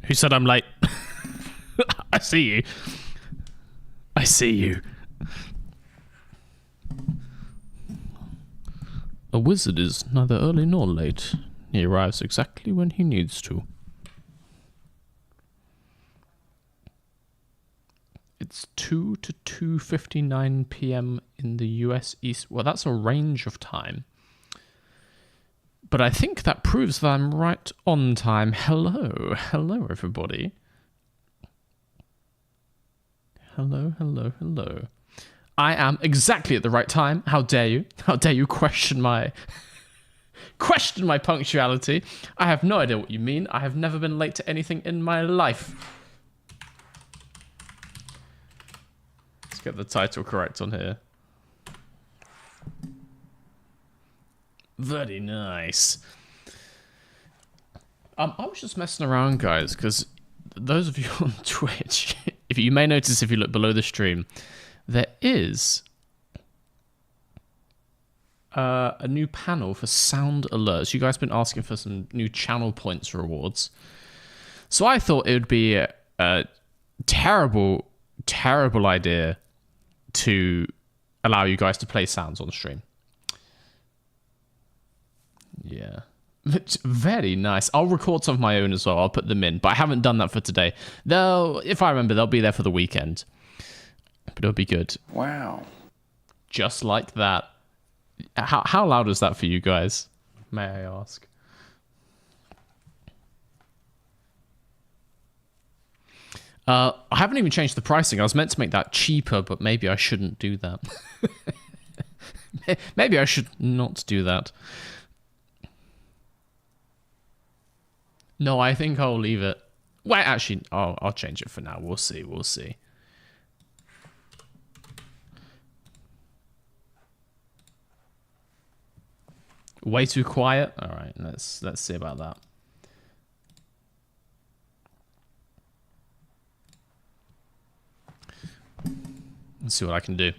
Who said I'm late? I see you. I see you. A wizard is neither early nor late. He arrives exactly when he needs to. It's 2 to 2:59 p.m. in the US East. Well, that's a range of time. But I think that proves that I'm right on time. Hello. Hello, everybody. Hello, hello, hello. I am exactly at the right time. How dare you? How dare you question my punctuality? I have no idea what you mean. I have never been late to anything in my life. Let's get the title correct on here. Very nice. I was just messing around, guys, because those of you on Twitch, if you may notice if you look below the stream, there is a new panel for sound alerts. You guys have been asking for some new channel points rewards. So I thought it would be a terrible, terrible idea to allow you guys to play sounds on stream. Yeah. It's very nice. I'll record some of my own as well. I'll put them in, but I haven't done that for today. If I remember, they'll be there for the weekend. But it'll be good. Wow. Just like that. How loud is that for you guys? May I ask? I haven't even changed the pricing. I was meant to make that cheaper, but maybe I shouldn't do that. Maybe I should not do that. No, I think I'll leave it. Well, actually, I'll change it for now. We'll see. We'll see. Way too quiet. All right, let's see about that. Let's see what I can do.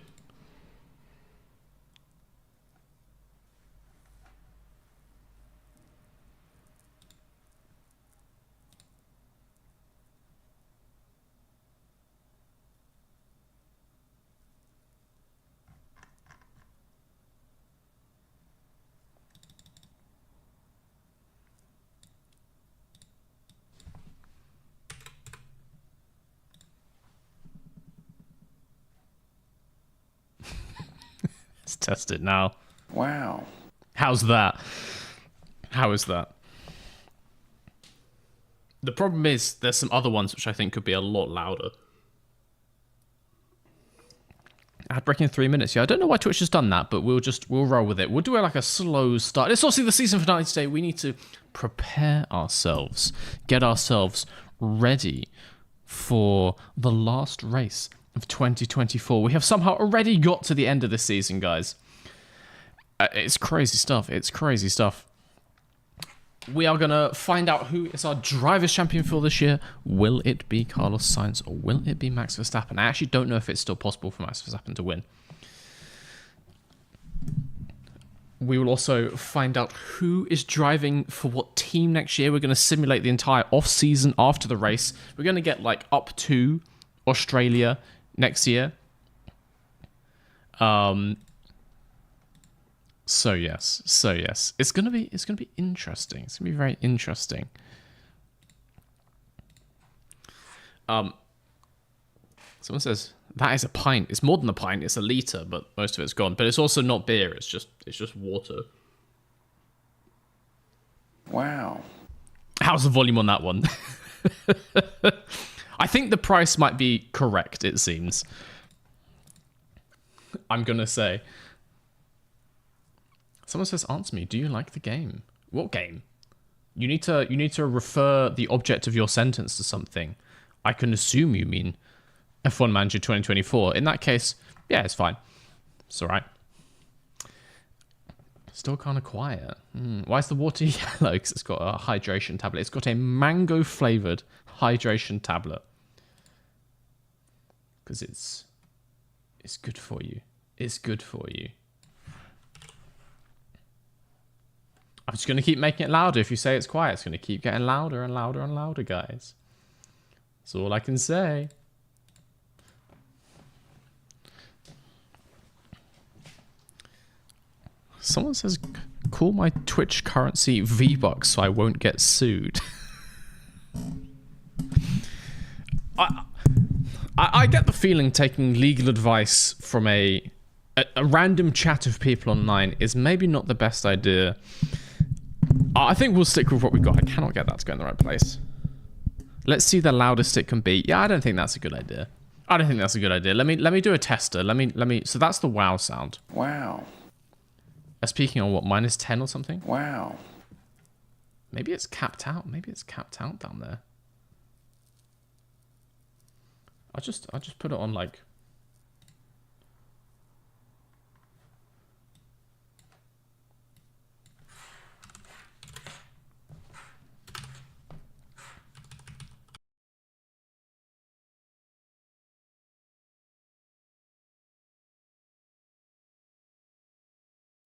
Let's test it now. Wow. How's that? How is that? The problem is there's some other ones which I think could be a lot louder. Ad breaking 3 minutes. Yeah, I don't know why Twitch has done that, but we'll roll with it. We'll do like a slow start. It's also the season finale today. We need to prepare ourselves, get ourselves ready for the last race of 2024. We have somehow already got to the end of this season, guys. It's crazy stuff. It's crazy stuff. We are going to find out who is our Drivers' Champion for this year. Will it be Carlos Sainz or will it be Max Verstappen? I actually don't know if it's still possible for Max Verstappen to win. We will also find out who is driving for what team next year. We're going to simulate the entire off-season after the race. We're going to get like up to Australia next year. So yes, it's gonna be interesting. It's gonna be very interesting. Someone says that is a pint. It's more than a pint. It's a liter, but most of it's gone. But it's also not beer. It's just water. Wow. How's the volume on that one? I think the price might be correct. It seems. I'm gonna say. Someone says, answer me, do you like the game? What game? You need to refer the object of your sentence to something. I can assume you mean F1 Manager 2024. In that case, yeah, it's fine. It's alright. Still kind of quiet. Why is the water yellow? Because it's got a hydration tablet. It's got a mango-flavoured hydration tablet. Because it's good for you. It's good for you. I'm just going to keep making it louder. If you say it's quiet, it's going to keep getting louder and louder and louder, guys. That's all I can say. Someone says, call my Twitch currency V-Bucks so I won't get sued. I get the feeling taking legal advice from a random chat of people online is maybe not the best idea. I think we'll stick with what we got. I cannot get that to go in the right place. Let's see the loudest it can be. Yeah, I don't think that's a good idea. I don't think that's a good idea. Let me do a tester. Let me. So that's the wow sound. Wow. Speaking on what, -10 or something? Wow. Maybe it's capped out. Maybe it's capped out down there. I'll just put it on like.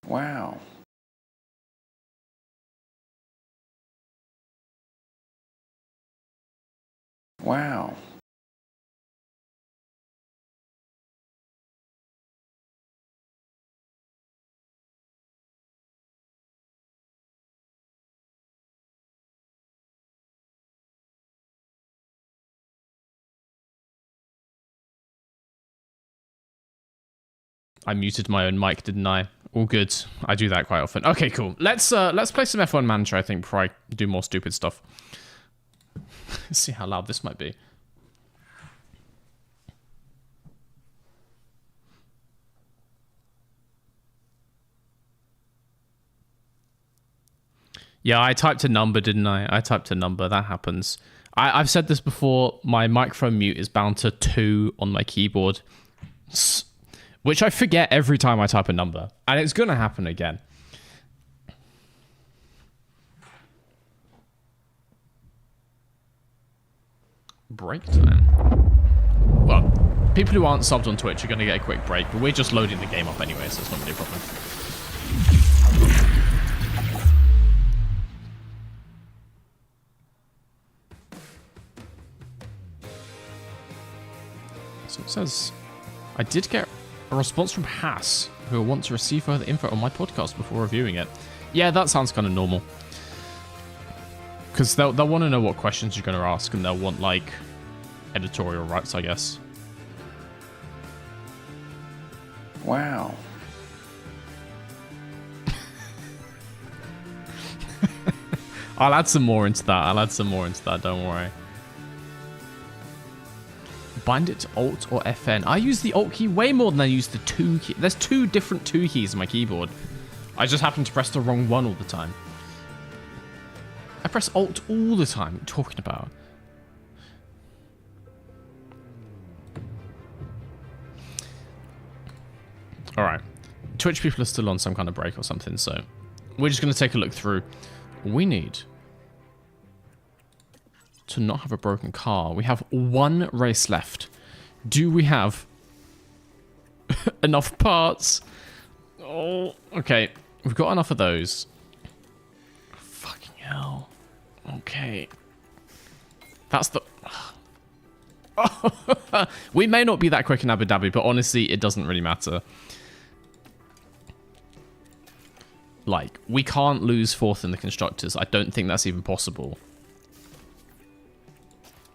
Wow. Wow. I muted my own mic, didn't I? All good. I do that quite often. Okay, cool. Let's play some F1 Manager, I think, before I do more stupid stuff. Let's see how loud this might be. Yeah, I typed a number, didn't I? I typed a number. That happens. I've said this before. My microphone mute is bound to 2 on my keyboard, which I forget every time I type a number. And it's going to happen again. Break time. Well, people who aren't subbed on Twitch are going to get a quick break, but we're just loading the game up anyway, so it's not really a problem. So it says, I did get a response from Haas, who will want to receive further info on my podcast before reviewing it. Yeah, that sounds kind of normal. Because they'll want to know what questions you're going to ask, and they'll want, like, editorial rights, I guess. Wow. I'll add some more into that. Don't worry. Bind it to Alt or FN. I use the Alt key way more than I use the 2 key. There's 2 different 2 keys on my keyboard. I just happen to press the wrong one all the time. I press Alt all the time. What are you talking about? Alright. Twitch people are still on some kind of break or something, so we're just going to take a look through. We need to not have a broken car. We have 1 race left. Do we have enough parts? Oh, okay. We've got enough of those. Fucking hell. Okay. That's the... We may not be that quick in Abu Dhabi, but honestly, it doesn't really matter. Like, we can't lose 4th in the Constructors. I don't think that's even possible.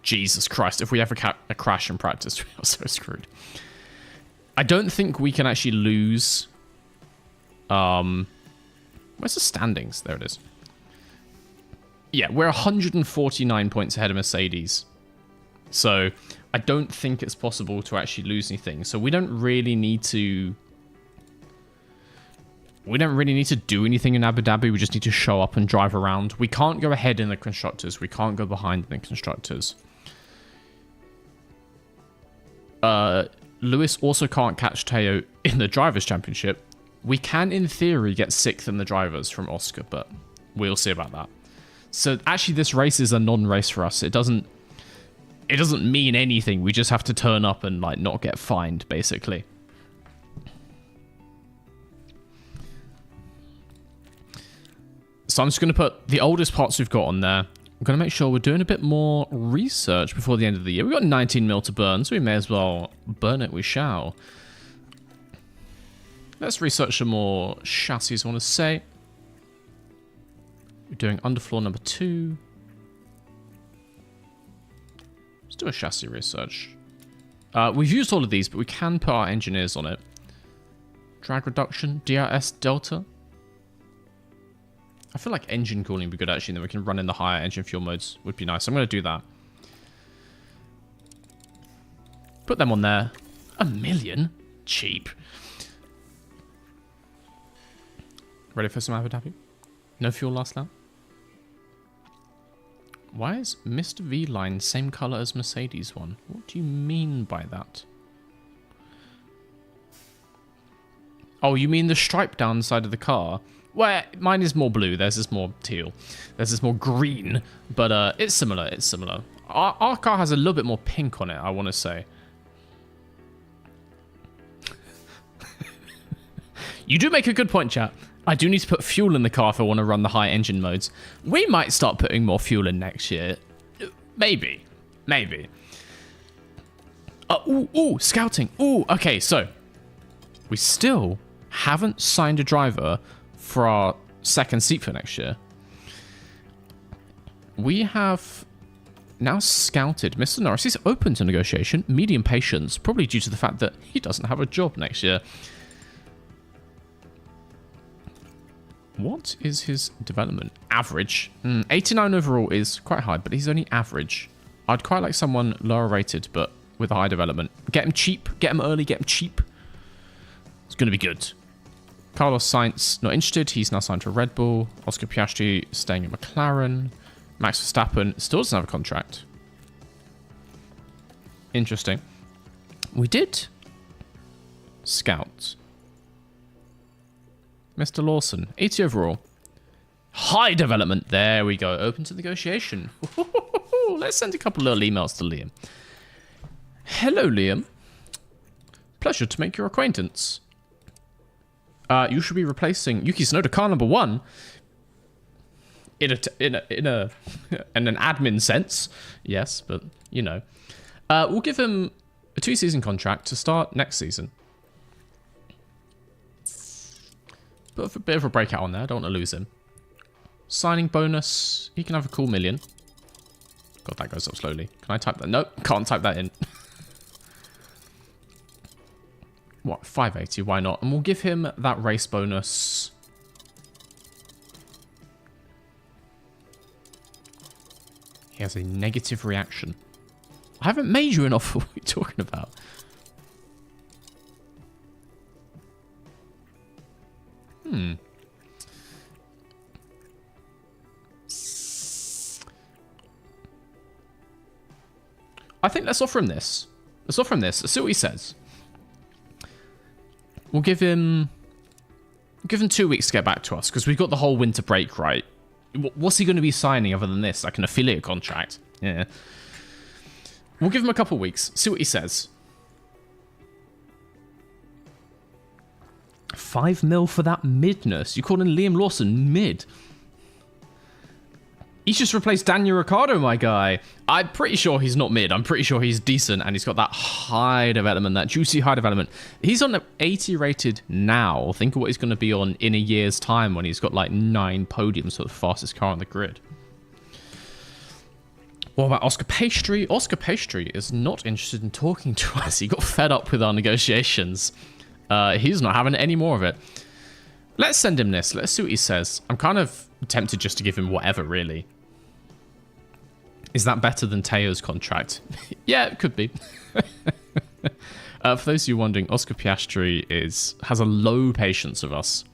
Jesus Christ, if we have a crash in practice, we are so screwed. I don't think we can actually lose... Where's the standings? There it is. Yeah, we're 149 points ahead of Mercedes. So, I don't think it's possible to actually lose anything. So, we don't really need to... We don't really need to do anything in Abu Dhabi. We just need to show up and drive around. We can't go ahead in the Constructors. We can't go behind in the Constructors. Lewis also can't catch Teo in the Drivers' Championship. We can, in theory, get 6th in the Drivers from Oscar, but we'll see about that. So, actually, this race is a non-race for us. It doesn't mean anything. We just have to turn up and, like, not get fined, basically. So I'm just going to put the oldest parts we've got on there. I'm going to make sure we're doing a bit more research before the end of the year. We've got 19 mil to burn, so we may as well burn it, we shall. Let's research some more chassis, I want to say. We're doing underfloor number 2. Let's do a chassis research. We've used all of these, but we can put our engineers on it. Drag reduction, DRS delta. I feel like engine cooling would be good, actually, and then we can run in the higher engine fuel modes. Would be nice. I'm going to do that. Put them on there. $1 million? Cheap. Ready for some Abu Dhabi? No fuel last lap? Why is Mr. V-Line same color as Mercedes one? What do you mean by that? Oh, you mean the stripe down the side of the car? Well, mine is more blue. Theirs is more teal. Theirs is more green. But it's similar. It's similar. Our car has a little bit more pink on it, I want to say. You do make a good point, chat. I do need to put fuel in the car if I want to run the high engine modes. We might start putting more fuel in next year. Maybe. Maybe. Ooh, scouting. Ooh, okay, so. We still haven't signed a driver for our second seat for next year. We have now scouted Mr. Norris. He's open to negotiation, medium patience, probably due to the fact that he doesn't have a job next year. What is his development? Average. 89 overall is quite high, but he's only average. I'd quite like someone lower rated, but with a high development. Get him cheap. Get him early. Get him cheap. It's going to be good. Carlos Sainz, not interested. He's now signed to Red Bull. Oscar Piastri staying at McLaren. Max Verstappen still doesn't have a contract. Interesting. We did scout Mr. Lawson, 80 overall. High development. There we go. Open to negotiation. Let's send a couple little emails to Liam. Hello, Liam. Pleasure to make your acquaintance. You should be replacing Yuki Tsunoda, car number 1. In an admin sense, yes, but you know, we'll give him a 2-season contract to start next season. But a bit of a breakout on there. I don't want to lose him. Signing bonus. He can have a cool $1 million. God, that goes up slowly. Can I type that? Nope, can't type that in. What, 580? Why not? And we'll give him that race bonus. He has a negative reaction. I haven't made you an offer. What are you talking about? I think let's offer him this. Let's offer him this. Let's see what he says. We'll give him 2 weeks to get back to us because we've got the whole winter break, right? What's he going to be signing other than this? Like an affiliate contract? Yeah. We'll give him a couple weeks. See what he says. 5 mil for that midness. You calling Liam Lawson mid? He's just replaced Daniel Ricciardo, my guy. I'm pretty sure he's not mid. I'm pretty sure he's decent, and he's got that high development, that juicy high development. He's on 80 rated now. Think of what he's going to be on in a year's time when he's got like 9 podiums for the fastest car on the grid. What about Oscar Piastri? Oscar Piastri is not interested in talking to us. He got fed up with our negotiations. He's not having any more of it. Let's send him this. Let's see what he says. I'm kind of tempted just to give him whatever, really. Is that better than Teo's contract? Yeah, it could be. For those of you wondering, Oscar Piastri has a low patience of us.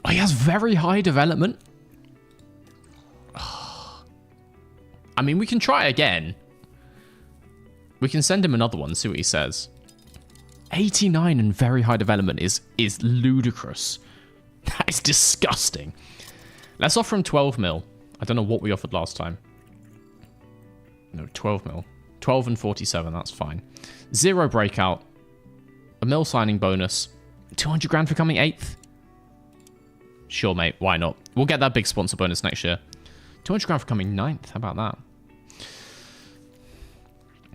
Oh, he has very high development. I mean, we can try again. We can send him another one, see what he says. 89 and very high development is ludicrous. That is disgusting. Let's offer him 12 mil. I don't know what we offered last time. No, 12 mil. 12 and 47, that's fine. 0 breakout. A mil signing bonus. 200 grand for coming 8th. Sure, mate. Why not? We'll get that big sponsor bonus next year. 200 grand for coming ninth. How about that?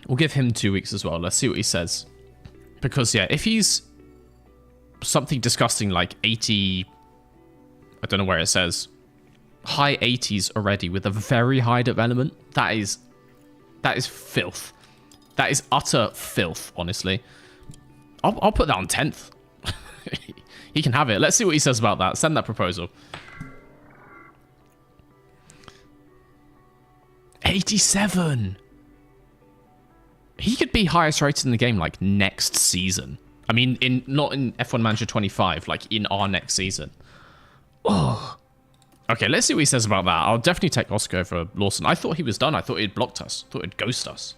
We'll give him 2 weeks as well. Let's see what he says. Because, yeah, if he's something disgusting like 80... I don't know where it says. High 80s already with a very high development. That is filth. That is utter filth, honestly. I'll put that on 10th. He can have it. Let's see what he says about that. Send that proposal. 87. He could be highest rated in the game like next season. I mean, not in F1 Manager 25, like in our next season. Oh. Okay, let's see what he says about that. I'll definitely take Oscar over Lawson. I thought he was done. I thought he'd blocked us. I thought he'd ghost us.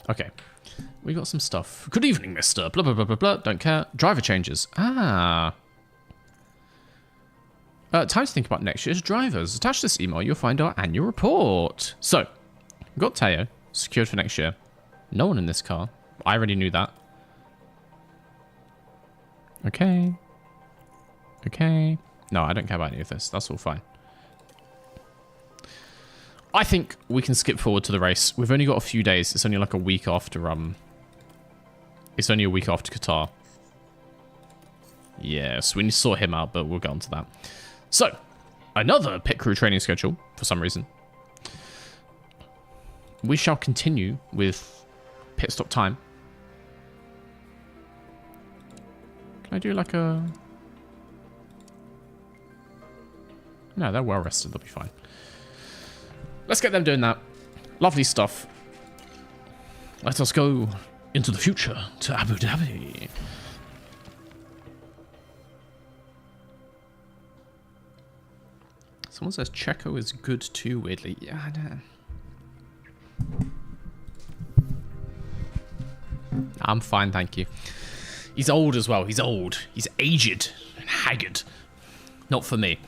Okay. We got some stuff. Good evening, mister. Blah, blah, blah, blah, blah. Don't care. Driver changes. Ah. Time to think about next year's drivers. Attach this email, you'll find our annual report. So, we've got Teo secured for next year. No one in this car. I already knew that. Okay. Okay. No, I don't care about any of this. That's all fine. I think we can skip forward to the race. We've only got a few days. It's only like a week after, It's only a week after Qatar. Yes, we need to sort him out, but we'll get on to that. So, another pit crew training schedule, for some reason. We shall continue with pit stop time. Can I do like a... No, they're well rested. They'll be fine. Let's get them doing that. Lovely stuff. Let us go into the future to Abu Dhabi. Someone says Checo is good too, weirdly. Yeah, I know. I'm fine, thank you. He's old as well. He's old. He's aged and haggard. Not for me.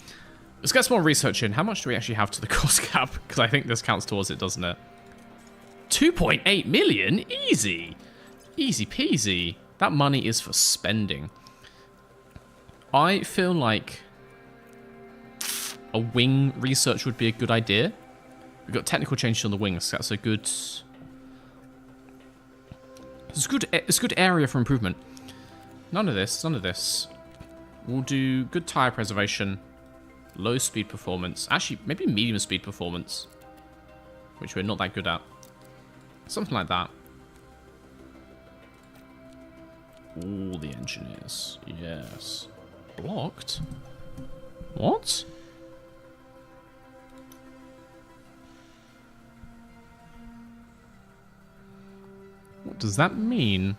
Let's get some more research in. How much do we actually have to the cost cap? Because I think this counts towards it, doesn't it? 2.8 million? Easy. Easy peasy. That money is for spending. I feel like a wing research would be a good idea. We've got technical changes on the wings. That's a good... It's a good area for improvement. None of this. None of this. We'll do good tyre preservation. Low speed performance. Actually, maybe medium speed performance. Which we're not that good at. Something like that. All the engineers. Yes. Blocked? What? What does that mean?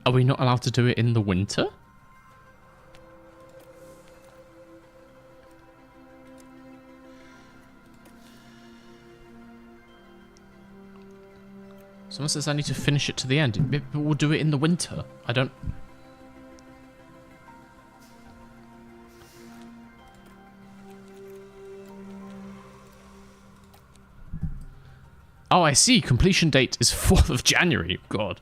Are we not allowed to do it in the winter? Someone says I need to finish it to the end. But we'll do it in the winter. I don't... Oh, I see. Completion date is 4th of January. God.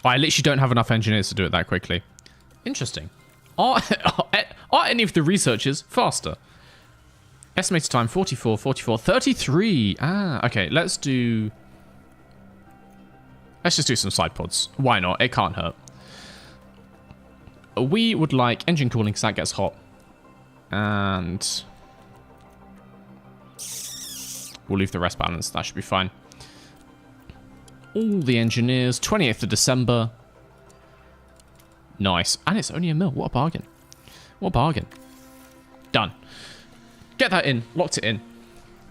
Oh, I literally don't have enough engineers to do it that quickly. Interesting. Are any of the researchers faster? Estimated time 44, 44, 33. Ah, okay. Let's just do some side pods. Why not? It can't hurt. We would like engine cooling because that gets hot. And we'll leave the rest balanced. That should be fine. All the engineers. 28th of December. Nice. And it's only a mil. What a bargain. What a bargain. Done. Get that in. Locked it in.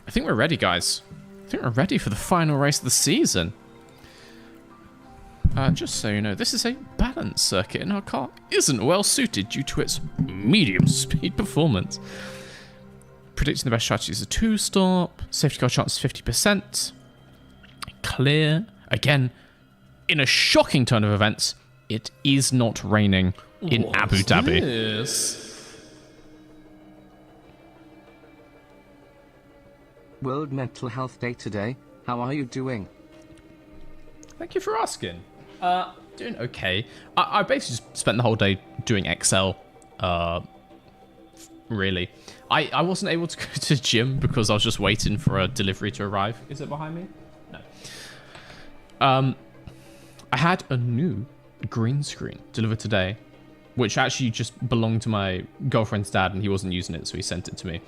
I think we're ready, guys. I think we're ready for the final race of the season. Just so you know, this is a balanced circuit and our car isn't well suited due to its medium speed performance. Predicting the best strategy is a 2-stop. Safety car chance 50%. Clear. Again, in a shocking turn of events, it is not raining in Abu Dhabi. This? World Mental Health Day today. How are you doing? Thank you for asking. Doing okay. I basically just spent the whole day doing Excel. Really. I wasn't able to go to the gym because I was just waiting for a delivery to arrive. Is it behind me? No. I had a new green screen delivered today, which actually just belonged to my girlfriend's dad, and he wasn't using it, so he sent it to me.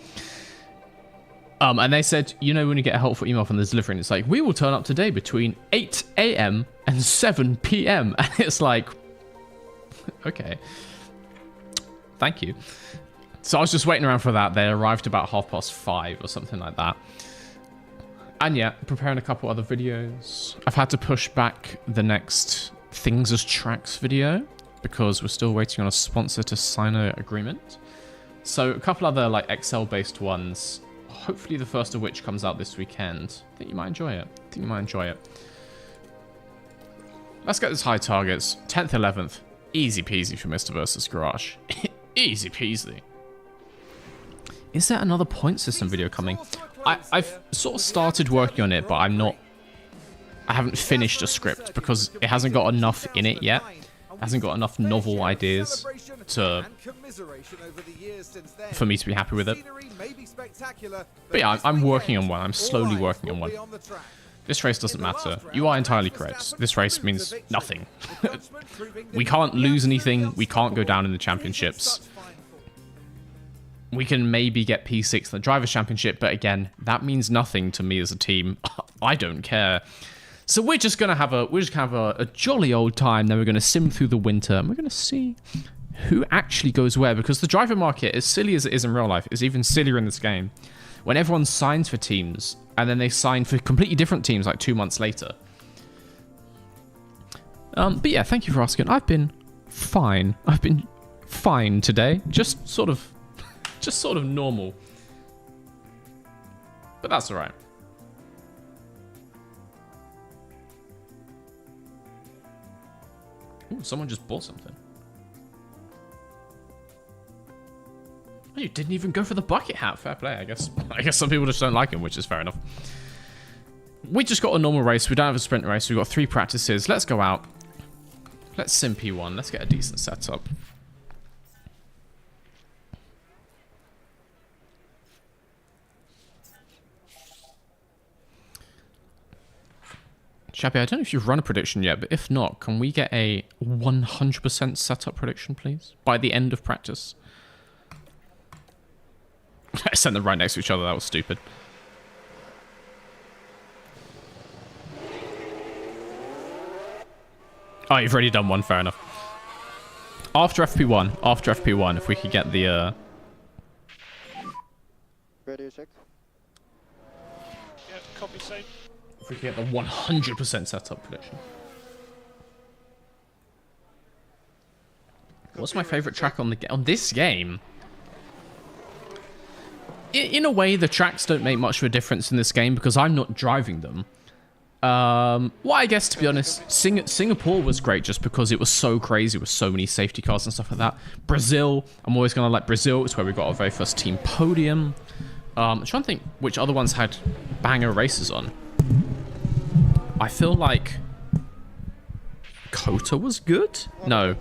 And they said, you know, when you get a helpful email from the delivery, and it's like, we will turn up today between 8 a.m. and 7 p.m. And it's like, okay, thank you. So I was just waiting around for that. They arrived about 5:30 or something like that. And yeah, preparing a couple other videos. I've had to push back the next Things as Tracks video because we're still waiting on a sponsor to sign an agreement. So a couple other like Excel-based ones. Hopefully the first of which comes out this weekend. I think you might enjoy it. Let's get these high targets. 10th, 11th. Easy peasy for Mr. versus Garage. Easy peasy. Is there another point system video coming? I've sort of started working on it, but I haven't finished a script because it hasn't got enough in it yet. It hasn't got enough novel ideas for me to be happy with it. But yeah, I'm working on one. I'm slowly working on one. This race doesn't matter. You are entirely correct. This race means nothing. We can't lose anything. We can't go down in the championships. We can maybe get P6 in the Drivers' Championship, but again, that means nothing to me as a team. I don't care. So we're just gonna have a jolly old time. Then we're gonna sim through the winter, and we're gonna see who actually goes where. Because the driver market, as silly as it is in real life, is even sillier in this game. When everyone signs for teams, and then they sign for completely different teams like 2 months later. But yeah, thank you for asking. I've been fine. I've been fine today. Just sort of normal. But that's all right. Ooh, someone just bought something. Oh, you didn't even go for the bucket hat. Fair play, I guess. I guess some people just don't like him, which is fair enough. We just got a normal race. We don't have a sprint race. We've got 3 practices. Let's go out. Let's sim P1. Let's get a decent setup. Shabby, I don't know if you've run a prediction yet, but if not, can we get a 100% setup prediction, please? By the end of practice. I sent them right next to each other. That was stupid. Oh, you've already done one. Fair enough. After FP1, if we could get the... Radio check. Yeah, copy safe. If we could get the 100% setup prediction. What's my favorite track on this game? In a way, the tracks don't make much of a difference in this game because I'm not driving them. Well, I guess, to be honest, Singapore was great just because it was so crazy with so many safety cars and stuff like that. Brazil, I'm always going to like Brazil. It's where we got our very first team podium. I'm trying to think which other ones had banger races on. I feel like Kota was good? No.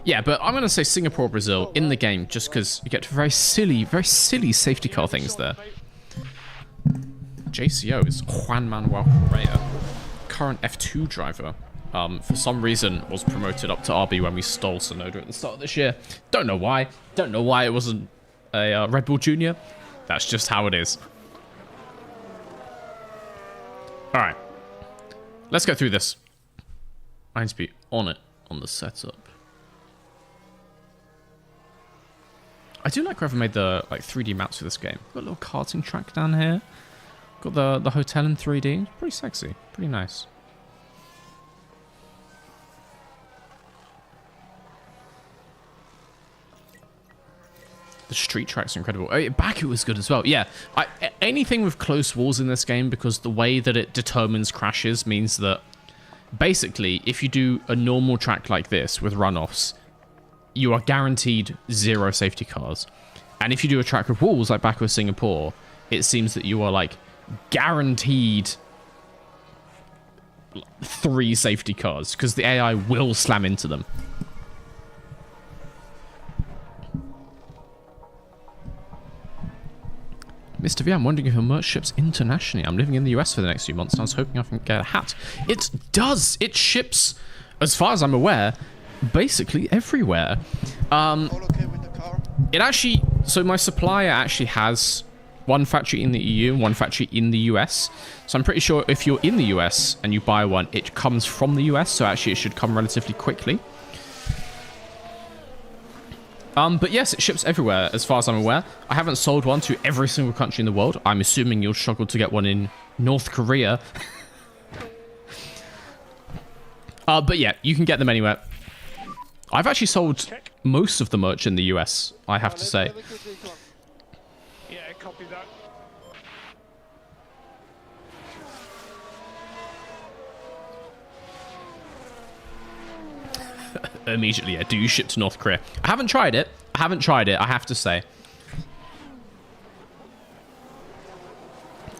Yeah, but I'm going to say Singapore, Brazil in the game just because you get very silly safety car things there. JCO is Juan Manuel Correa, current F2 driver. For some reason was promoted up to RB when we stole Sonoda at the start of this year. Don't know why. Don't know why it wasn't a Red Bull Junior. That's just how it is. Alright. Let's go through this. I need to be on it on the setup. I do like whoever made the 3D maps for this game. Got a little karting track down here. Got the hotel in 3D. Pretty sexy. Pretty nice. The street tracks are incredible. Oh, yeah, Baku was good as well. Yeah, anything with close walls in this game, because the way that it determines crashes means that basically, if you do a normal track like this with runoffs, you are guaranteed 0 safety cars. And if you do a track with walls like Baku or Singapore, it seems that you are like guaranteed 3 safety cars because the AI will slam into them. Mr. V, I'm wondering if your merch ships internationally. I'm living in the US for the next few months and I was hoping I can get a hat. It does. It ships, as far as I'm aware, basically everywhere. All okay with the car? It actually, so my supplier actually has one factory in the EU and one factory in the US. So I'm pretty sure if you're in the US and you buy one, it comes from the US. So actually it should come relatively quickly. But yes, it ships everywhere, as far as I'm aware. I haven't sold one to every single country in the world. I'm assuming you'll struggle to get one in North Korea. But yeah, you can get them anywhere. I've actually sold most of the merch in the US, I have to say. Yeah, copy that. Immediately, yeah. Do you ship to North Korea? I haven't tried it. I have to say.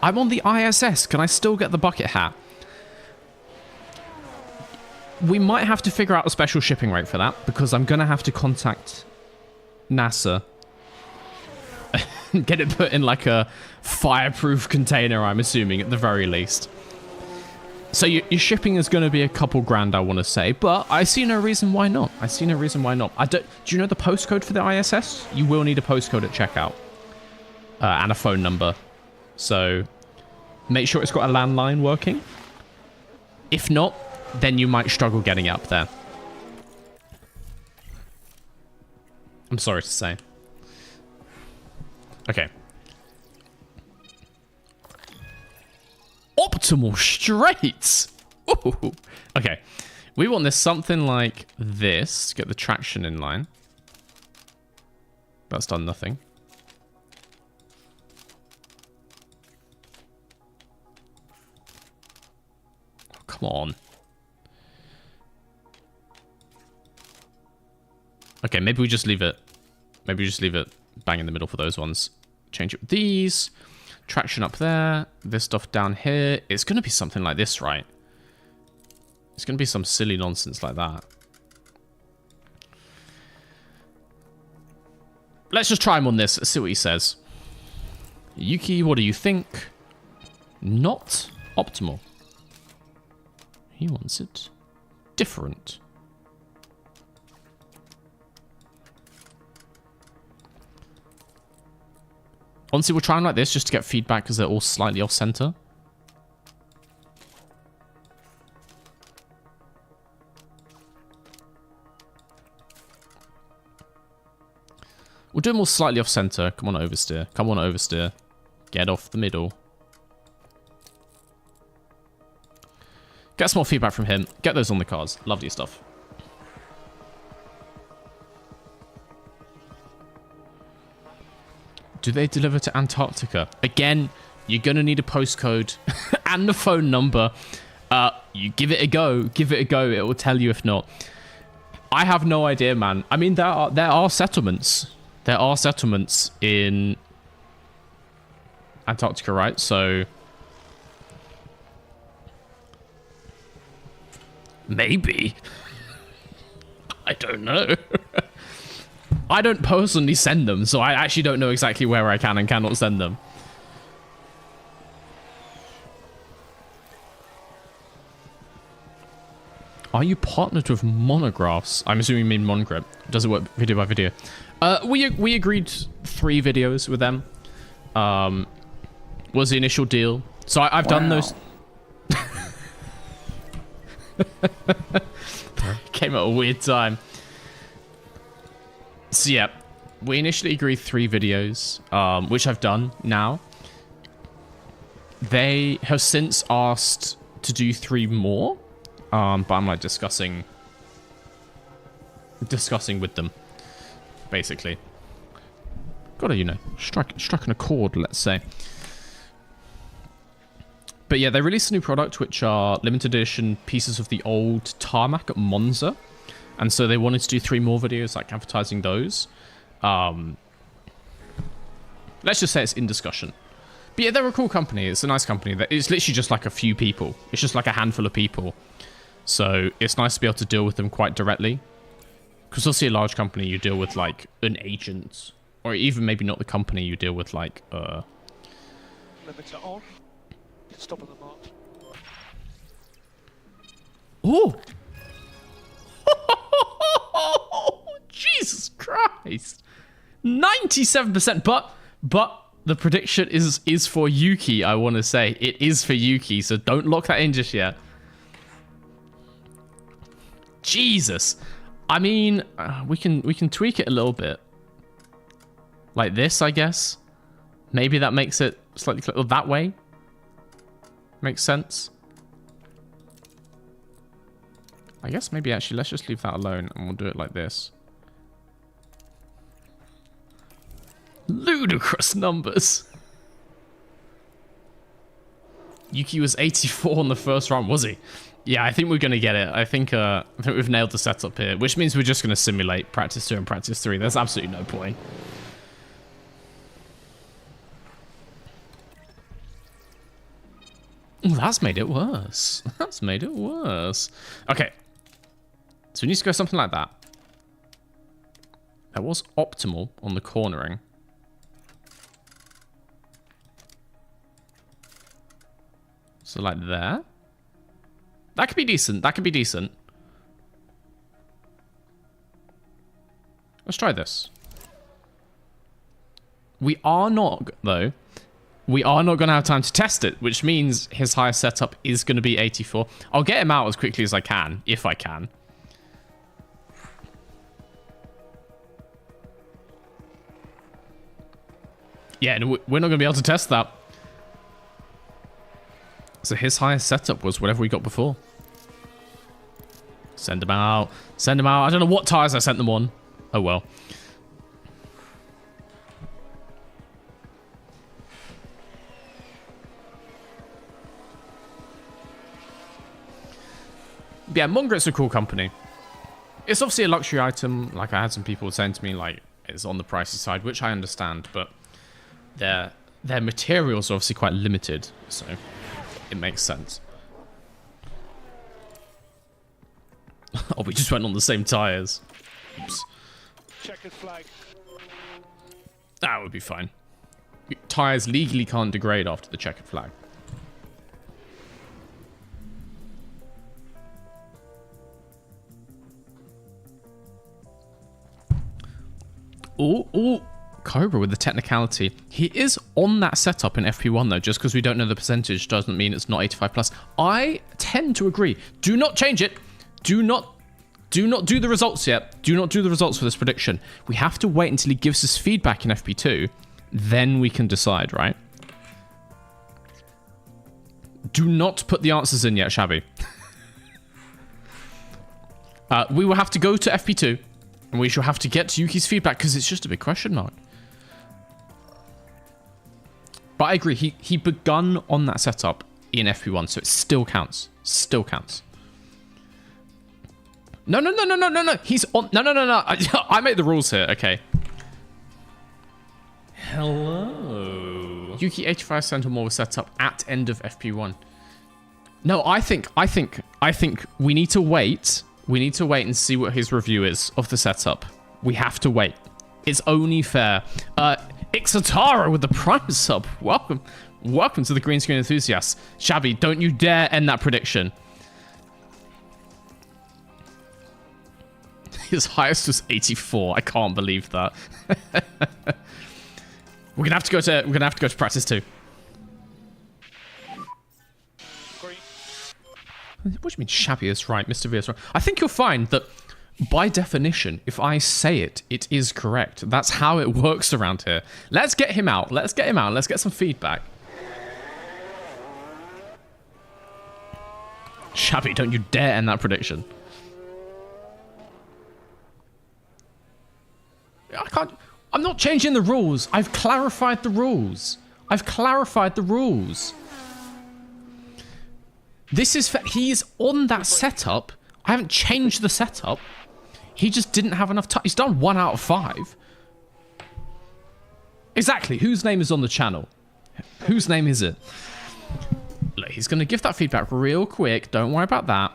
I'm on the ISS. Can I still get the bucket hat? We might have to figure out a special shipping rate for that because I'm going to have to contact NASA. Get it put in like a fireproof container, I'm assuming, at the very least. So your shipping is going to be a couple grand, I want to say, but I see no reason why not. Do you know the postcode for the ISS? You will need a postcode at checkout and a phone number. So make sure it's got a landline working. If not, then you might struggle getting up there. I'm sorry to say. Okay. Optimal straights. Ooh. Okay. We want this something like this. Get the traction in line. That's done nothing. Oh, come on. Okay, maybe we just leave it. Maybe we just leave it bang in the middle for those ones. Change it with these. Traction up there. This stuff down here. It's going to be something like this, right? It's going to be some silly nonsense like that. Let's just try him on this. Let's see what he says. Yuki, what do you think? Not optimal. He wants it different. Honestly, we'll try them like this just to get feedback because they're all slightly off center. We'll do them all slightly off center. Come on, oversteer. Come on, oversteer. Get off the middle. Get some more feedback from him. Get those on the cars. Lovely stuff. Do they deliver to Antarctica? Again, you're going to need a postcode and the phone number. You give it a go. Give it a go. It will tell you if not. I have no idea, man. I mean, there are settlements. There are settlements in Antarctica, right? So maybe. I don't know. I don't personally send them, so I actually don't know exactly where I can and cannot send them. Are you partnered with Monographs? I'm assuming you mean Monogrip. Does it work video by video? We agreed 3 videos with them. Was the initial deal. So I've done those. Came at a weird time. So yeah, we initially agreed 3 videos, which I've done now. They have since asked to do 3 more, but I'm like discussing with them, basically. Gotta, you know, struck an accord, let's say. But yeah, they released a new product, which are limited edition pieces of the old tarmac at Monza. And so they wanted to do 3 more videos, like advertising those. Let's just say it's in discussion. But yeah, they're a cool company. It's a nice company. It's literally just like a few people. It's just like a handful of people. So it's nice to be able to deal with them quite directly. Because obviously a large company, you deal with like an agent. Or even maybe not the company, you deal with like... Limiter on. Stop on the mark. Oh! Jesus Christ! 97%, but the prediction is for Yuki, I want to say. It is for Yuki, so don't lock that in just yet. Jesus. I mean, we can tweak it a little bit. Like this, I guess. Maybe that makes it slightly clear. That way. Makes sense. I guess maybe actually let's just leave that alone and we'll do it like this. Ludicrous numbers. Yuki was 84 on the first round, was he? Yeah, I think we're going to get it. I think we've nailed the setup here, which means we're just going to simulate practice 2 and practice 3. There's absolutely no point. Ooh, that's made it worse. That's made it worse. Okay. So we need to go something like that. That was optimal on the cornering. So like there. That could be decent. That could be decent. Let's try this. We are not, though. We are not going to have time to test it, which means his highest setup is going to be 84. I'll get him out as quickly as I can, if I can. Yeah, no, we're not going to be able to test that. So his highest setup was whatever we got before. Send him out. Send him out. I don't know what tires I sent them on. Oh, well. Yeah, Mongret's a cool company. It's obviously a luxury item. Like, I had some people saying to me, like, it's on the pricey side, which I understand, but their materials are obviously quite limited, so it makes sense. Oh, we just went on the same tires. Oops. Checkered flag. That would be fine. Tires legally can't degrade after the checkered flag. Oh, Cobra with the technicality. He is on that setup in FP1 though. Just because we don't know the percentage doesn't mean it's not 85 plus. I tend to agree. Do not change it. Do not do the results yet. Do not do the results for this prediction. We have to wait until he gives us feedback in FP2. Then we can decide, right? Do not put the answers in yet, Shabby. We will have to go to FP2. And we shall have to get Yuki's feedback because it's just a big question mark. But I agree. He begun on that setup in FP1, so it still counts. Still counts. No. He's on. No. I made the rules here. Okay. Hello. Yuki 85 cent or more was set up at end of FP1. No, I think we need to wait. We need to wait and see what his review is of the setup. We have to wait. It's only fair. Ixatara with the Prime sub. Welcome to the Green Screen Enthusiasts. Shabby, don't you dare end that prediction. His highest was 84. I can't believe that. We're gonna have to go to practice 2. What do you mean Shabby is right? Mr. V is right. I think you'll find that by definition, if I say it, it is correct. That's how it works around here. Let's get him out. Let's get him out. Let's get some feedback. Shabby, don't you dare end that prediction. I can't. I'm not changing the rules. I've clarified the rules. This is he's on that setup. I haven't changed the setup. He just didn't have enough time. He's done 1 out of 5. Exactly. Whose name is on the channel? Whose name is it? Look, he's going to give that feedback real quick. Don't worry about that.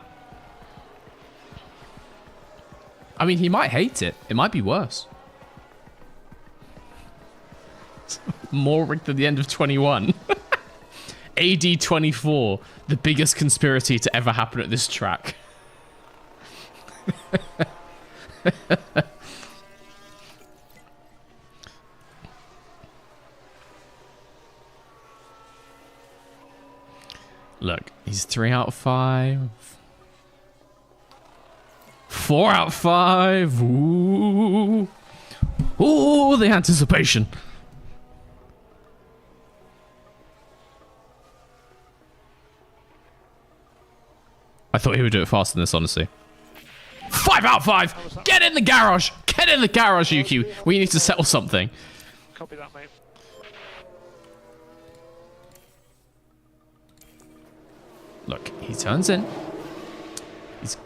I mean, he might hate it. It might be worse. More rigged than the end of 21. AD 24, the biggest conspiracy to ever happen at this track. Look, he's 3 out of 5. 4 out of 5. Ooh. Ooh, the anticipation. I thought he would do it faster than this, honestly. 5 out of 5. Get in the garage. Get in the garage, Yuki. We need to settle something. Copy that, mate. Look, he turns in.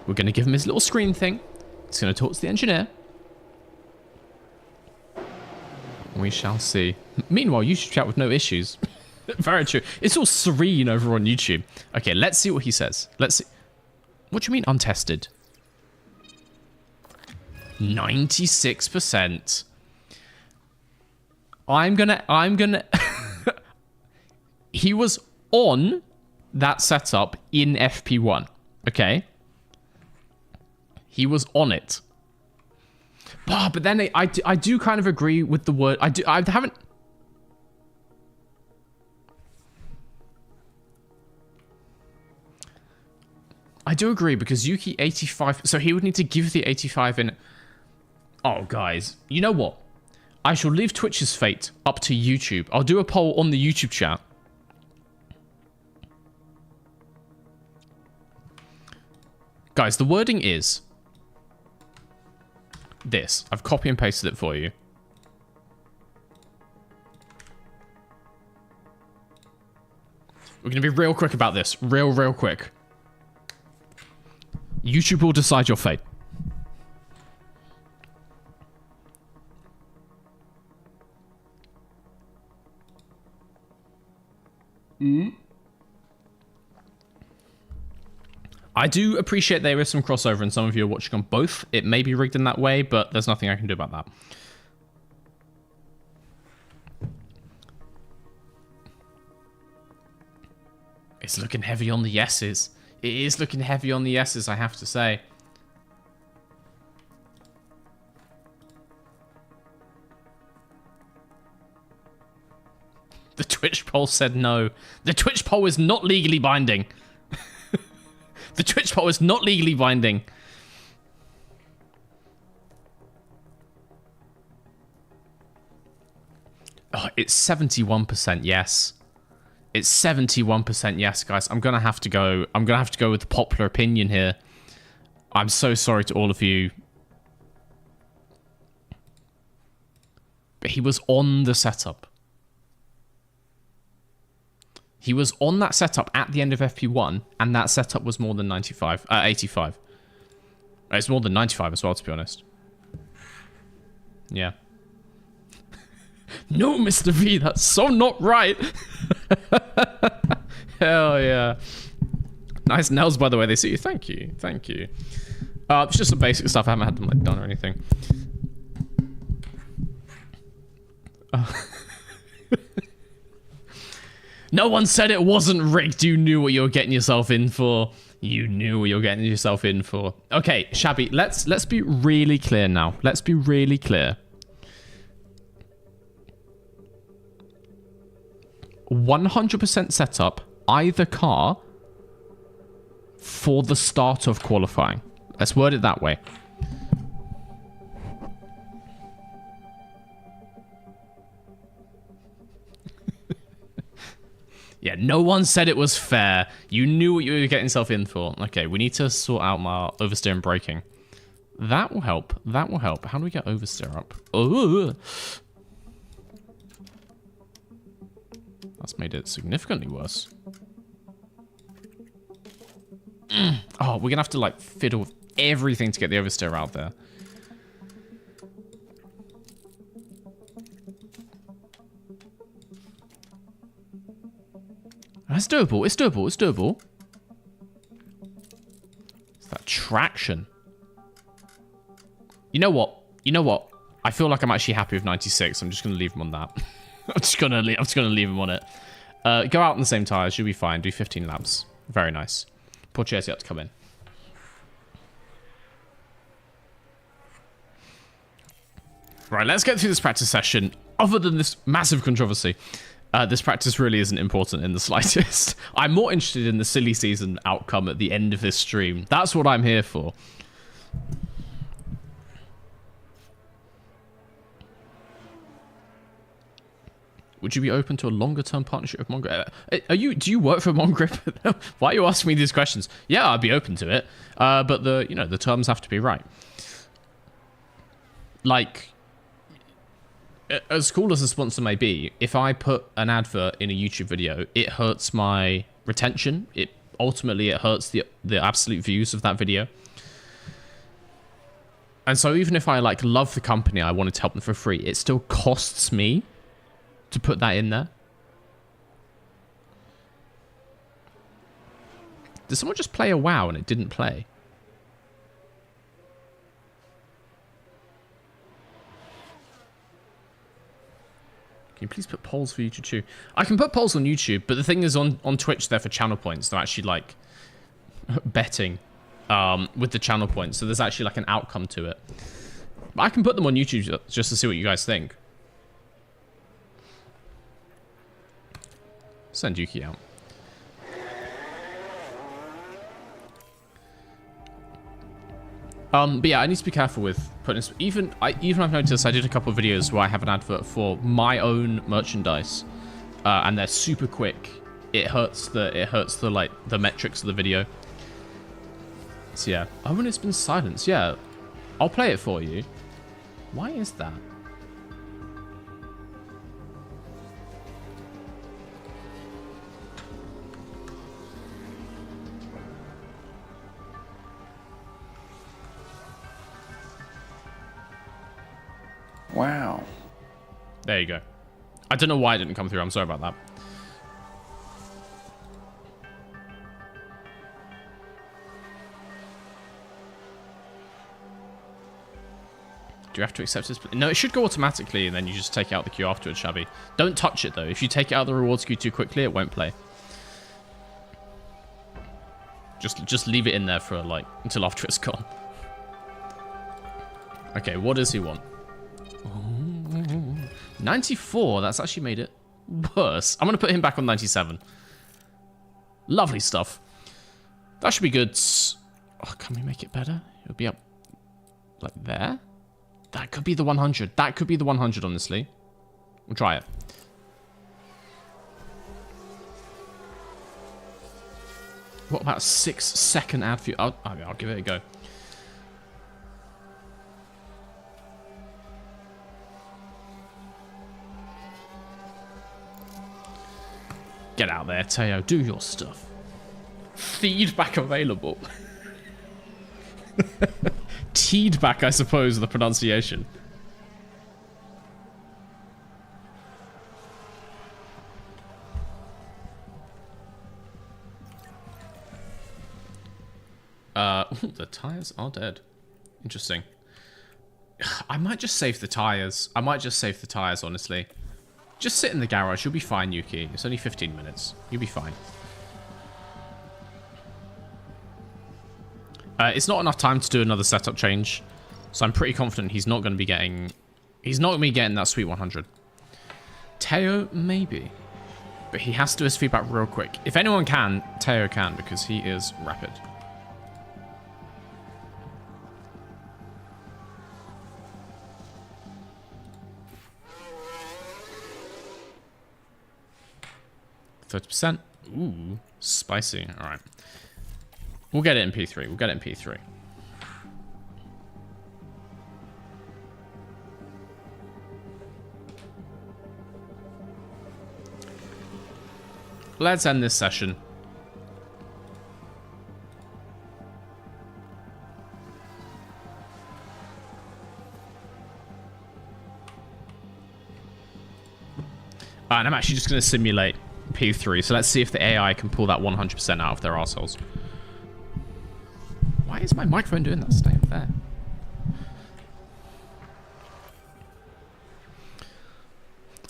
We're going to give him his little screen thing. He's going to talk to the engineer. We shall see. Meanwhile, YouTube chat with no issues. Very true. It's all serene over on YouTube. Okay, let's see what he says. Let's see. What do you mean untested? 96%. I'm gonna He was on that setup in FP1. Okay? He was on it. But then I do kind of agree with the word. I haven't. I do agree because Yuki 85. So he would need to give the 85 in. Oh, guys. You know what? I shall leave Twitch's fate up to YouTube. I'll do a poll on the YouTube chat. Guys, the wording is this. I've copy and pasted it for you. We're going to be real quick about this. Real quick. YouTube will decide your fate. I do appreciate there is some crossover and some of you are watching on both. It may be rigged in that way, but there's nothing I can do about that. It's looking heavy on the yeses. It is looking heavy on the yeses, I have to say. The Twitch poll said no. The Twitch poll is not legally binding. The Twitch poll is not legally binding. Oh, it's 71% yes. It's 71% yes, guys. I'm gonna have to go with the popular opinion here. I'm so sorry to all of you. But he was on the setup. He was on that setup at the end of FP1, and that setup was more than 85. It's more than 95 as well, to be honest. Yeah. No, Mr. V, that's so not right. Hell yeah. Nice nails, by the way, they see you. Thank you. Thank you. It's just some basic stuff. I haven't had them like done or anything. No one said it wasn't rigged. You knew what you were getting yourself in for. You knew what you were getting yourself in for. Okay, Shabby, let's be really clear now. Let's be really clear. 100% setup either car for the start of qualifying. Let's word it that way. Yeah, no one said it was fair. You knew what you were getting yourself in for. Okay, we need to sort out my oversteer and braking. That will help. That will help. How do we get oversteer up? Oh, that's made it significantly worse. Oh, we're gonna have to like fiddle with everything to get the oversteer out there. That's doable. It's doable. It's doable. It's that traction. You know what? You know what? I feel like I'm actually happy with 96. I'm just gonna leave him on that. I'm just gonna leave him on it. Go out on the same tires. You'll be fine. Do 15 laps. Very nice. Portiers yet to come in. Right, let's get through this practice session. Other than this massive controversy, this practice really isn't important in the slightest. I'm more interested in the silly season outcome at the end of this stream. That's what I'm here for. Would you be open to a longer-term partnership with Mongrip? Do you work for Mongrip? Why are you asking me these questions? Yeah, I'd be open to it, but the terms have to be right. Like, as cool as a sponsor may be, if I put an advert in a YouTube video, it hurts my retention. Ultimately it hurts the absolute views of that video. And so even if I love the company, I wanted to help them for free, it still costs me to put that in there. Did someone just play a WoW and it didn't play? Can you please put polls for YouTube too? I can put polls on YouTube, but the thing is on Twitch they're for channel points. They're actually betting with the channel points. So there's actually an outcome to it. But I can put them on YouTube just to see what you guys think. Send Yuki out. But yeah, I need to be careful with putting this. Even I've noticed I did a couple of videos where I have an advert for my own merchandise, and they're super quick. It hurts the metrics of the video. So yeah. Oh, and it's been silenced. Yeah, I'll play it for you. Why is that? Wow. There you go. I don't know why it didn't come through. I'm sorry about that. Do you have to accept this? No, it should go automatically, and then you just take it out the queue afterwards, Shabby. Don't touch it, though. If you take it out of the rewards queue too quickly, it won't play. Just leave it in there for, until after it's gone. Okay, what does he want? 94, that's actually made it worse. I'm going to put him back on 97. Lovely stuff. That should be good. Oh, can we make it better? It'll be up there. That could be the 100. That could be the 100, honestly. We'll try it. What about a 6-second ad view? I'll give it a go. Get out there, Teo. Do your stuff. Feedback available. Teedback, I suppose, the pronunciation. The tires are dead. Interesting. I might just save the tires. Honestly. Just sit in the garage. You'll be fine, Yuki. It's only 15 minutes. You'll be fine. It's not enough time to do another setup change, so I'm pretty confident he's not going to be getting that sweet 100. Teo, maybe. But he has to do his feedback real quick. If anyone can, Teo can, because he is rapid. %. Ooh, spicy. All right. We'll get it in P3. Let's end this session. And I'm actually just going to simulate P3. So let's see if the AI can pull that 100% out of their arseholes. Why is my microphone doing that? Stay up there.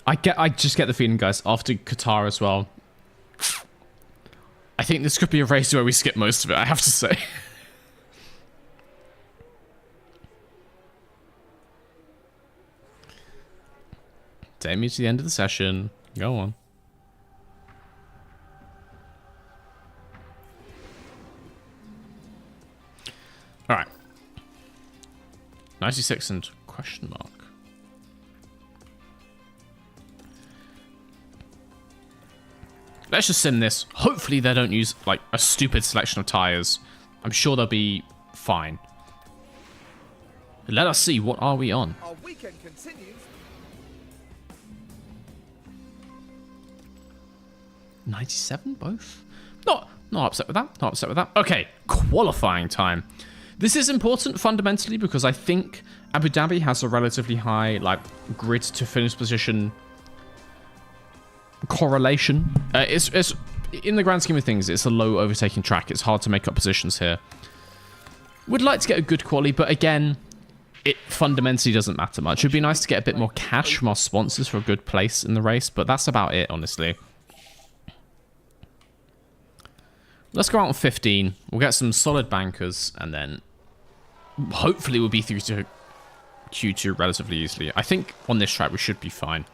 I just get the feeling, guys, after Qatar as well, I think this could be a race where we skip most of it, I have to say. Take me to the end of the session. Go on. Alright. 96 and question mark. Let's just sim this. Hopefully they don't use, like, a stupid selection of tires. I'm sure they'll be fine. Let us see, what are we on? Our weekend continues. 97 both? Not upset with that. Not upset with that. Okay, qualifying time. This is important fundamentally because I think Abu Dhabi has a relatively high, like, grid to finish position correlation. It's in the grand scheme of things, it's a low overtaking track. It's hard to make up positions here. Would like to get a good quali, but again, it fundamentally doesn't matter much. It'd be nice to get a bit more cash from our sponsors for a good place in the race, but that's about it, honestly. Let's go out on 15. We'll get some solid bankers, and then hopefully we'll be through to Q2 relatively easily. I think on this track we should be fine.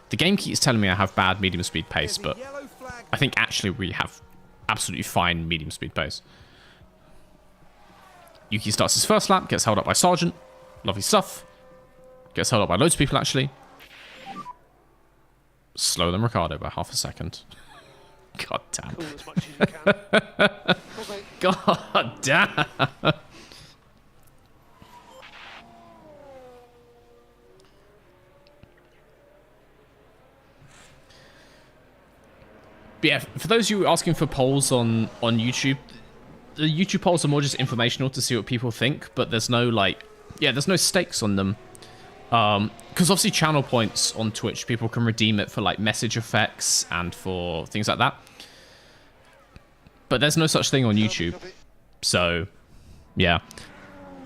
The game keeps telling me I have bad medium speed pace, but I think actually we have absolutely fine medium speed pace. Yuki starts his first lap, gets held up by Sargent. Lovely stuff. Gets held up by loads of people, actually. Slower than Ricardo by half a second. God damn. Cool as much as you can. God damn. But yeah, for those of you asking for polls on YouTube, the YouTube polls are more just informational to see what people think, but there's no, like, yeah, there's no stakes on them. Because obviously channel points on Twitch, people can redeem it for, like, message effects and for things like that. But there's no such thing on YouTube. So, yeah.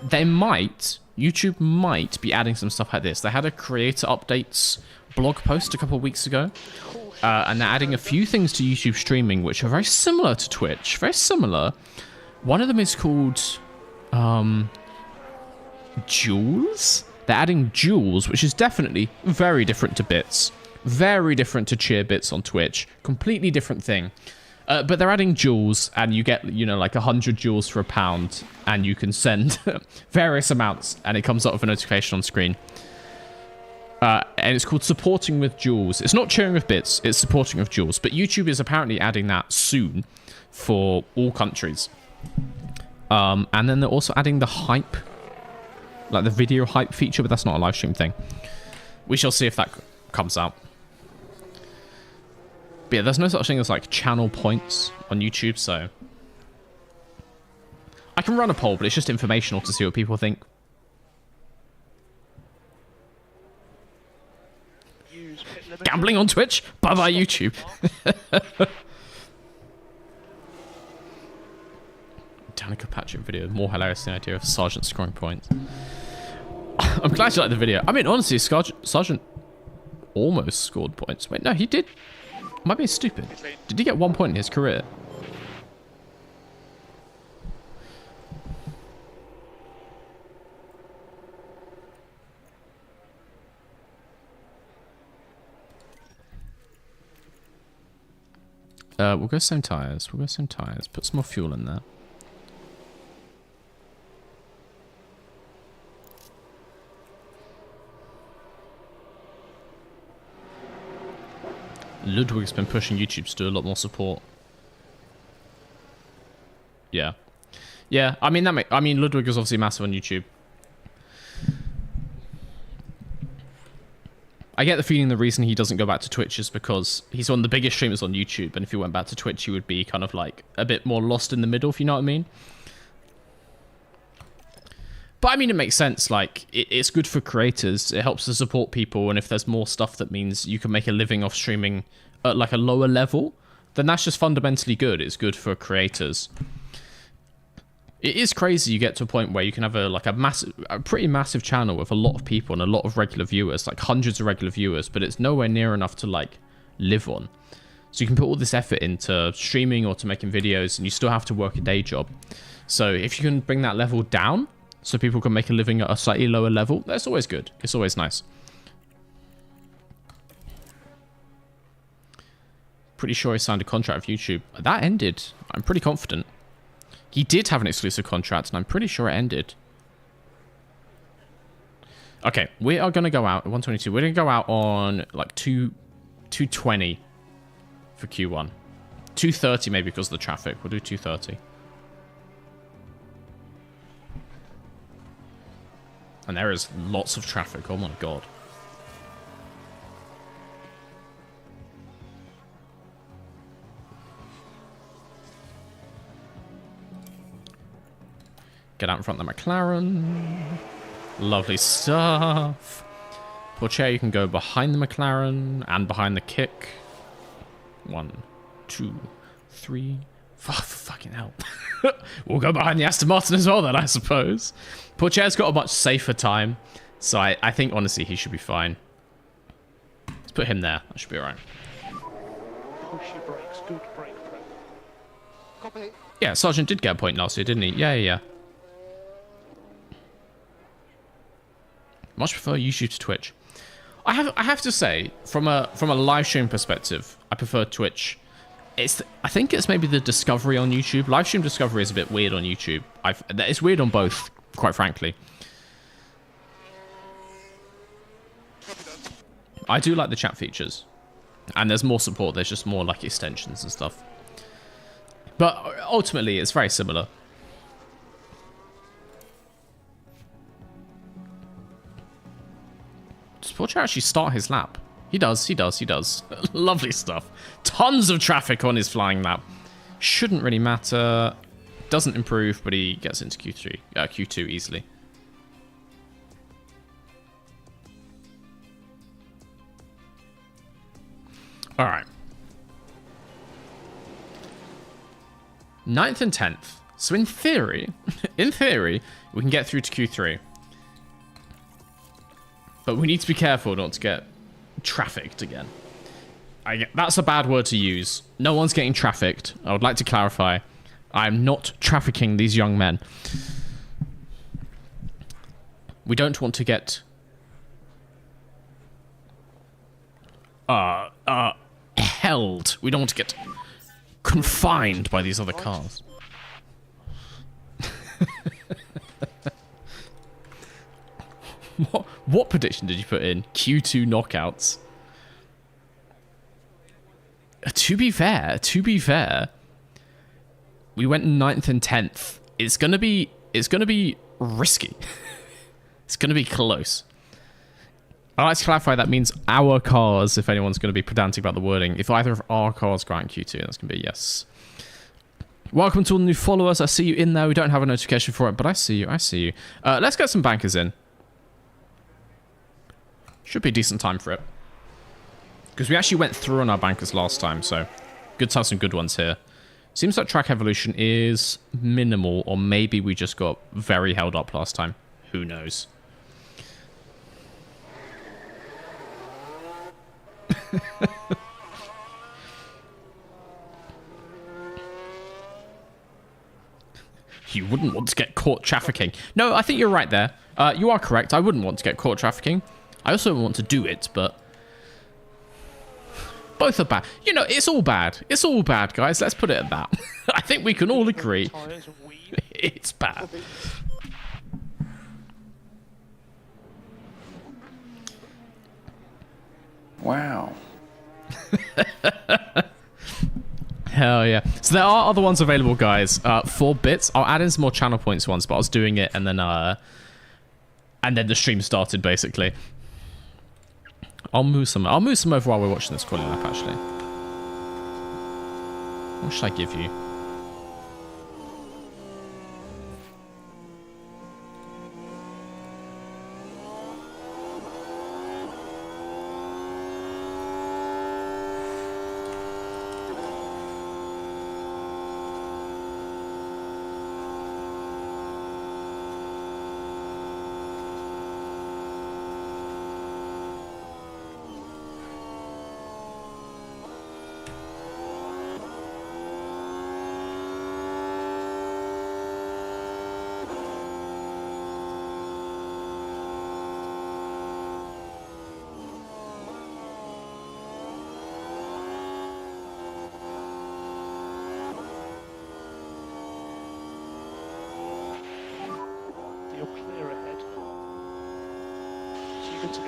YouTube might be adding some stuff like this. They had a creator updates blog post a couple of weeks ago. And they're adding a few things to YouTube streaming, which are very similar to Twitch. Very similar. One of them is called Duels. They're adding Duels, which is definitely very different to Bits. Very different to Cheer Bits on Twitch. Completely different thing. But they're adding Duels, and you get, you know, like 100 Duels for £1, and you can send various amounts, and it comes up with a notification on screen. And it's called Supporting with Duels. It's not Cheering with Bits, it's Supporting with Duels. But YouTube is apparently adding that soon for all countries. And then they're also adding the hype, like the video hype feature, but that's not a live stream thing. We shall see if that comes out. But yeah, there's no such thing as like channel points on YouTube, so I can run a poll, but it's just informational to see what people think. Gambling on Twitch? Bye-bye, YouTube. Danica Patrick video. More hilarious than the idea of Sergeant scoring points. I'm glad you like the video. I mean, honestly, Sergeant almost scored points. Wait, no, he did. Am I being stupid? Did he get 1 point in his career? We'll go same tires. We'll go same tires. Put some more fuel in there. Ludwig's been pushing YouTube to do a lot more support. Yeah. Yeah, I mean, Ludwig is obviously massive on YouTube. I get the feeling the reason he doesn't go back to Twitch is because he's one of the biggest streamers on YouTube, and if he went back to Twitch, he would be kind of like a bit more lost in the middle, if you know what I mean. But I mean, it makes sense. Like, it's good for creators. It helps to support people, and if there's more stuff that means you can make a living off streaming at like a lower level, then that's just fundamentally good. It's good for creators. It is crazy you get to a point where you can have a pretty massive channel with a lot of people and a lot of regular viewers, like hundreds of regular viewers, but it's nowhere near enough to like live on. So you can put all this effort into streaming or to making videos, and you still have to work a day job. So if you can bring that level down so people can make a living at a slightly lower level, that's always good. It's always nice. Pretty sure he signed a contract with YouTube. That ended. I'm pretty confident. He did have an exclusive contract, and I'm pretty sure it ended. Okay, we are going to go out at 122. We're going to go out on like 220 for Q1. 230 maybe because of the traffic. We'll do 230. And there is lots of traffic. Oh my god. Get out in front of the McLaren. Lovely stuff. Pourchaire, you can go behind the McLaren and behind the kick. 1, 2, 3. Fucking hell. We'll go behind the Aston Martin as well then, I suppose. Pourchaire's got a much safer time. So I think, honestly, he should be fine. Let's put him there. That should be alright. Push your brakes. Good brake prep. Copy. Yeah, Sargent did get a point last year, didn't he? Yeah. Much prefer YouTube to Twitch. I have to say, from a live stream perspective, I prefer Twitch. I think it's maybe the discovery on YouTube. Live stream discovery is a bit weird on YouTube. It's weird on both, quite frankly. I do like the chat features, and there's more support. There's just more like extensions and stuff. But ultimately, it's very similar. Does Pourchaire actually start his lap? He does. Lovely stuff. Tons of traffic on his flying lap. Shouldn't really matter. Doesn't improve, but he gets into Q2 easily. All right. 9th and 10th. So in theory, we can get through to Q3. But we need to be careful not to get trafficked again. That's a bad word to use. No one's getting trafficked. I would like to clarify. I'm not trafficking these young men. We don't want to get held. We don't want to get confined by these other cars. What prediction did you put in? Q2 knockouts. To be fair, we went 9th and 10th. It's gonna be risky. It's gonna be close. I'd like to clarify that means our cars, if anyone's gonna be pedantic about the wording. If either of our cars go out in Q2, that's gonna be a yes. Welcome to all the new followers. I see you in there. We don't have a notification for it, but I see you. Let's get some bankers in. Should be a decent time for it. Because we actually went through on our bankers last time, so good to have some good ones here. Seems like track evolution is minimal, or maybe we just got very held up last time. Who knows? You wouldn't want to get caught trafficking. No, I think you're right there. You are correct. I wouldn't want to get caught trafficking. I also want to do it, but both are bad. You know, it's all bad. It's all bad, guys. Let's put it at that. I think we can all agree. It's bad. Wow. Hell yeah. So there are other ones available, guys. 4 bits. I'll add in some more channel points once, but I was doing it and then the stream started, basically. I'll move some over while we're watching this quality lap, actually. What should I give you? Good to go.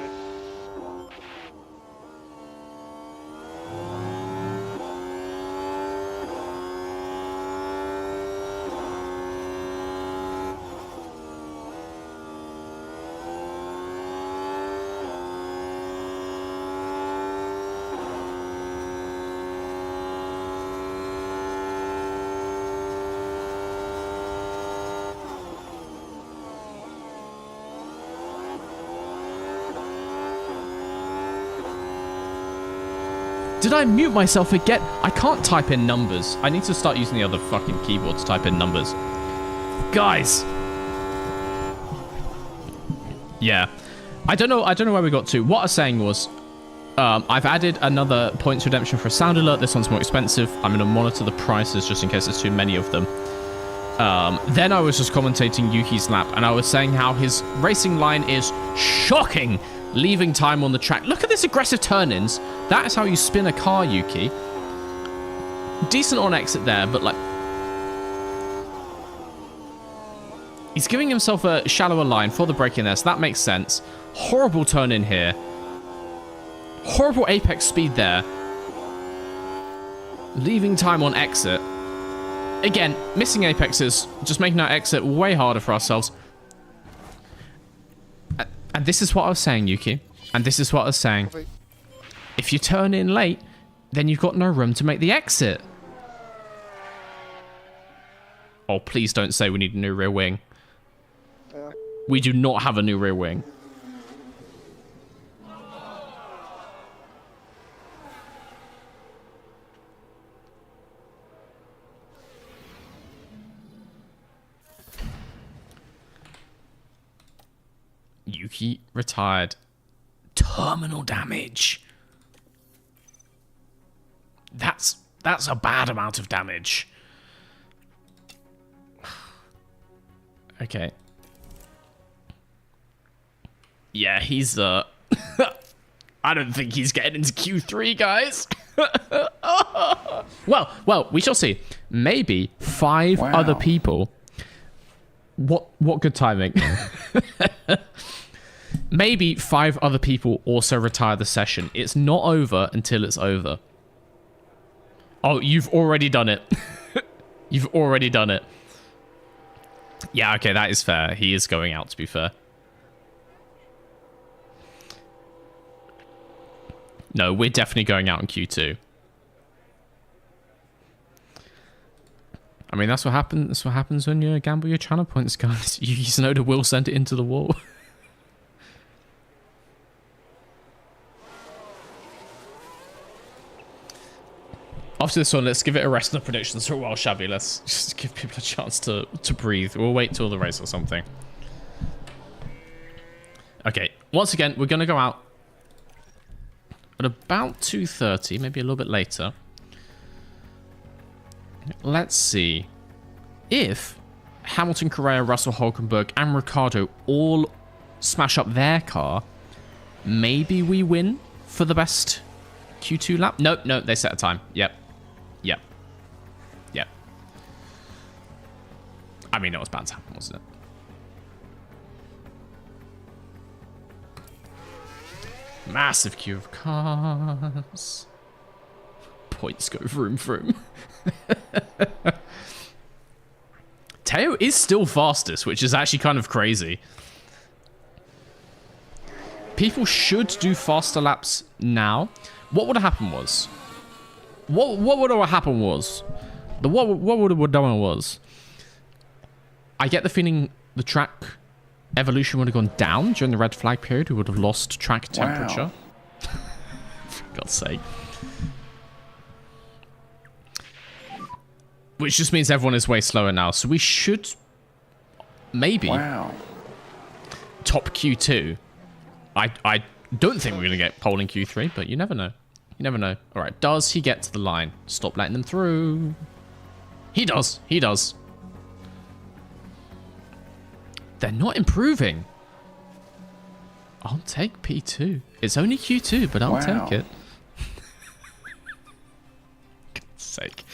Did I mute myself again? I can't type in numbers. I need to start using the other fucking keyboard to type in numbers. Guys. Yeah. I don't know where we got to. What I was saying was, I've added another points redemption for a sound alert. This one's more expensive. I'm going to monitor the prices just in case there's too many of them. Then I was just commentating Yuki's lap, and I was saying how his racing line is shocking, leaving time on the track. Look at this aggressive turn-ins. That is how you spin a car, Yuki. Decent on exit there, but like... He's giving himself a shallower line for the braking there, so that makes sense. Horrible turn in here. Horrible apex speed there. Leaving time on exit. Again, missing apexes, just making our exit way harder for ourselves. And this is what I was saying, Yuki. And this is what I was saying. If you turn in late, then you've got no room to make the exit. Oh, please don't say we need a new rear wing. We do not have a new rear wing. Yuki retired. Terminal damage. That's a bad amount of damage. Okay. Yeah, he's I don't think he's getting into Q3, guys. Well, we shall see. Maybe 5 other people. What good timing. Maybe 5 other people also retire the session. It's not over until it's over. Oh, you've already done it. You've already done it. Yeah, okay, that is fair. He is going out, to be fair. No, we're definitely going out in Q2. I mean, that's what happens. That's what happens when you gamble your channel points, guys. You Tsunoda will send it into the wall. After this one, let's give it a rest in the predictions for a while, Shabby. Let's just give people a chance to breathe. We'll wait till the race or something. Okay, once again, we're going to go out at about 2:30, maybe a little bit later. Let's see. If Hamilton, Correa, Russell, Hulkenberg, and Ricciardo all smash up their car, maybe we win for the best Q2 lap. No, they set a time. Yep. I mean, it was bound to happen, wasn't it? Massive queue of cars. Points go vroom. Teo is still fastest, which is actually kind of crazy. People should do faster laps now. What would have happened was... What would have happened was... What would have done was... I get the feeling the track evolution would have gone down during the red flag period. We would have lost track temperature. Wow. For God's sake. Which just means everyone is way slower now. So we should maybe top Q2. I don't think we're going to get pole in Q3, but you never know. You never know. All right, does he get to the line? Stop letting them through. He does. They're not improving. I'll take P2. It's only Q2, but I'll take it. God's sake.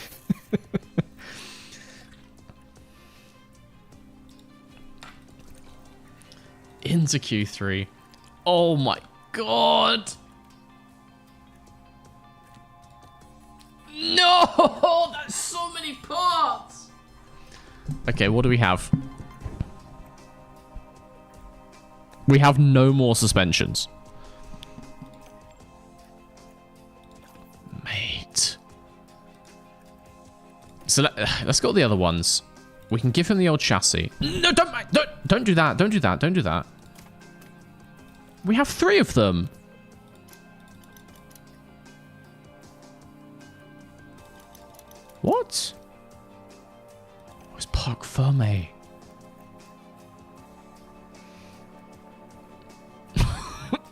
Into Q3. Oh my god. No! That's so many parts! Okay, what do we have? We have no more suspensions. Mate. So let's go with the other ones. We can give him the old chassis. No, don't do that. Don't do that. Don't do that. We have 3 of them. What? Where's Parc Ferme?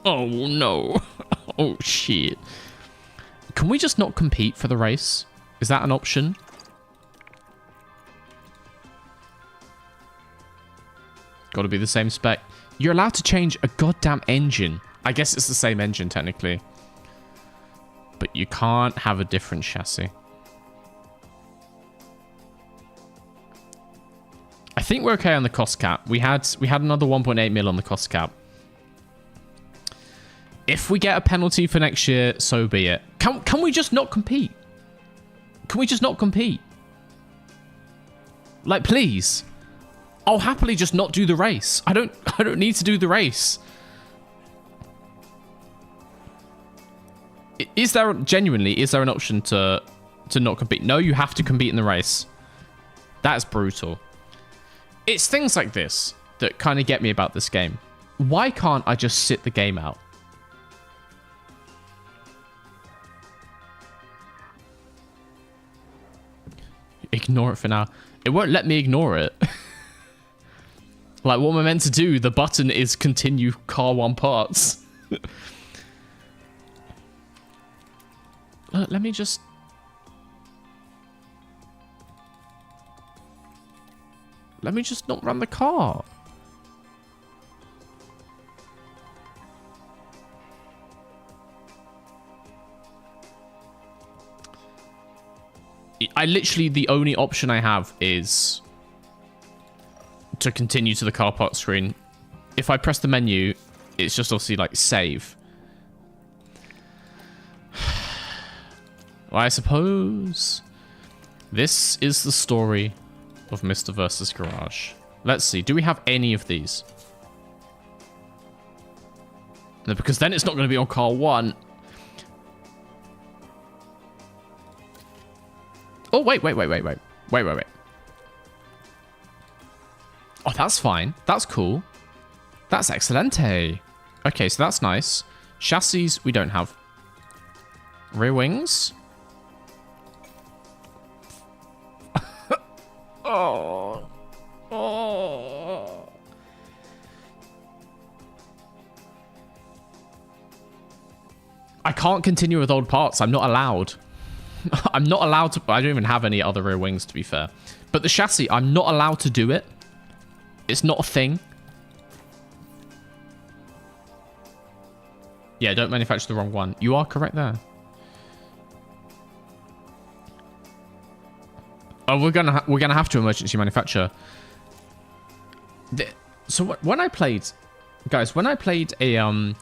Oh no. Oh shit. Can we just not compete for the race? Is that an option? Got to be the same spec. You're allowed to change a goddamn engine. I guess it's the same engine technically. But you can't have a different chassis. I think we're okay on the cost cap. We had another 1.8 mil on the cost cap. If we get a penalty for next year, so be it. Can we just not compete? Can we just not compete? Like, please. I'll happily just not do the race. I don't need to do the race. Is there an option to not compete? No, you have to compete in the race. That's brutal. It's things like this that kind of get me about this game. Why can't I just sit the game out? Ignore it for now. It won't let me ignore it. Like, what am I meant to do? The button is continue car 1 parts. Let me just... Let me just not run the car. The only option I have is to continue to the car park screen. If I press the menu, it's just obviously like save. Well, I suppose this is the story of Mr. Versus Garage. Let's see. Do we have any of these? No, because then it's not going to be on car 1. Oh, wait. Oh, that's fine. That's cool. That's excelente. Okay, so that's nice. Chassis, we don't have. Rear wings. Oh. I can't continue with old parts. I'm not allowed. I'm not allowed to. I don't even have any other rear wings, to be fair. But the chassis, I'm not allowed to do it. It's not a thing. Yeah, don't manufacture the wrong one. You are correct there. Oh, we're gonna have to emergency manufacture. So when I played, guys, when I played a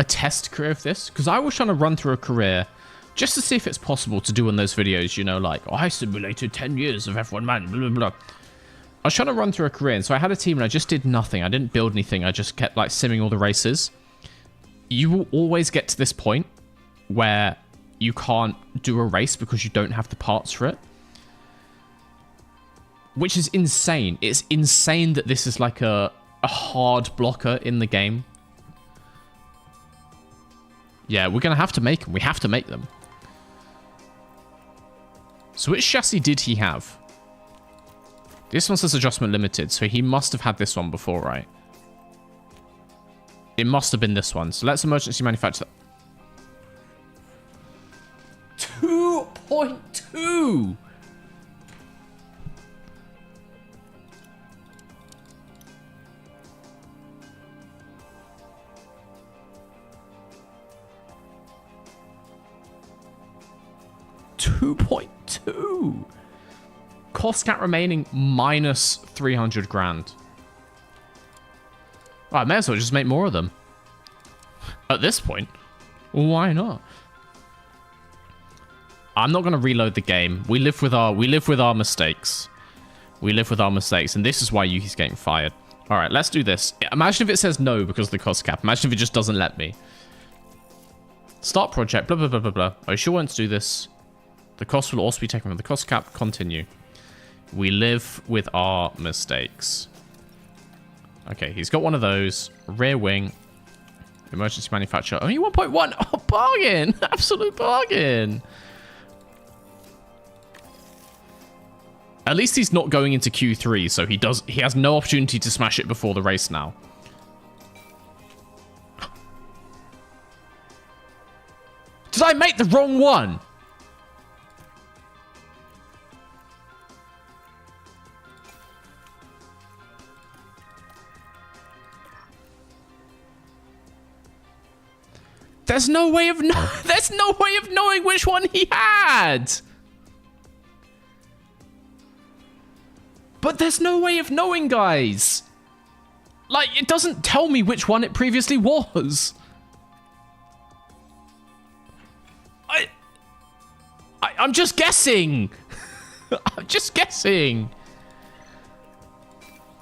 test career of this, because I was trying to run through a career just to see if it's possible to do one of those videos, you know, like, oh, I simulated 10 years of F1 man, blah, blah, blah. I was trying to run through a career, and so I had a team, and I just did nothing. I didn't build anything. I just kept, like, simming all the races. You will always get to this point where you can't do a race because you don't have the parts for it. Which is insane. It's insane that this is, like, a hard blocker in the game. Yeah, we're going to have to make them. We have to make them. So which chassis did he have? This one says adjustment limited, so he must have had this one before, right? It must have been this one. So let's emergency manufacture that. 2.2! $2.2. Cost cap remaining minus 300 grand. Oh, I may as well just make more of them. At this point, why not? I'm not going to reload the game. We live with our mistakes. We live with our mistakes, and this is why Yuki's getting fired. All right, let's do this. Imagine if it says no because of the cost cap. Imagine if it just doesn't let me. Start project, blah, blah, blah, blah, blah. Are you sure want to do this? The cost will also be taken from the cost cap. Continue. We live with our mistakes. Okay, he's got one of those. Rear wing. Emergency manufacturer. Only 1.1. Oh, bargain. Absolute bargain. At least he's not going into Q3, so he has no opportunity to smash it before the race now. Did I make the wrong one? There's no way of knowing which one he had. But there's no way of knowing, guys. Like, it doesn't tell me which one it previously was. I'm just guessing. I'm just guessing.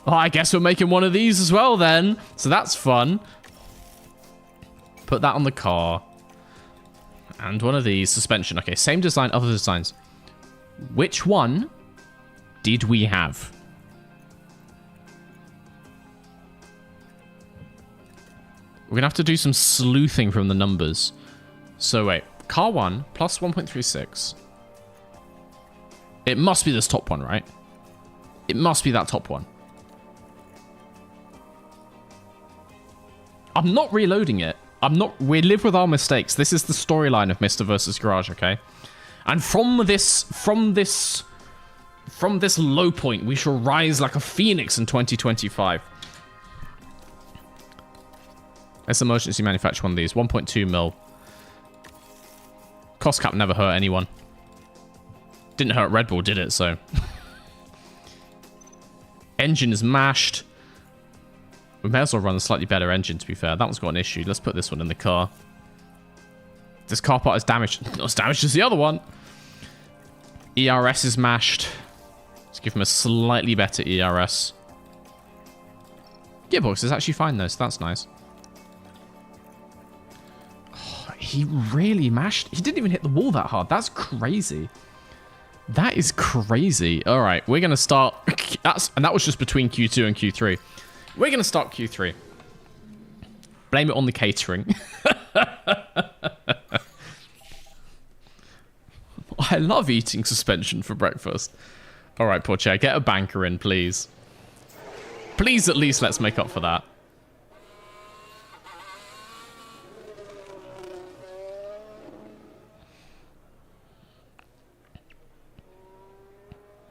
Oh, I guess we're making one of these as well then. So that's fun. Put that on the car. And one of these. Suspension. Okay, same design, other designs. Which one did we have? We're going to have to do some sleuthing from the numbers. So wait. Car 1 plus 1.36. It must be this top one, right? It must be that top one. I'm not reloading it. We live with our mistakes. This is the storyline of Mr. vs. Garage, okay? And from this low point, we shall rise like a phoenix in 2025. Let's emergency manufacture one of these. 1.2 mil. Cost cap never hurt anyone. Didn't hurt Red Bull, did it? So. Engine is mashed. We may as well run a slightly better engine, to be fair. That one's got an issue. Let's put this one in the car. This car part is damaged. Not as damaged as the other one. ERS is mashed. Let's give him a slightly better ERS. Gearbox is actually fine, though, so that's nice. Oh, he really mashed. He didn't even hit the wall that hard. That's crazy. That is crazy. All right, we're going to start. And that was just between Q2 and Q3. We're going to start Q3. Blame it on the catering. I love eating suspension for breakfast. All right, Porsche, get a banker in, please. Please, at least let's make up for that.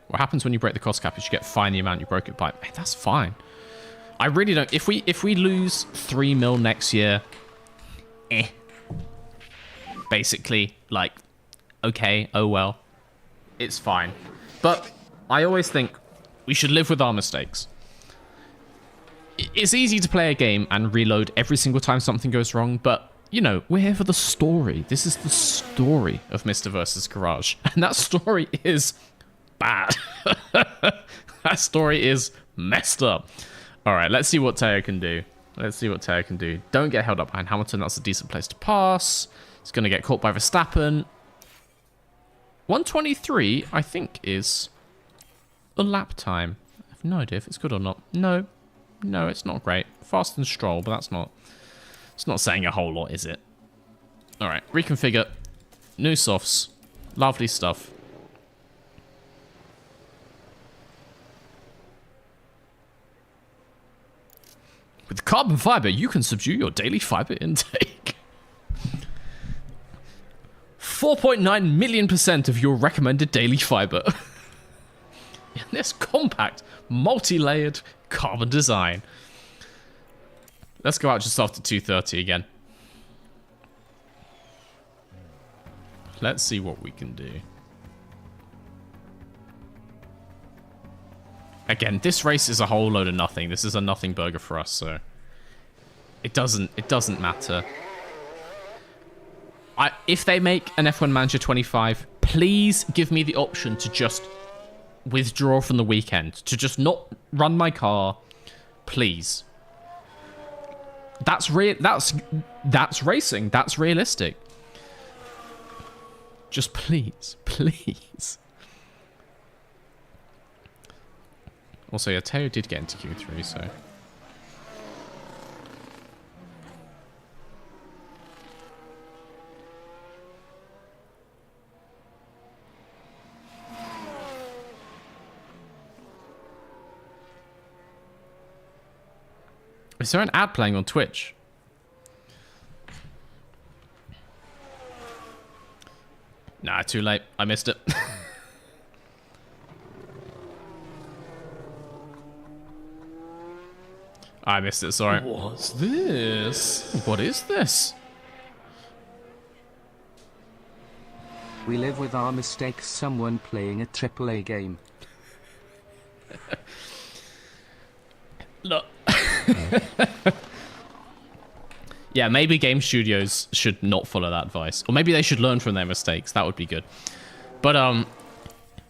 What happens when you break the cost cap is you get fined the amount you broke it by. Hey, that's fine. I really don't. If we lose 3 mil next year, basically, like, okay, oh well, it's fine. But I always think we should live with our mistakes. It's easy to play a game and reload every single time something goes wrong, but you know, we're here for the story. This is the story of Mr. vs. Garage, and that story is bad. That story is messed up. All right, let's see what Teo can do. Let's see what Teo can do. Don't get held up behind Hamilton. That's a decent place to pass. It's going to get caught by Verstappen. 123, I think, is a lap time. I have no idea if it's good or not. No, it's not great. Fast and Stroll, but that's not... It's not saying a whole lot, is it? All right, reconfigure. New softs. Lovely stuff. With carbon fiber, you can subdue your daily fiber intake. 4.9 million% of your recommended daily fiber. In this compact, multi-layered carbon design. Let's go out just after 2:30 again. Let's see what we can do. Again, this race is a whole load of nothing. This is a nothing burger for us, so it doesn't matter. If they make an F1 Manager 25, please give me the option to just withdraw from the weekend, to just not run my car, please. That's racing. That's realistic. Just please, please. Also, yeah, Teo did get into Q3, so. Is there an ad playing on Twitch? Nah, too late. I missed it. I missed it, sorry. What's this? What is this? We live with our mistakes. Someone playing a AAA game. Look. Yeah, maybe game studios should not follow that advice. Or maybe they should learn from their mistakes. That would be good. But,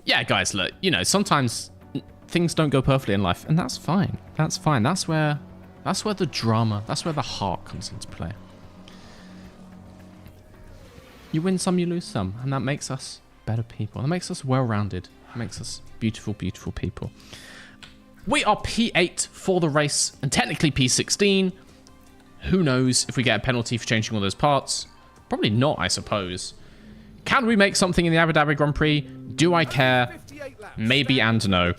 yeah, guys, look, you know, sometimes things don't go perfectly in life, and that's fine. That's fine. That's where the drama, that's where the heart comes into play. You win some, you lose some, and that makes us better people. That makes us well-rounded. It makes us beautiful, beautiful people. We are P8 for the race, and technically P16. Who knows if we get a penalty for changing all those parts? Probably not, I suppose. Can we make something in the Abu Dhabi Grand Prix? Do I care? Maybe and no.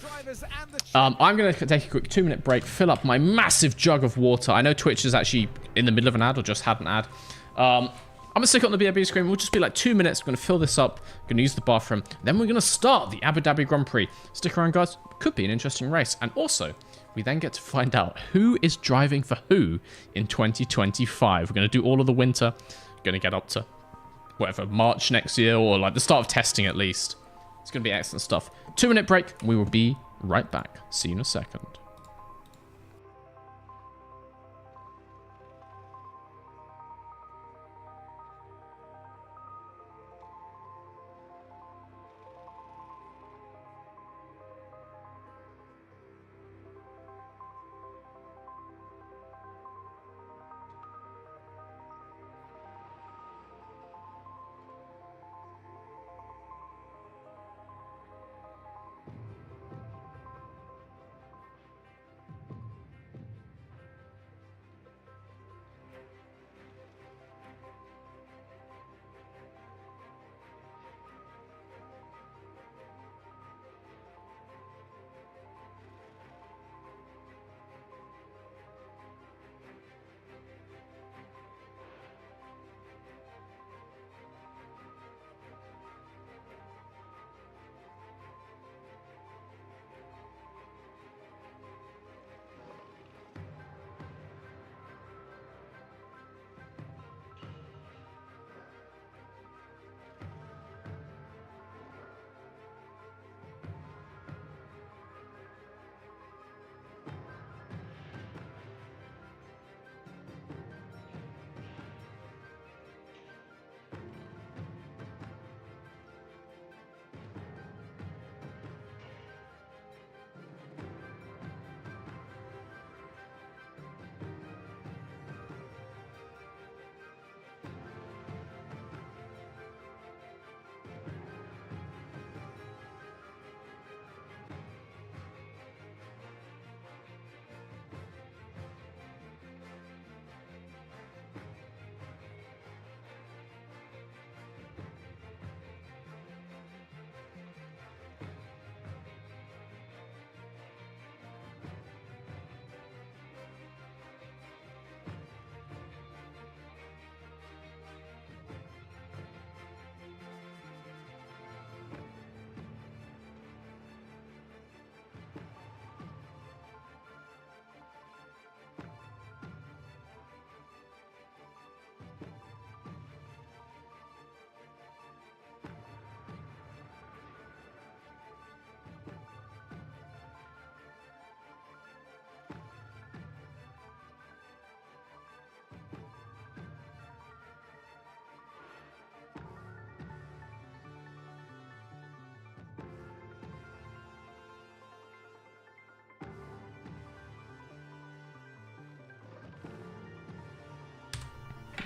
I'm going to take a quick 2-minute break, fill up my massive jug of water. I know Twitch is actually in the middle of an ad or just had an ad. I'm going to stick it on the BRB screen. We'll just be like 2 minutes. We're going to fill this up. Going to use the bathroom. Then we're going to start the Abu Dhabi Grand Prix. Stick around, guys. Could be an interesting race. And also, we then get to find out who is driving for who in 2025. We're going to do all of the winter. Going to get up to whatever, March next year, or like the start of testing at least. It's going to be excellent stuff. 2-minute break. We will be right back. See you in a second.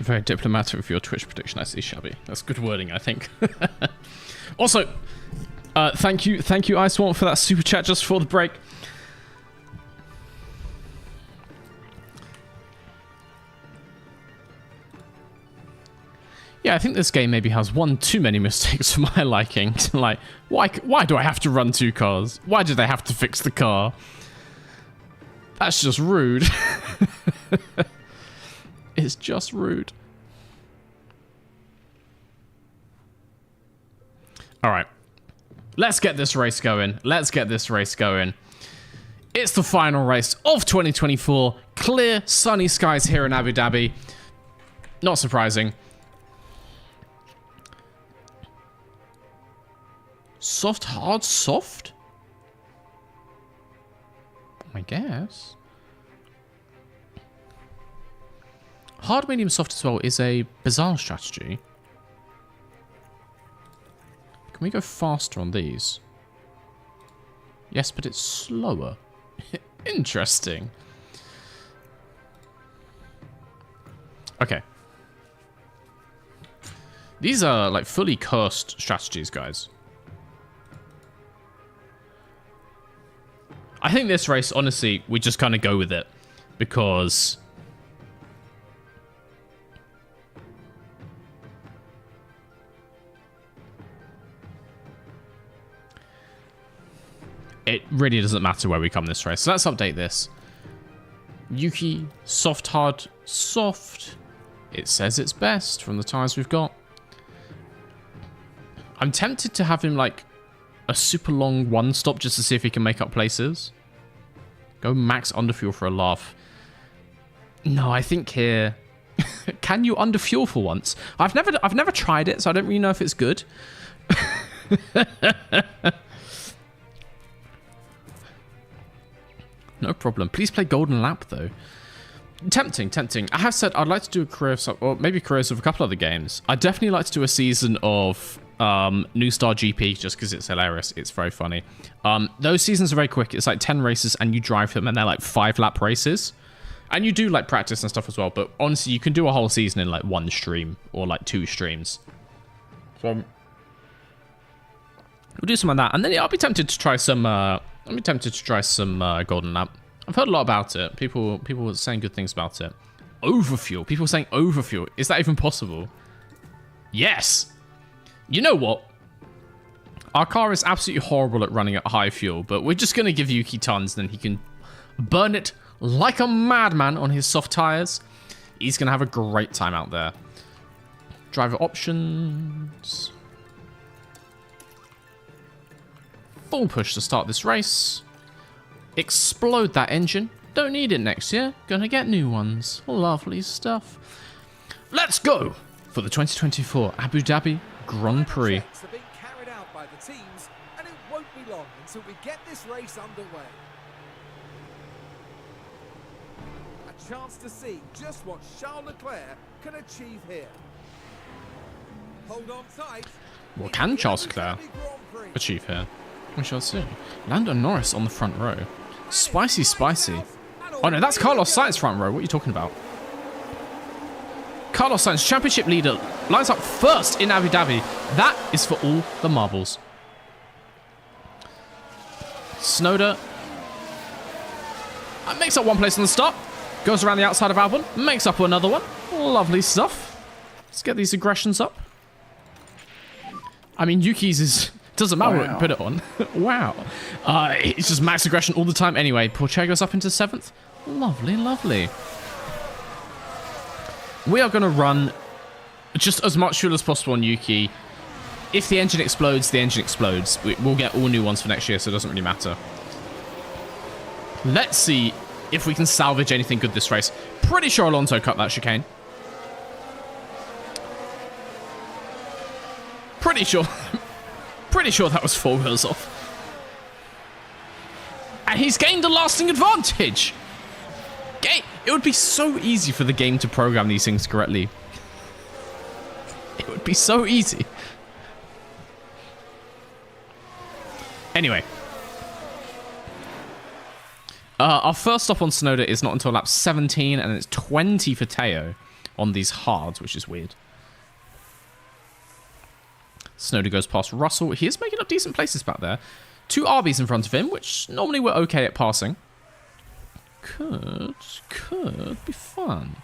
Very diplomatic with your Twitch prediction, I see, Shabby. That's good wording, I think. Also, thank you, Ice Swamp, for that super chat just before the break. Yeah, I think this game maybe has one too many mistakes for my liking. Like, why do I have to run 2 cars? Why do they have to fix the car? That's just rude. It's just rude. All right. Let's get this race going. Let's get this race going. It's the final race of 2024. Clear, sunny skies here in Abu Dhabi. Not surprising. Soft, hard, soft? I guess. Hard, medium, soft as well is a bizarre strategy. Can we go faster on these? Yes, but it's slower. Interesting. Okay. These are like fully cursed strategies, guys. I think this race, honestly, we just kind of go with it. Because it really doesn't matter where we come this race. So let's update this. Yuki, soft, hard, soft. It says it's best from the tires we've got. I'm tempted to have him like a super long one stop just to see if he can make up places. Go max underfuel for a laugh. No, I think here. Can you underfuel for once? I've never tried it, so I don't really know if it's good. No problem. Please play Golden Lap though. Tempting. I have said I'd like to do a career, or maybe careers of a couple other games. I'd definitely like to do a season of New Star GP just because it's hilarious. It's very funny. Those seasons are very quick. It's like 10 races and you drive them and they're like 5-lap races. And you do like practice and stuff as well. But honestly, you can do a whole season in like 1 stream or like 2 streams. So we'll do some of that. And then yeah, I'll be tempted to try some Golden Lap. I've heard a lot about it. People were saying good things about it. Overfuel. People were saying overfuel. Is that even possible? Yes. You know what? Our car is absolutely horrible at running at high fuel, but we're just going to give Yuki tons, then he can burn it like a madman on his soft tires. He's going to have a great time out there. Driver options. Full push to start this race. Explode that engine. Don't need it next year. Gonna get new ones. Lovely stuff. Let's go for the 2024 Abu Dhabi Grand Prix. Are being carried out by the teams, and it won't be long until we get this race underway. A chance to see just what Charles Leclerc can achieve here. Hold on tight. What can Charles Leclerc achieve here? We shall see. Lando Norris on the front row. Spicy. Oh no, that's Carlos Sainz front row. What are you talking about? Carlos Sainz, championship leader, lines up first in Abu Dhabi. That is for all the marbles. Tsunoda makes up one place on the start. Goes around the outside of Albon. Makes up another one. Lovely stuff. Let's get these aggressions up. I mean, Yuki's is... Doesn't matter what you put it on. Wow. It's just max aggression all the time. Anyway, Porsche goes up into 7th. Lovely. We are going to run just as much fuel as possible on Yuki. If the engine explodes, the engine explodes. We'll get all new ones for next year, so it doesn't really matter. Let's see if we can salvage anything good this race. Pretty sure Alonso cut that chicane. Pretty sure that was 4 wheels off. And he's gained a lasting advantage. It would be so easy for the game to program these things correctly. It would be so easy. Anyway. Our first stop on Tsunoda is not until lap 17, and it's 20 for Teo. on these hards, which is weird. Snowden goes past Russell. He is making up decent places back there. 2 RBs in front of him, which normally we're okay at passing. Could be fun.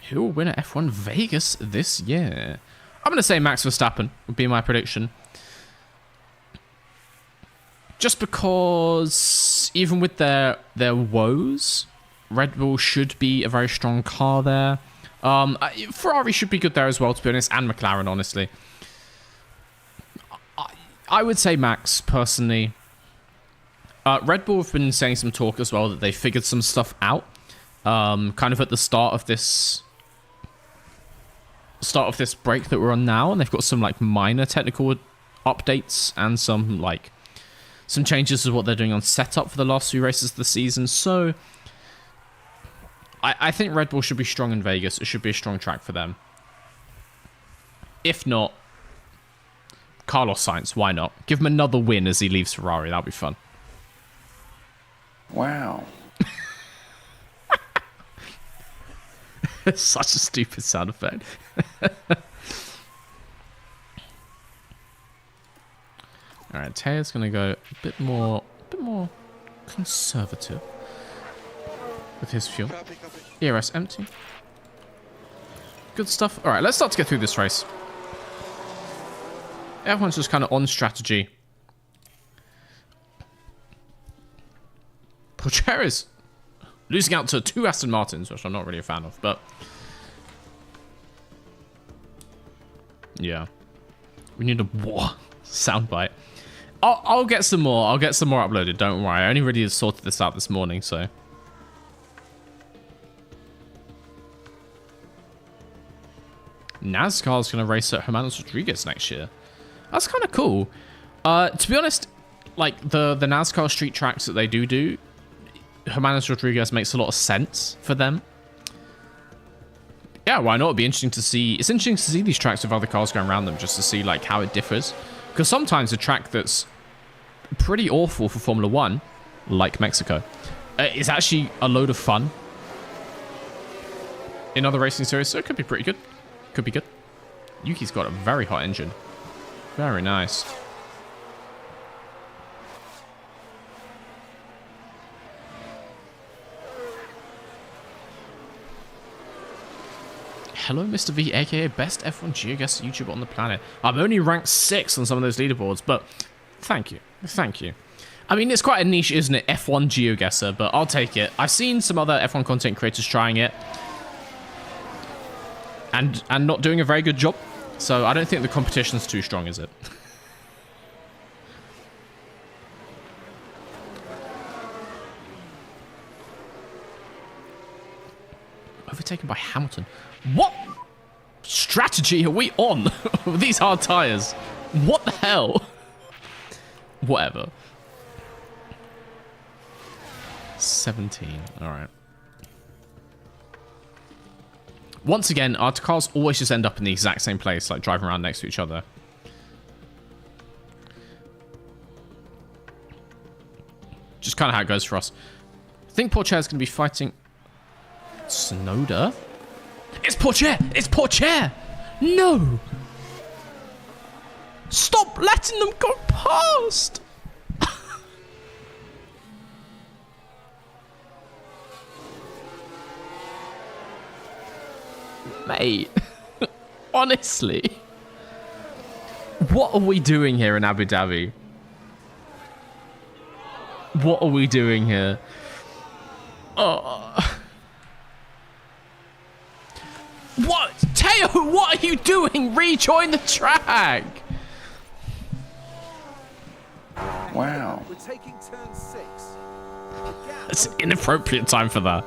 Who will win at F1 Vegas this year? I'm going to say Max Verstappen would be my prediction. Just because even with their woes, Red Bull should be a very strong car there. Ferrari should be good there as well, to be honest, and McLaren, honestly. I would say Max, personally. Red Bull have been saying some talk as well that they figured some stuff out. Kind of at the start of this break that we're on now, and they've got some like minor technical updates and some changes to what they're doing on setup for the last few races of the season. So I think Red Bull should be strong in Vegas. It should be a strong track for them. If not, Carlos Sainz, why not? Give him another win as he leaves Ferrari. That'll be fun. Wow. Such a stupid sound effect. All right, Taya's gonna go a bit more conservative with his fuel. ERS empty. Good stuff. All right, let's start to get through this race. Everyone's just kind of on strategy. Pocher is losing out to 2 Aston Martins, which I'm not really a fan of, but yeah, we need a soundbite. I'll get some more. I'll get some more uploaded. Don't worry. I only really sorted this out this morning, so. NASCAR's going to race at Hermanos Rodriguez next year. That's kind of cool. To be honest, like the NASCAR street tracks that they do, Hermanos Rodriguez makes a lot of sense for them. Yeah, why not? It'd be interesting to see. It's interesting to see these tracks with other cars going around them, just to see like how it differs. Because sometimes a track that's pretty awful for Formula 1, like Mexico, is actually a load of fun in other racing series, so it could be pretty good. Could be good. Yuki's got a very hot engine. Very nice. Hello, Mr. V, aka best F1 GeoGuessr YouTuber on the planet. I'm only ranked 6th on some of those leaderboards, but thank you. Thank you. I mean, it's quite a niche, isn't it? F1 GeoGuessr, but I'll take it. I've seen some other F1 content creators trying it and not doing a very good job. So I don't think the competition's too strong, is it? Overtaken by Hamilton. What strategy are we on with these hard tires? What the hell? Whatever. 17. All right. Once again, our cars always just end up in the exact same place, like driving around next to each other. Just kind of how it goes for us. I think Pourchaire's going to be fighting Tsunoda. It's Pourchaire! It's Pourchaire! No! Stop letting them go past! Mate, honestly, what are we doing here in Abu Dhabi? What are we doing here? Oh. What? Teo, what are you doing? Rejoin the track. Wow. We're taking turn 6. It's an inappropriate time for that.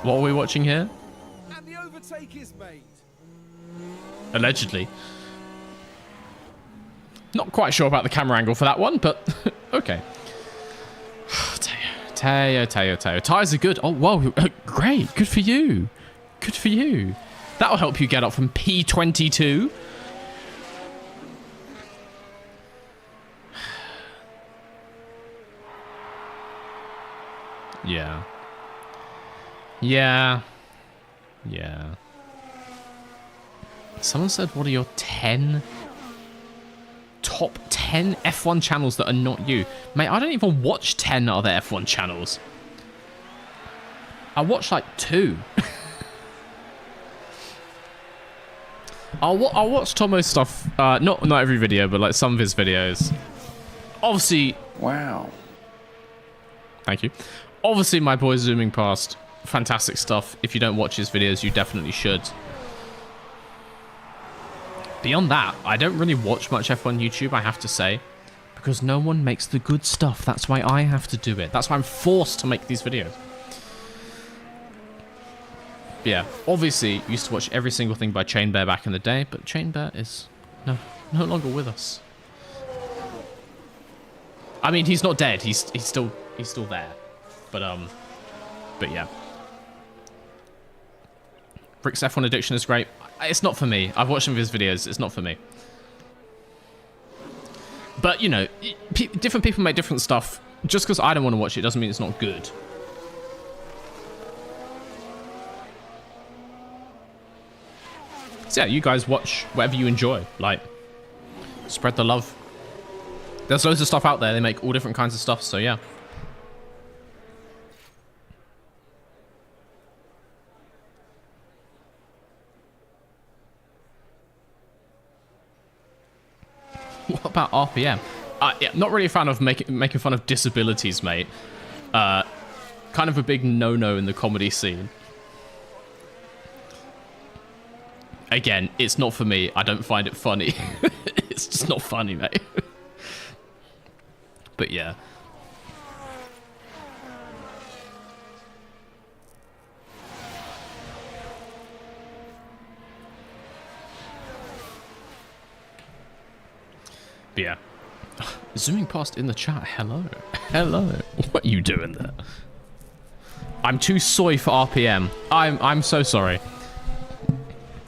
What are we watching here? And the overtake is made. Allegedly. Not quite sure about the camera angle for that one, but okay. Teo. Tires are good. Oh, whoa. Great. Good for you. Good for you. That'll help you get up from P22. Yeah. Yeah. Yeah. Someone said, what are your 10 top 10 F1 channels that are not you? Mate, I don't even watch 10 other F1 channels. I watch like 2. I'll watch Tomo's stuff. Not every video, but like some of his videos. Obviously. Wow. Thank you. Obviously, my boy zooming past. Fantastic stuff. If you don't watch his videos, you definitely should. Beyond that, I don't really watch much F1 YouTube, I have to say. Because no one makes the good stuff. That's why I have to do it. That's why I'm forced to make these videos. But yeah, obviously, used to watch every single thing by Chain Bear back in the day, but Chain Bear is no longer with us. I mean, he's not dead. He's still there. But yeah. Rick's F1 addiction is great. It's not for me. I've watched some of his videos. It's not for me. But, you know, different people make different stuff. Just because I don't want to watch it doesn't mean it's not good. So yeah, you guys watch whatever you enjoy. Like, spread the love. There's loads of stuff out there. They make all different kinds of stuff, so yeah. What about RPM? Yeah, not really a fan of making fun of disabilities, mate. Kind of a big no-no in the comedy scene. Again, it's not for me. I don't find it funny. It's just not funny, mate. But yeah. But yeah. Zooming past in the chat. Hello. Hello. What are you doing there? I'm too soy for RPM. I'm so sorry.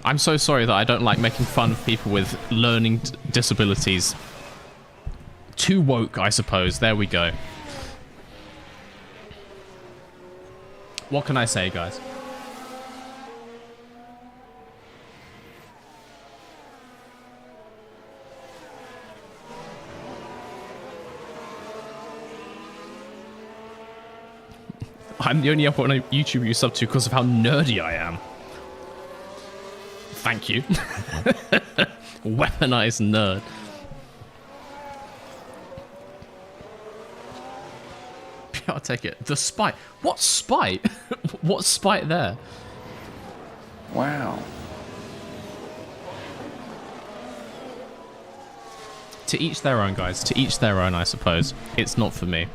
I'm so sorry that I don't like making fun of people with learning disabilities. Too woke, I suppose. There we go. What can I say, guys? I'm the only F1 YouTuber you sub to because of how nerdy I am. Thank you. Weaponized nerd. I'll take it. The spite. What spite? What spite there? Wow. To each their own, guys. To each their own, I suppose. It's not for me.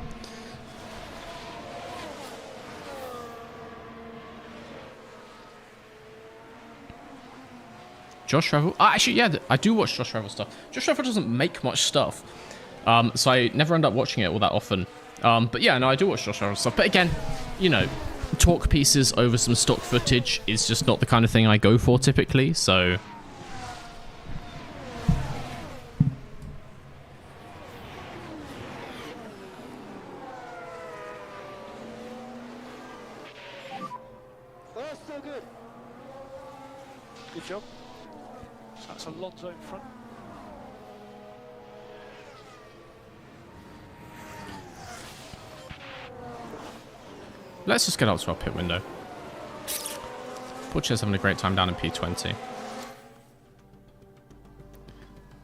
Josh Revel? Actually, yeah, I do watch Josh Revel stuff. Josh Revel doesn't make much stuff. So I never end up watching it all that often. But yeah, no, I do watch Josh Revel stuff. But again, you know, talk pieces over some stock footage is just not the kind of thing I go for typically, so... That's still good. Good job. That's Alonso in front. Let's just get up to our pit window. Butcher's having a great time down in P20.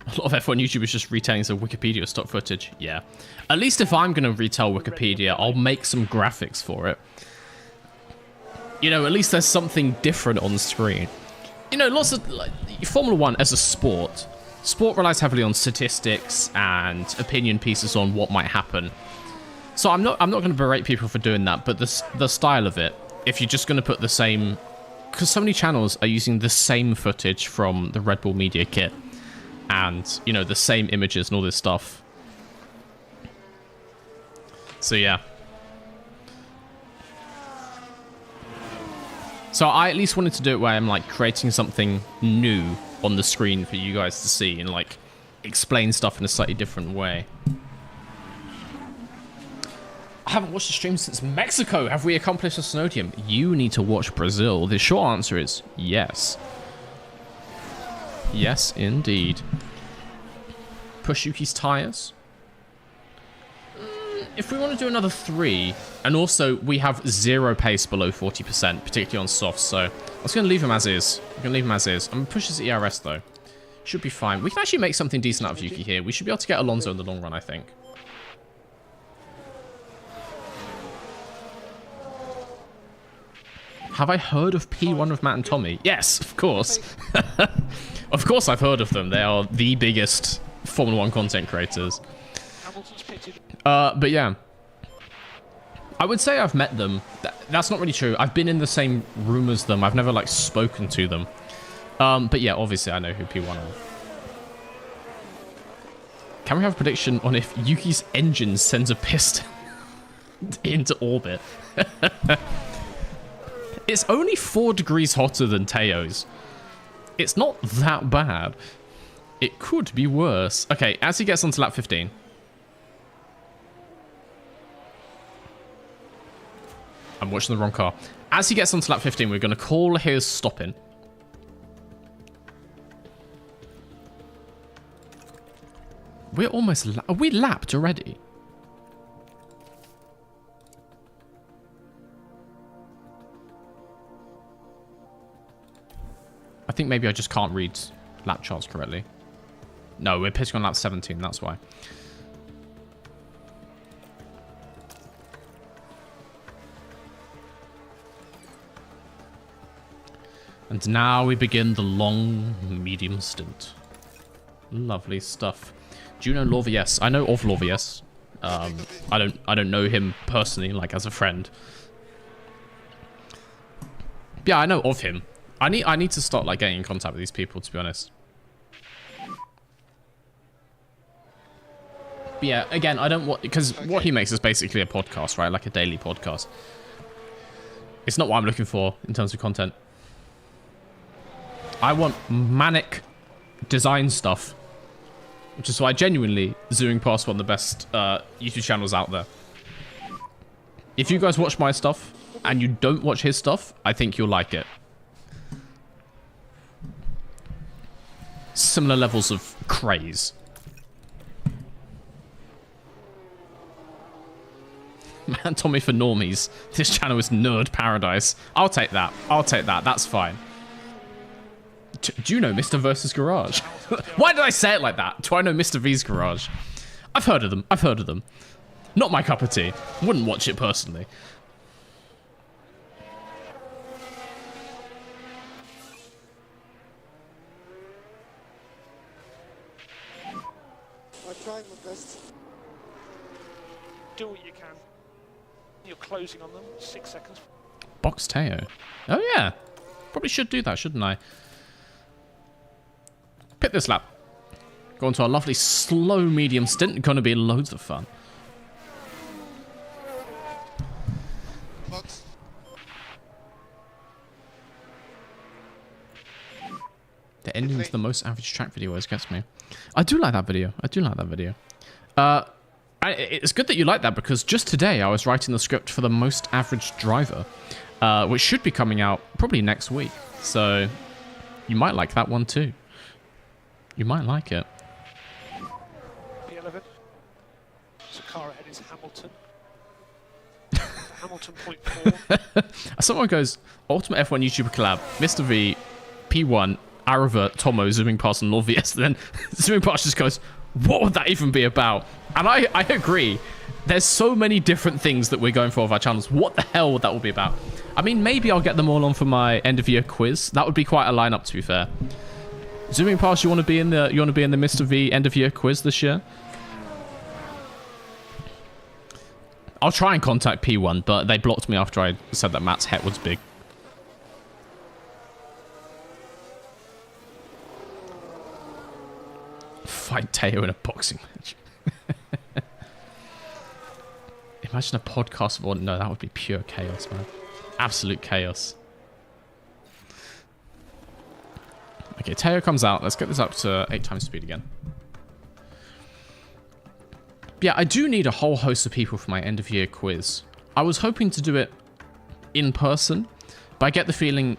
A lot of F1 YouTubers just retelling some Wikipedia stock footage. Yeah. At least if I'm going to retell Wikipedia, I'll make some graphics for it. You know, at least there's something different on screen. You know, lots of... Like, Formula 1 as a sport relies heavily on statistics and opinion pieces on what might happen. So I'm not going to berate people for doing that, but the style of it, if you're just going to put the same... Because so many channels are using the same footage from the Red Bull Media Kit. And, you know, the same images and all this stuff. So, yeah. So I at least wanted to do it where I'm, like, creating something new on the screen for you guys to see and, like, explain stuff in a slightly different way. haven't watched the stream since Mexico. Have we accomplished a Snodium? You need to watch Brazil. The short answer is yes. Yes, indeed. Push Yuki's tires. If we want to do another 3, and also we have 0 pace below 40%, particularly on softs, so I was going to leave him as is. I'm going to leave him as is. I'm going to push his ERS though. Should be fine. We can actually make something decent out of Yuki here. We should be able to get Alonso in the long run, I think. Have I heard of P1 with Matt and Tommy? Yes, of course. Of course I've heard of them. They are the biggest Formula 1 content creators. But yeah. I would say I've met them. That's not really true. I've been in the same room as them. I've never, like, spoken to them. But yeah, obviously I know who P1 are. Can we have a prediction on if Yuki's engine sends a piston into orbit? It's only 4 degrees hotter than Teo's. It's not that bad. It could be worse. Okay, as he gets onto lap 15. I'm watching the wrong car. As he gets onto lap 15, we're going to call his stopping. We're almost... Are we lapped already? I think maybe I just can't read lap charts correctly. No, we're pitching on lap 17, that's why. And now we begin the long, medium stint. Lovely stuff. Do you know Lorva? Yes, I know of Lorva, yes. I don't know him personally, like as a friend. Yeah, I know of him. I need to start like getting in contact with these people, to be honest. But yeah, again, I don't want, because what he makes is basically a podcast, right? Like a daily podcast. It's not what I'm looking for in terms of content. I want manic design stuff, which is why genuinely zooming past one of the best YouTube channels out there. If you guys watch my stuff and you don't watch his stuff, I think you'll like it. Similar levels of craze. Man, Tommy for normies. This channel is nerd paradise. I'll take that. I'll take that. That's fine. Do you know Mr. versus Garage? Why did I say it like that? Do I know Mr. V's Garage? I've heard of them. I've heard of them. Not my cup of tea. Wouldn't watch it personally. I'm trying my best. Do what you can. You're closing on them. 6 seconds. Box Teo. Oh yeah. Probably should do that, shouldn't I? Pit this lap. Go on to our lovely slow medium stint. Gonna be loads of fun. Box. The ending to the most average track video always gets me. I do like that video. I do like that video. It's good that you like that, because just today I was writing the script for the most average driver, which should be coming out probably next week. So you might like that one too. You might like it. P11. So car ahead is Hamilton. Hamilton 0.4. Someone goes, Ultimate F1 YouTuber collab, Mr. V, P1, Arava, Tomo, zooming past and Lord VS, then zooming past just goes, what would that even be about? And I agree. There's so many different things that we're going for with our channels. What the hell would that all be about? I mean, maybe I'll get them all on for my end of year quiz. That would be quite a lineup, to be fair. Zooming past, you want to be in the Mr. V end of year quiz this year? I'll try and contact P1, but they blocked me after I said that Matt's head was big. Fight Teo in a boxing match. Imagine a podcast of... No, that would be pure chaos, man. Absolute chaos. Okay, Teo comes out. Let's get this up to 8 times speed again. Yeah, I do need a whole host of people for my end of year quiz. I was hoping to do it in person, but I get the feeling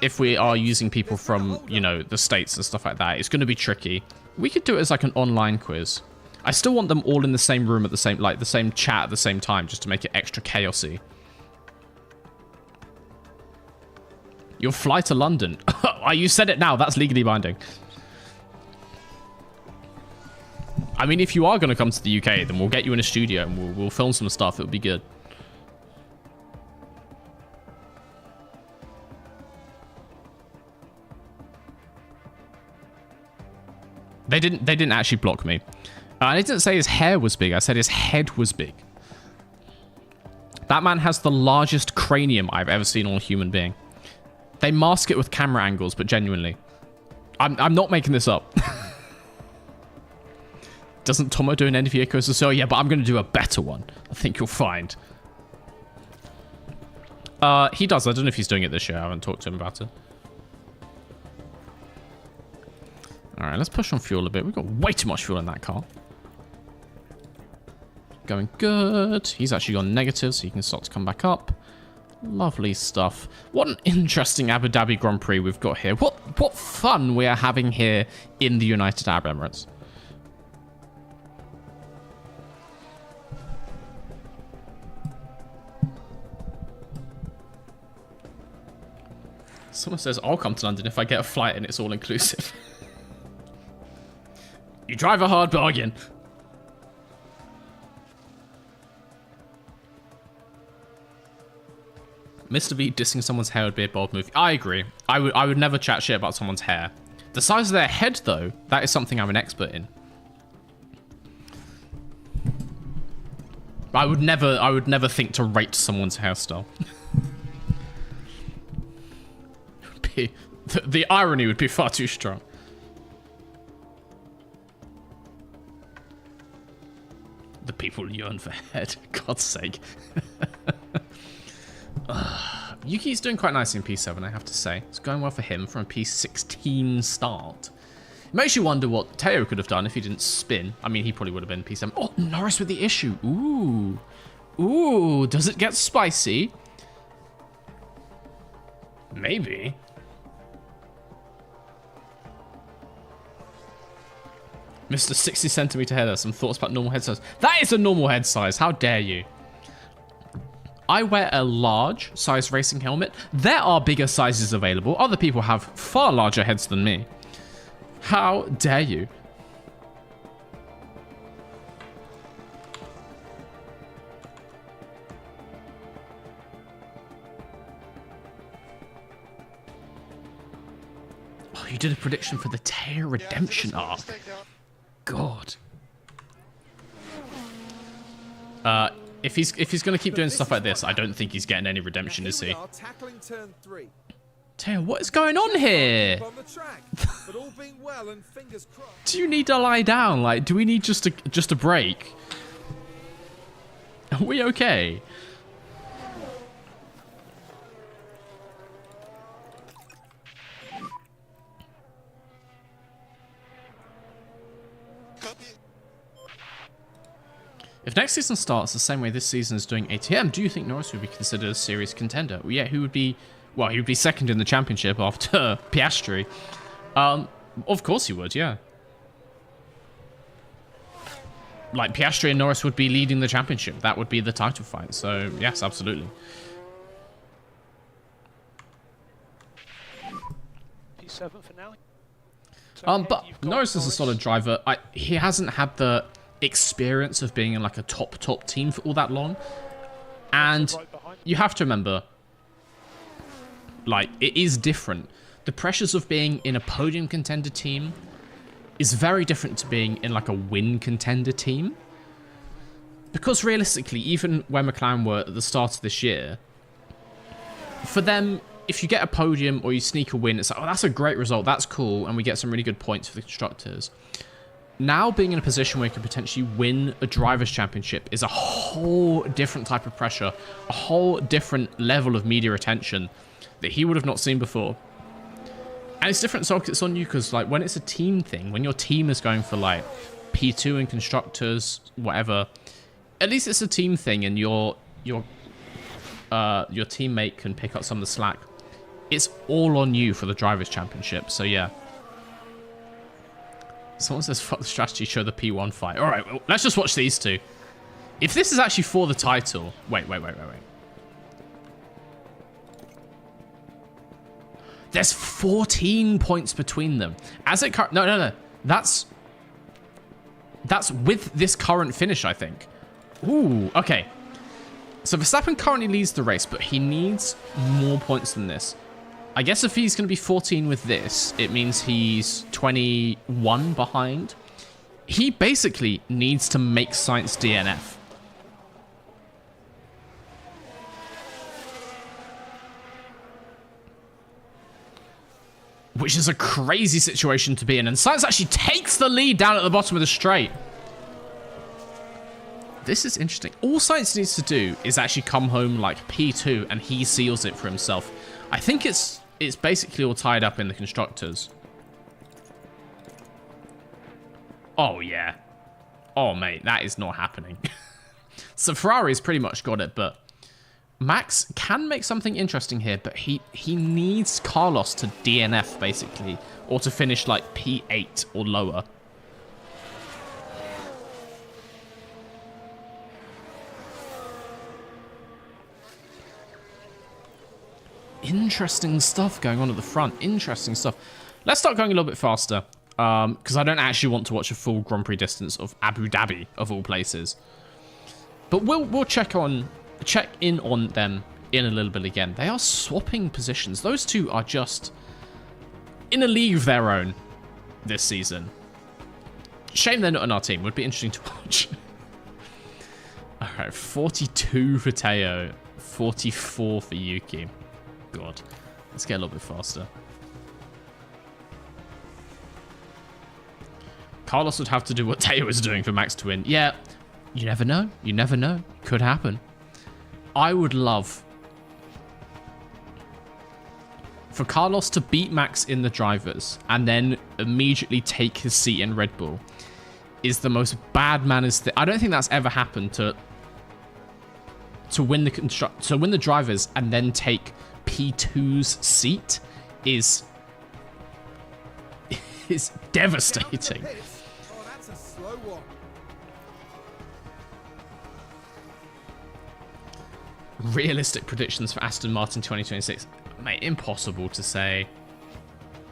if we are using people from, you know, the States and stuff like that, it's going to be tricky. We could do it as like an online quiz. I still want them all in the same room at the same, like the same chat at the same time, just to make it extra chaosy. You'll fly to London. You said it now. That's legally binding. I mean, if you are going to come to the UK, then we'll get you in a studio and we'll film some stuff. It'll be good. They didn't actually block me. I didn't say his hair was big. I said his head was big. That man has the largest cranium I've ever seen on a human being. They mask it with camera angles, but genuinely. I'm not making this up. Doesn't Tomo do an end of year quiz? So yeah, but I'm going to do a better one. I think you'll find. He does. I don't know if he's doing it this year. I haven't talked to him about it. All right, let's push on fuel a bit. We've got way too much fuel in that car. Going good. He's actually gone negative, so he can start to come back up. Lovely stuff. What an interesting Abu Dhabi Grand Prix we've got here. What fun we are having here in the United Arab Emirates. Someone says, I'll come to London if I get a flight and it's all inclusive. You drive a hard bargain. Mr. V dissing someone's hair would be a bold move. I agree. I would never chat shit about someone's hair. The size of their head, though, that is something I'm an expert in. I would never think to rate someone's hairstyle. The irony would be far too strong. The people yearn for head. God's sake. Yuki's doing quite nicely in P7, I have to say. It's going well for him from a P16 start. It makes you wonder what Teo could have done if he didn't spin. I mean, he probably would have been P7. Oh, Norris with the issue. Ooh. Ooh, does it get spicy? Maybe. Mr. 60 centimeter header, some thoughts about normal head size. That is a normal head size. How dare you? I wear a large size racing helmet. There are bigger sizes available. Other people have far larger heads than me. How dare you? Oh, you did a prediction for the Teo Redemption arc. God. If he's going to keep doing stuff like this, I don't think he's getting any redemption, is he? Teo, what is going on here? Do you need to lie down? Like, do we need just a break? Are we okay? If next season starts the same way this season is doing ATM, do you think Norris would be considered a serious contender? Well, yeah, he would be second in the championship after Piastri. Of course he would, yeah. Like, Piastri and Norris would be leading the championship. That would be the title fight. So, yes, absolutely. P7 finale. But Norris is a solid driver. He hasn't had the experience of being in like a top team for all that long, and you have to remember, like, it is different. The pressures of being in a podium contender team is very different to being in like a win contender team, because realistically, even when McLaren were at the start of this year, for them, if you get a podium or you sneak a win, it's like, oh, that's a great result, that's cool, and we get some really good points for the constructors. Now being in a position where you could potentially win a driver's championship is a whole different type of pressure, a whole different level of media attention that he would have not seen before. And it's different, so it's on you, because like when it's a team thing, when your team is going for like P2 in constructors, whatever. At least it's a team thing, and your teammate can pick up some of the slack. It's all on you for the Drivers' Championship, so yeah. Someone says, fuck the strategy, show the P1 fight. All right, well, let's just watch these two. If this is actually for the title... Wait. There's 14 points between them. As it... No. That's with this current finish, I think. Ooh, okay. So Verstappen currently leads the race, but he needs more points than this. I guess if he's going to be 14 with this, it means he's 21 behind. He basically needs to make Sainz DNF. Which is a crazy situation to be in. And Sainz actually takes the lead down at the bottom of the straight. This is interesting. All Sainz needs to do is actually come home like P2 and he seals it for himself. I think it's basically all tied up in the constructors. Oh, yeah. Oh, mate, that is not happening. So Ferrari's pretty much got it, but Max can make something interesting here, but he needs Carlos to DNF, basically, or to finish like P8 or lower. Interesting stuff going on at the front. Interesting stuff. Let's start going a little bit faster, because I don't actually want to watch a full Grand Prix distance of Abu Dhabi, of all places. But we'll check in on them in a little bit again. They are swapping positions. Those two are just in a league of their own this season. Shame they're not on our team. Would be interesting to watch. All right, 42 for Teo, 44 for Yuki. God, let's get a little bit faster. Carlos would have to do what Teo is doing for Max to win. Yeah, you never know. You never know. Could happen. I would love for Carlos to beat Max in the drivers and then immediately take his seat in Red Bull. Is the most bad manners thing. I don't think that's ever happened to win the drivers and then take P2's seat is devastating. Oh, that's a slow one. Realistic predictions for Aston Martin 2026. Mate, impossible to say.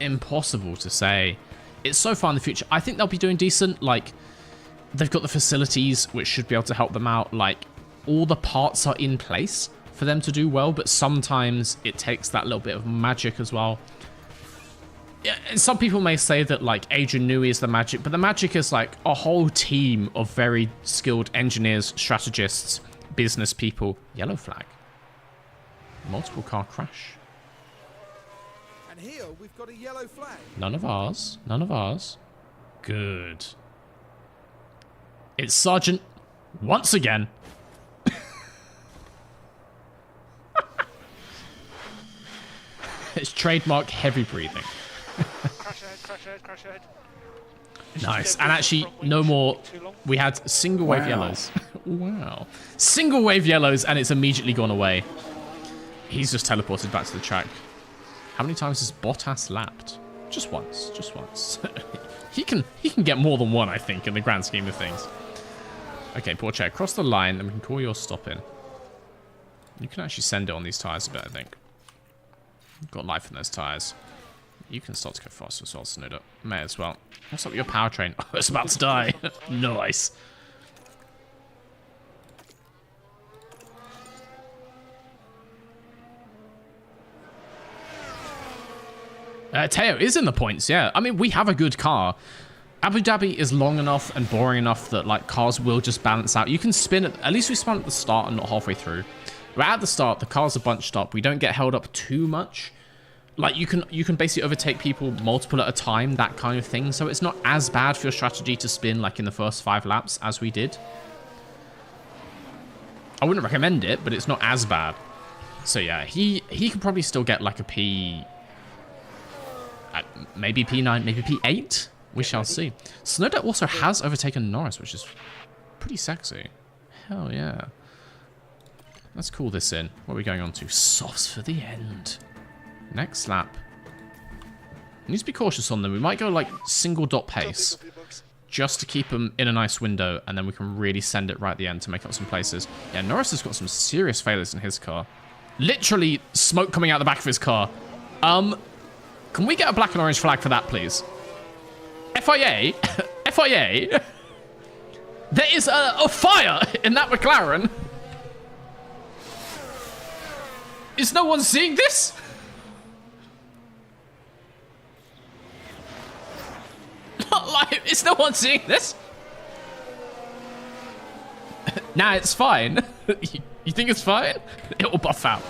Impossible to say. It's so far in the future. I think they'll be doing decent. Like, they've got the facilities which should be able to help them out. Like, all the parts are in place for them to do well, but sometimes it takes that little bit of magic as well. Yeah, and some people may say that, like, Adrian Newey is the magic, but the magic is, like, a whole team of very skilled engineers, strategists, business people. Yellow flag. Multiple car crash. And here we've got a yellow flag. None of ours. None of ours. Good. It's Sergeant once again. It's trademark heavy breathing. Crash ahead. Nice. And actually, no more. We had single wave yellows. Wow. Single wave yellows, and it's immediately gone away. He's just teleported back to the track. How many times has Bottas lapped? Just once. Just once. he can get more than one, I think, in the grand scheme of things. Okay, Porsche, cross the line, and we can call your stop in. You can actually send it on these tyres a bit, I think. Got life in those tyres. You can start to go faster as well, Sonoda. May as well. What's up with your powertrain? Oh, it's about to die. Nice. Teo is in the points, yeah. I mean, we have a good car. Abu Dhabi is long enough and boring enough that, like, cars will just balance out. You can spin at least we spun at the start and not halfway through. But at the start, the cars are bunched up. We don't get held up too much. Like, you can basically overtake people multiple at a time, that kind of thing. So it's not as bad for your strategy to spin, like, in the first 5 laps as we did. I wouldn't recommend it, but it's not as bad. So, yeah, he could probably still get, like, a P... maybe P9, maybe P8? We shall see. Tsunoda also has overtaken Norris, which is pretty sexy. Hell yeah. Let's call this in. What are we going on to? Softs for the end. Next lap. Need to be cautious on them. We might go like single dot pace just to keep them in a nice window, and then we can really send it right at the end to make up some places. Yeah, Norris has got some serious failures in his car. Literally smoke coming out the back of his car. Can we get a black and orange flag for that, please? FIA, FIA. There is a fire in that McLaren. Is no one seeing this? Not live. Is no one seeing this? Nah, it's fine. You think it's fine? It'll buff out.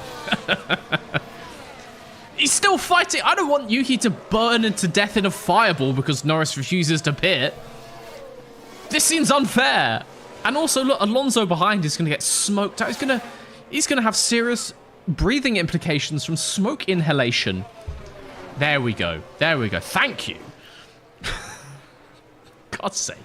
He's still fighting. I don't want Yuki to burn to death in a fireball because Norris refuses to pit. This seems unfair. And also, look, Alonso behind is going to get smoked out. He's going to have serious breathing implications from smoke inhalation. There we go. There we go. Thank you. God's sake.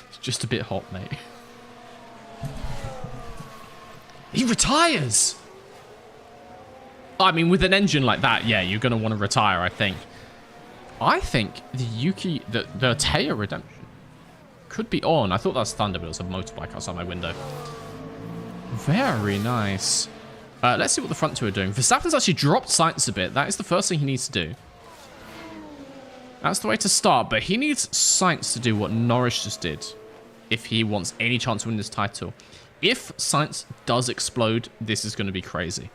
It's just a bit hot, mate. He retires! I mean, with an engine like that, yeah, you're going to want to retire, I think. I think the Yuki, the Taya redemption could be on. I thought that was Thunder, but it was a motorbike outside my window. Very nice. Let's see what the front two are doing. Verstappen's actually dropped Sainz a bit. That is the first thing he needs to do. That's the way to start, but he needs Sainz to do what Norris just did if he wants any chance to win this title. If Sainz does explode, this is going to be crazy.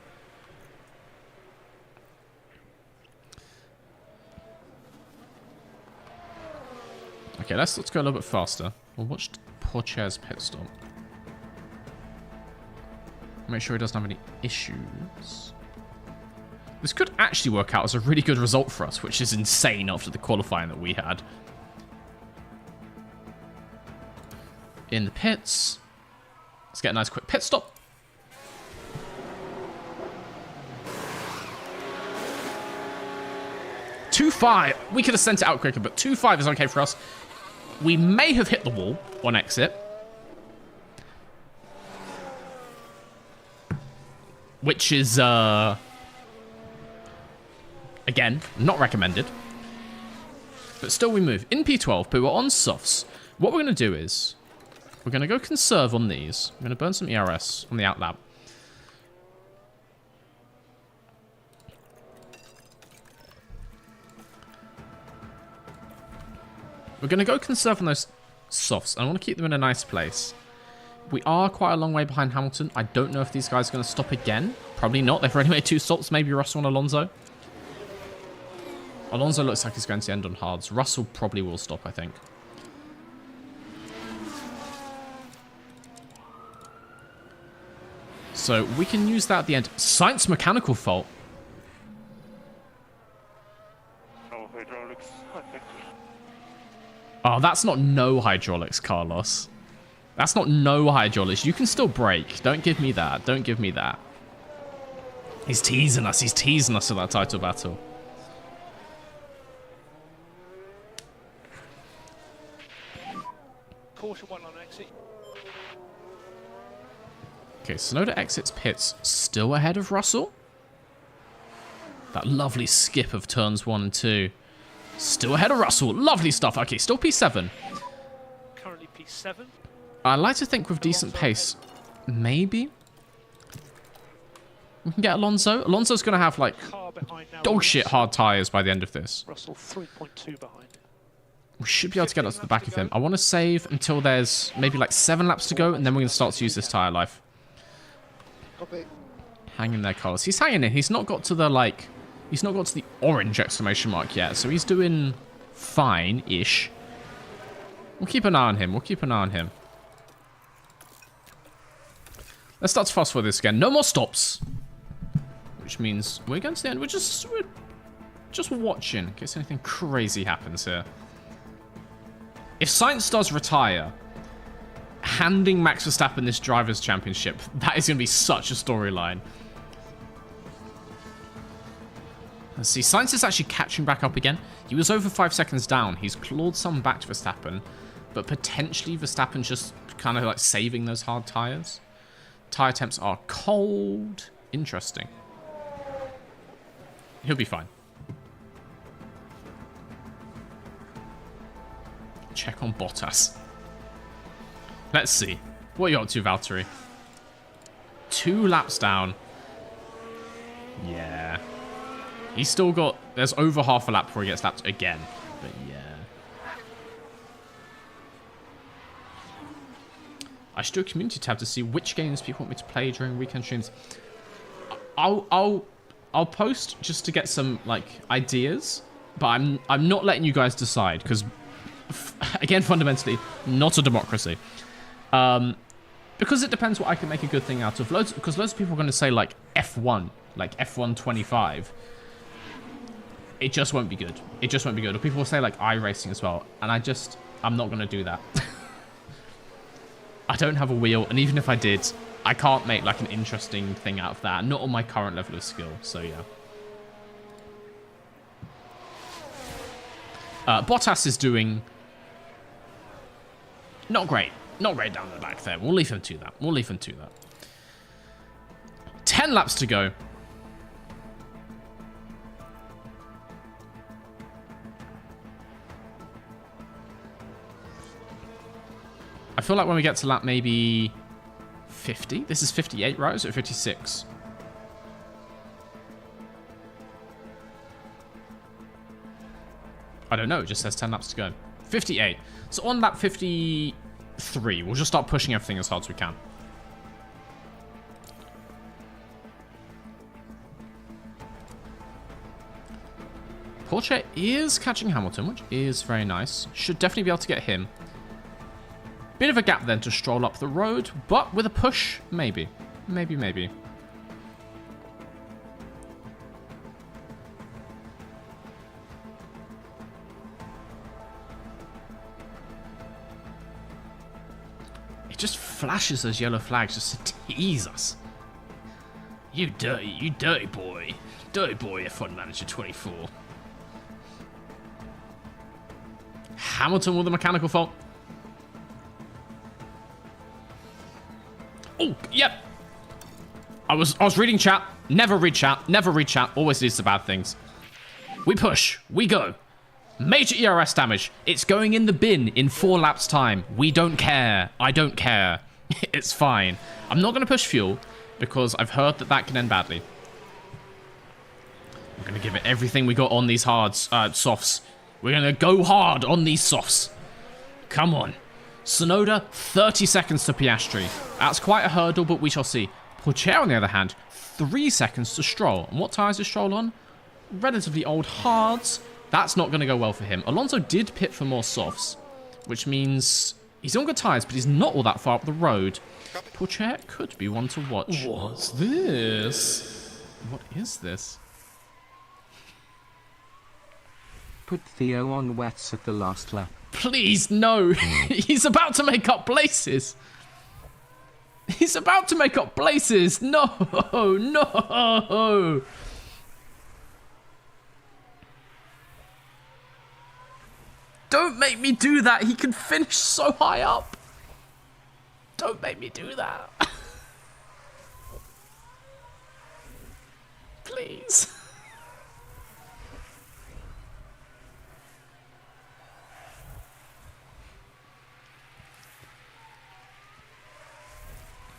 Okay, let's go a little bit faster. We'll watch Pourchaire's pit stop. Make sure he doesn't have any issues. This could actually work out as a really good result for us, which is insane after the qualifying that we had. In the pits. Let's get a nice quick pit stop. .25. We could have sent it out quicker, but 2.5 is okay for us. We may have hit the wall on exit. Which is, again, not recommended. But still we move. In P12, but we're on softs. What we're going to do is, we're going to go conserve on these. I'm going to burn some ERS on the outlap. We're going to go conserve on those softs. I want to keep them in a nice place. We are quite a long way behind Hamilton. I don't know if these guys are going to stop again. Probably not. They've already made 2 stops. Maybe Russell and Alonso. Alonso looks like he's going to end on hards. Russell probably will stop, I think. So we can use that at the end. Sainz mechanical fault. No hydraulics, I think. Oh, that's not no hydraulics, Carlos. That's not no hydraulics. You can still brake. Don't give me that. Don't give me that. He's teasing us. He's teasing us to that title battle. Caution one on exit. Okay, Tsunoda exits pits. Still ahead of Russell. That lovely skip of turns 1 and 2. Still ahead of Russell. Lovely stuff. Okay, still P7. Currently P7. I like to think with decent pace, maybe we can get Alonso. Alonso's going to have, like, Car behind now. dog shit hard tyres by the end of this. Russell 3.2 behind. We should be able to get us to the back of him. I want to save until there's maybe, like, 7 laps to go, and then we're going to start to use this tyre life. Copy. Hang in there, Carlos. He's hanging in. He's not got to the, like, he's not got to the orange exclamation mark yet, so he's doing fine-ish. We'll keep an eye on him. We'll keep an eye on him. Let's start to fast forward this again. No more stops. Which means we're going to the end. We're just watching in case anything crazy happens here. If Sainz does retire, handing Max Verstappen this Drivers' Championship. That is going to be such a storyline. Let's see, Sainz is actually catching back up again. He was over 5 seconds down. He's clawed some back to Verstappen, but potentially Verstappen's just kind of like saving those hard tyres. Tyre temps are cold. Interesting. He'll be fine. Check on Bottas. Let's see. What are you up to, Valtteri? 2 laps down. Yeah. He's still got... There's over half a lap before he gets lapped again. But yeah. I should do a community tab to see which games people want me to play during weekend streams. I'll post just to get some like ideas, but I'm not letting you guys decide because again, fundamentally, not a democracy. Because it depends what I can make a good thing out of. Because loads of people are going to say like F1, like F1 25. It just won't be good. It just won't be good. Or people will say like iRacing as well, and I'm not going to do that. I don't have a wheel, and even if I did, I can't make like an interesting thing out of that. Not on my current level of skill, so yeah. Bottas is doing not great. Not great down the back there. We'll leave him to that. We'll leave him to that. 10 laps to go. I feel like when we get to lap maybe 50. This is 58, right? Or is it 56? I don't know. It just says 10 laps to go. 58. So on lap 53, we'll just start pushing everything as hard as we can. Porsche is catching Hamilton, which is very nice. Should definitely be able to get him. Bit of a gap then to stroll up the road, but with a push, maybe. Maybe. It just flashes those yellow flags just to tease us. You dirty boy. Dirty boy, F1 Manager 24. Hamilton with a mechanical fault. Oh, yep. I was reading chat. Never read chat. Never read chat. Always leads to bad things. We push. We go. Major ERS damage. It's going in the bin in 4 laps time. We don't care. I don't care. It's fine. I'm not going to push fuel because I've heard that can end badly. We're going to give it everything we got on these softs. We're going to go hard on these softs. Come on. Tsunoda, 30 seconds to Piastri. That's quite a hurdle, but we shall see. Pourchaire, on the other hand, 3 seconds to Stroll. And what tyres is Stroll on? Relatively old hards. That's not going to go well for him. Alonso did pit for more softs, which means he's on good tyres, but he's not all that far up the road. Pourchaire could be one to watch. What's this? What is this? Put Theo on wets at the last lap. Please, no. He's about to make up places. He's about to make up places. No, no. Don't make me do that. He can finish so high up. Don't make me do that. Please.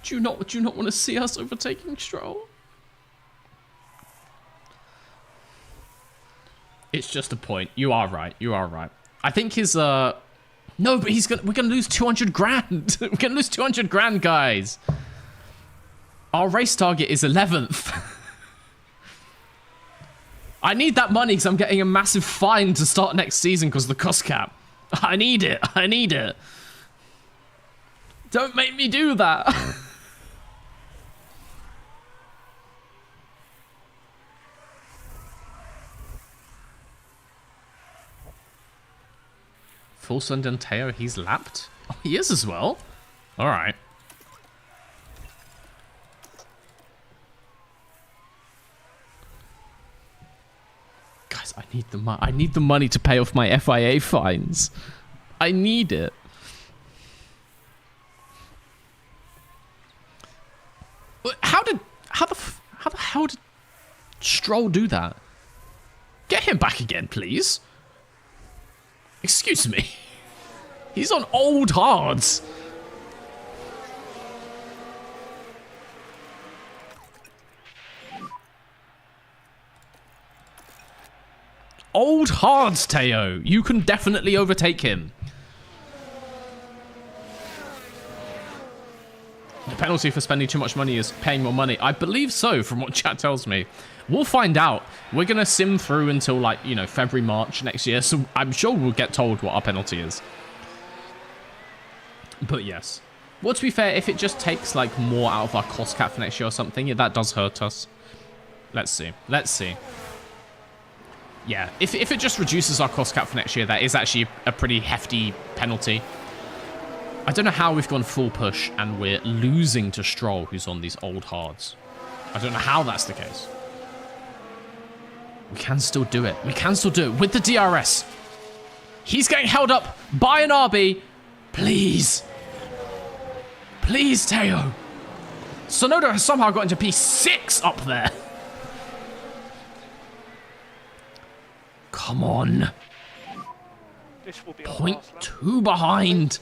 Do you not want to see us overtaking Stroll? It's just a point. You are right. You are right. I think his no, but we're gonna lose 200 grand. We're gonna lose 200 grand, guys. Our race target is 11th. I need that money because I'm getting a massive fine to start next season because of the cost cap. I need it. I need it. Don't make me do that. Full Sun Danteo, he's lapped. Oh, he is as well. All right. Guys, I need the money. I need the money to pay off my FIA fines. I need it. How the hell did Stroll do that? Get him back again, please. Excuse me. He's on old hards. Old hards, Teo. You can definitely overtake him. The penalty for spending too much money is paying more money. I believe so, from what chat tells me. We'll find out. We're going to sim through until, like, you know, February, March next year. So I'm sure we'll get told what our penalty is. But yes. Well, to be fair, if it just takes, like, more out of our cost cap for next year or something, yeah, that does hurt us. Let's see. Let's see. Yeah, if it just reduces our cost cap for next year, that is actually a pretty hefty penalty. I don't know how we've gone full push and we're losing to Stroll, who's on these old hards. I don't know how that's the case. We can still do it. We can still do it with the DRS. He's getting held up by an RB. Please. Please, Teo. Sonoda has somehow got into P6 up there. Come on. This will be our Point last lap. 2 behind.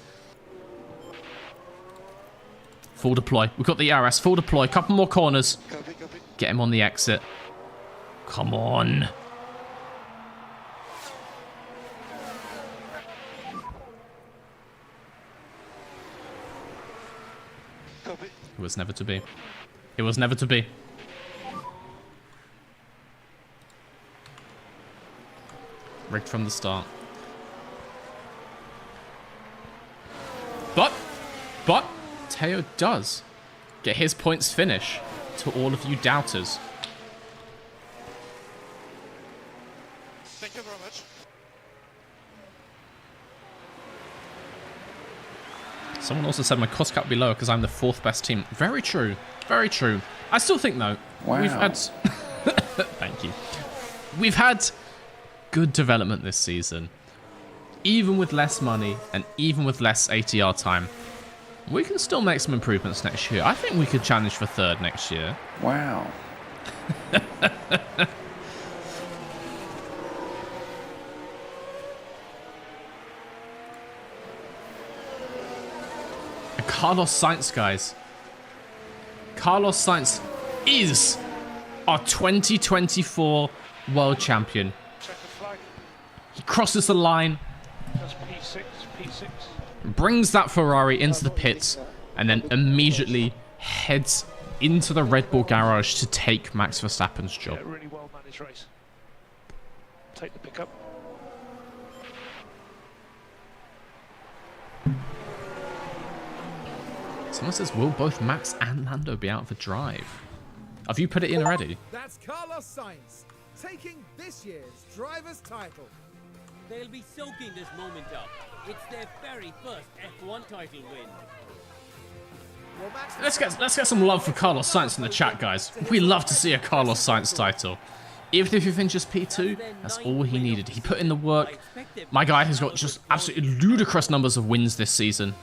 Full deploy. We've got the ERS. Full deploy. Couple more corners. Copy, copy. Get him on the exit. Come on. Copy. It was never to be. It was never to be. Rigged from the start. But Teo does get his points finish to all of you doubters. Thank you very much. Someone also said my cost cap will be lower because I'm the 4th best team. Very true. Very true. I still think, though, we've had... Thank you. We've had good development this season. Even with less money and even with less ATR time, we can still make some improvements next year. I think we could challenge for 3rd next year. Wow. And Carlos Sainz, guys. Carlos Sainz is our 2024 world champion. Check the flag. He crosses the line, That's P6. P6. brings that Ferrari into the pits, and then immediately heads into the Red Bull garage to take Max Verstappen's job. Yeah, really well managed race. Take the pickup. Someone says, will both Max and Lando be out for drive? Have you put it in already? That's Carlos Sainz taking this year's driver's title. They'll be soaking this moment up. It's their very first F1 title win. Well, Max Let's get some love for Carlos Sainz in the chat, guys. We love to see a Carlos Sainz title. Even if he finishes P2, that's all he needed. He put in the work. My guy has got just absolutely ludicrous numbers of wins this season.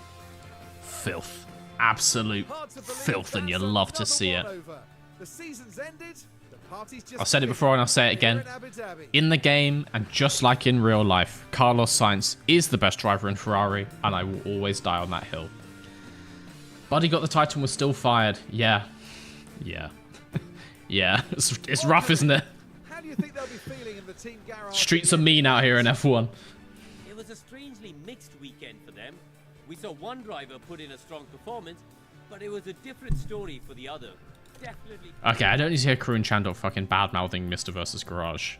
Filth. Absolute hard to believe filth, and you that's love to another see one it. over. The season's ended. The party's just I've said it begun. before and I'll say it again. Here in Abu Dhabi. In the game, and just like in real life, Carlos Sainz is the best driver in Ferrari, and I will always die on that hill. Buddy got the title and was still fired. Yeah. Yeah. Yeah. It's rough, isn't it? How do you think they'll be feeling in the team garage? Streets are mean out here in F1. It was a strangely mixed weekend for them. We saw one driver put in a strong performance, but it was a different story for the other. Definitely. Okay, I don't need to hear Karun Chandler fucking bad-mouthing Mr. versus Garage.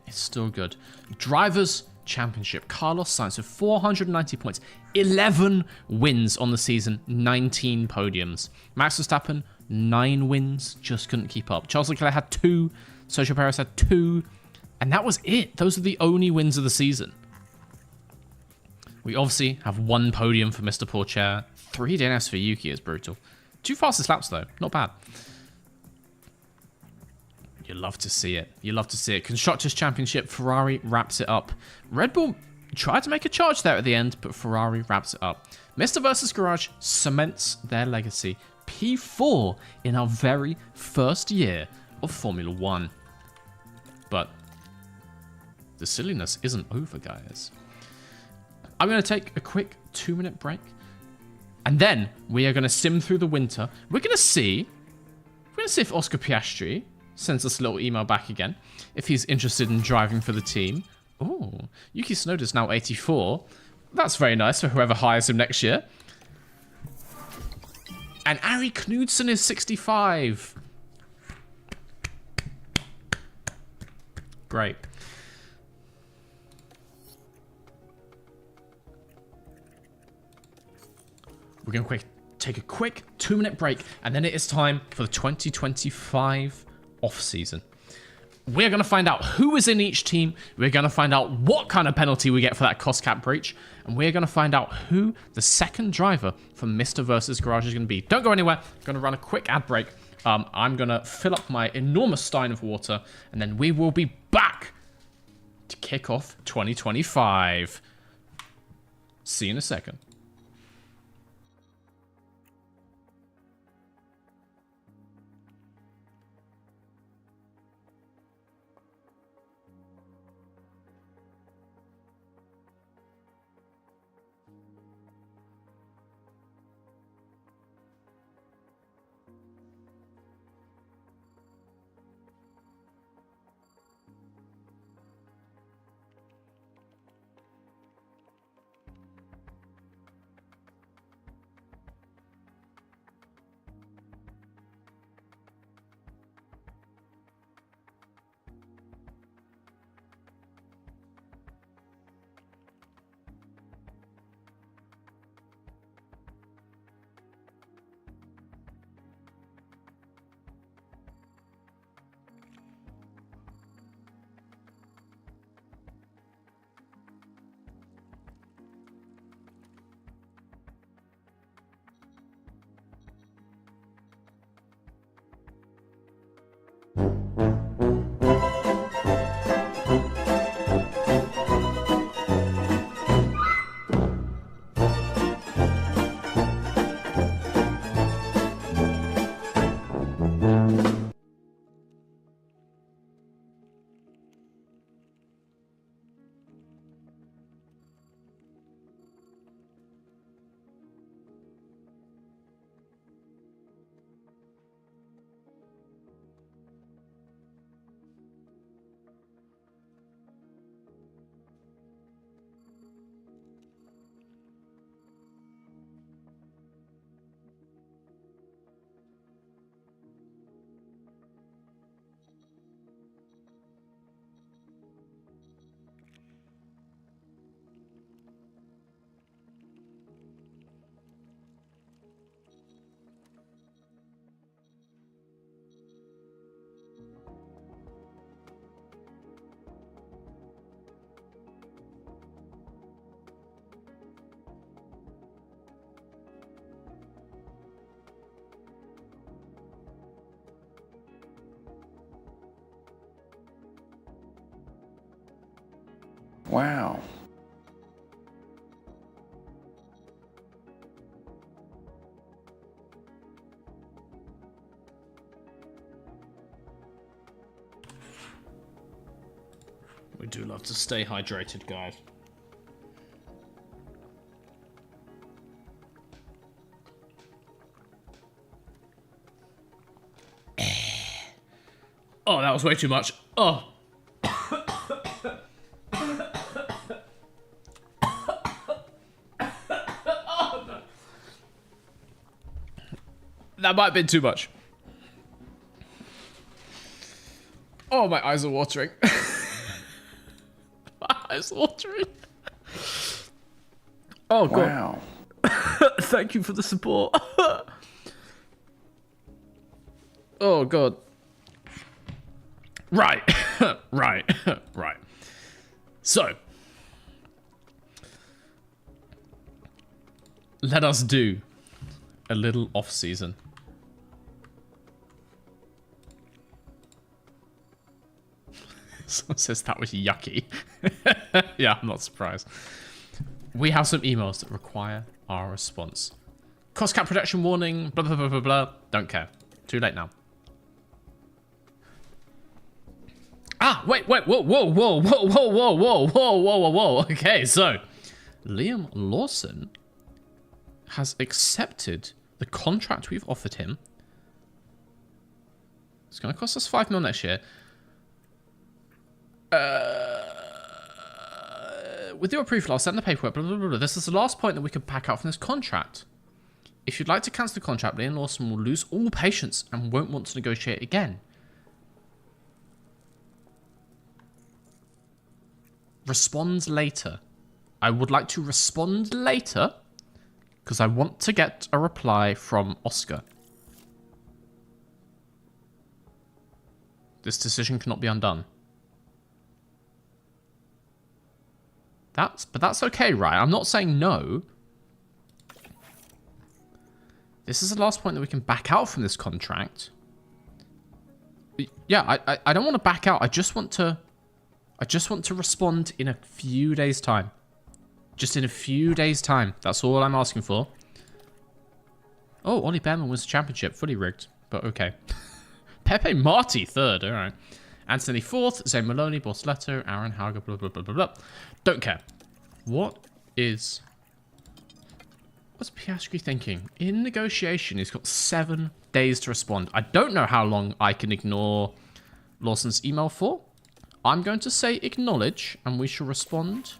It's still good. Drivers' Championship. Carlos Sainz with 490 points. 11 wins on the season. 19 podiums. Max Verstappen, 9 wins. Just couldn't keep up. Charles Leclerc had 2. Sergio Perez had 2. And that was it. Those are the only wins of the season. We obviously have 1 podium for Mr. Pourchaire. 3 DNFs for Yuki is brutal. 2 fastest laps, though. Not bad. You love to see it. You love to see it. Constructors' Championship, Ferrari wraps it up. Red Bull tried to make a charge there at the end, but Ferrari wraps it up. Mr. vs. Garage cements their legacy. P4 in our very first year of Formula 1. But the silliness isn't over, guys. I'm going to take a quick 2-minute break. And then we are going to sim through the winter. We're going to see if Oscar Piastri sends us a little email back again. If he's interested in driving for the team. Oh, Yuki Tsunoda's now 84. That's very nice for whoever hires him next year. And Ari Knudsen is 65. Great. We're going to take a quick 2-minute break, and then it is time for the 2025 off-season. We're going to find out who is in each team. We're going to find out what kind of penalty we get for that cost cap breach. And we're going to find out who the second driver for Mr. vs. Garage is going to be. Don't go anywhere. I'm going to run a quick ad break. I'm going to fill up my enormous stein of water. And then we will be back to kick off 2025. See you in a second. Wow. We do love to stay hydrated, guys. Oh, that was way too much. Oh. That might have been too much. Oh, my eyes are watering. My eyes are watering. Oh, God. Wow. Thank you for the support. Oh, God. Right. Right. Right. So. Let us do A little off season. Someone says that was yucky. Yeah, I'm not surprised. We have some emails that require our response. Cost cap protection warning, blah, blah, blah, blah, blah. Don't care. Too late now. Ah, wait, whoa, whoa, whoa, whoa, whoa, whoa, whoa, whoa, whoa, whoa. Okay, so Liam Lawson has accepted the contract we've offered him. It's going to cost us 5 mil next year. With your approval, I'll send the paperwork. Blah, blah, blah, blah. This is the last point that we can pack out from this contract. If you'd like to cancel the contract, Liam Lawson will lose all patience and won't want to negotiate again. Respond later. I would like to respond later because I want to get a reply from Oscar. This decision cannot be undone. But that's okay, right? I'm not saying no. This is the last point that we can back out from this contract. Yeah, I don't want to back out. I just want to respond in a few days' time. Just in a few days' time. That's all I'm asking for. Oh, Ollie Behrman wins the championship. Fully rigged, but okay. Pepe Marti, third. All right. Anthony, fourth. Zane Maloney, Bortoletto, Aaron Hauger, blah, blah, blah, blah, blah. Don't care. What's Piastri thinking? In negotiation, he's got 7 days to respond. I don't know how long I can ignore Lawson's email for. I'm going to say acknowledge, and we shall respond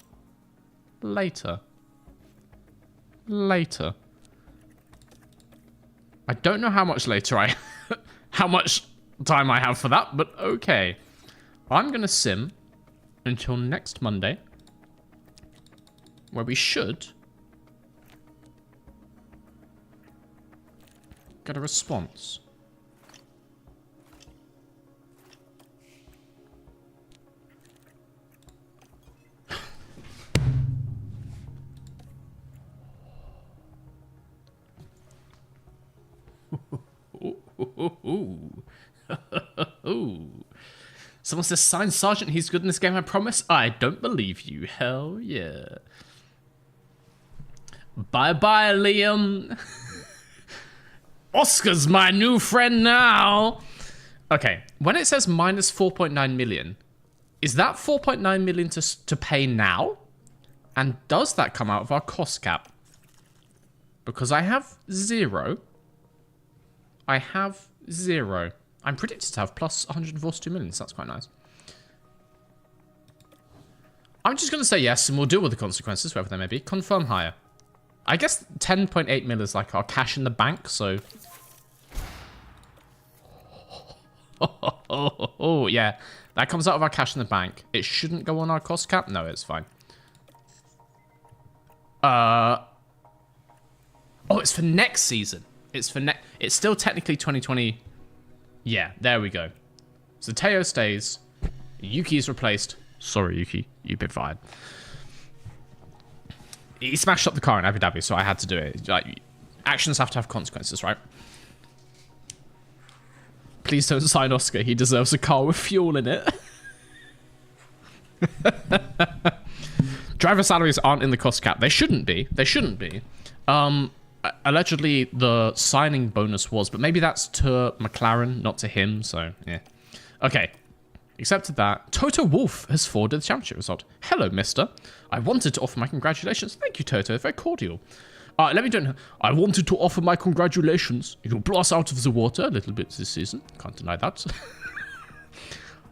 later. Later. I don't know how much later how much time I have for that, but okay. I'm going to sim until next Monday, where we should get a response. Someone says, sign Sergeant, he's good in this game, I promise. I don't believe you. Hell yeah. Bye-bye, Liam. Oscar's my new friend now. Okay, when it says minus 4.9 million, is that 4.9 million to pay now? And does that come out of our cost cap? Because I have 0. I have 0. I'm predicted to have plus 142 million, so that's quite nice. I'm just going to say yes, and we'll deal with the consequences, wherever they may be. Confirm hire. I guess 10.8 mil is like our cash in the bank, so... Oh, yeah. That comes out of our cash in the bank. It shouldn't go on our cost cap? No, it's fine. Oh, it's for next season. It's still technically 2020... Yeah, there we go. So Teo stays. Yuki is replaced. Sorry, Yuki. You've been fired. He smashed up the car in Abu Dhabi, so I had to do it. Like, actions have to have consequences, right? Please don't sign Oscar. He deserves a car with fuel in it. Driver salaries aren't in the cost cap. They shouldn't be. They shouldn't be. Allegedly, the signing bonus was, but maybe that's to McLaren, not to him, so, yeah. Okay. Accepted that. Toto Wolff has forwarded the championship result. Hello, mister. I wanted to offer my congratulations. Thank you, Toto. Very cordial. Let me do it. I wanted to offer my congratulations. You'll blow us out of the water a little bit this season. Can't deny that.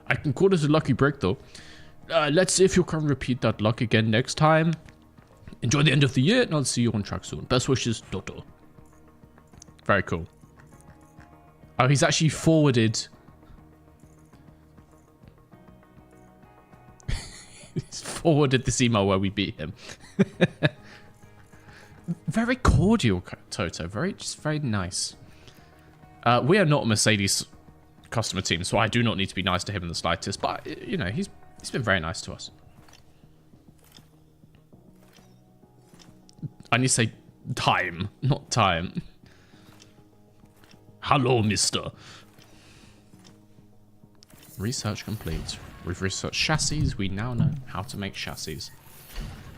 I can call it a lucky break, though. Let's see if you can repeat that luck again next time. Enjoy the end of the year, and I'll see you on track soon. Best wishes, Toto. Very cool. Oh, he's actually forwarded... he's forwarded this email where we beat him. Very cordial, Toto. Just very nice. We are not a Mercedes customer team, so I do not need to be nice to him in the slightest. But, you know, he's been very nice to us. I need to say time, not time. Hello, mister. Research complete. We've researched chassis. We now know how to make chassis.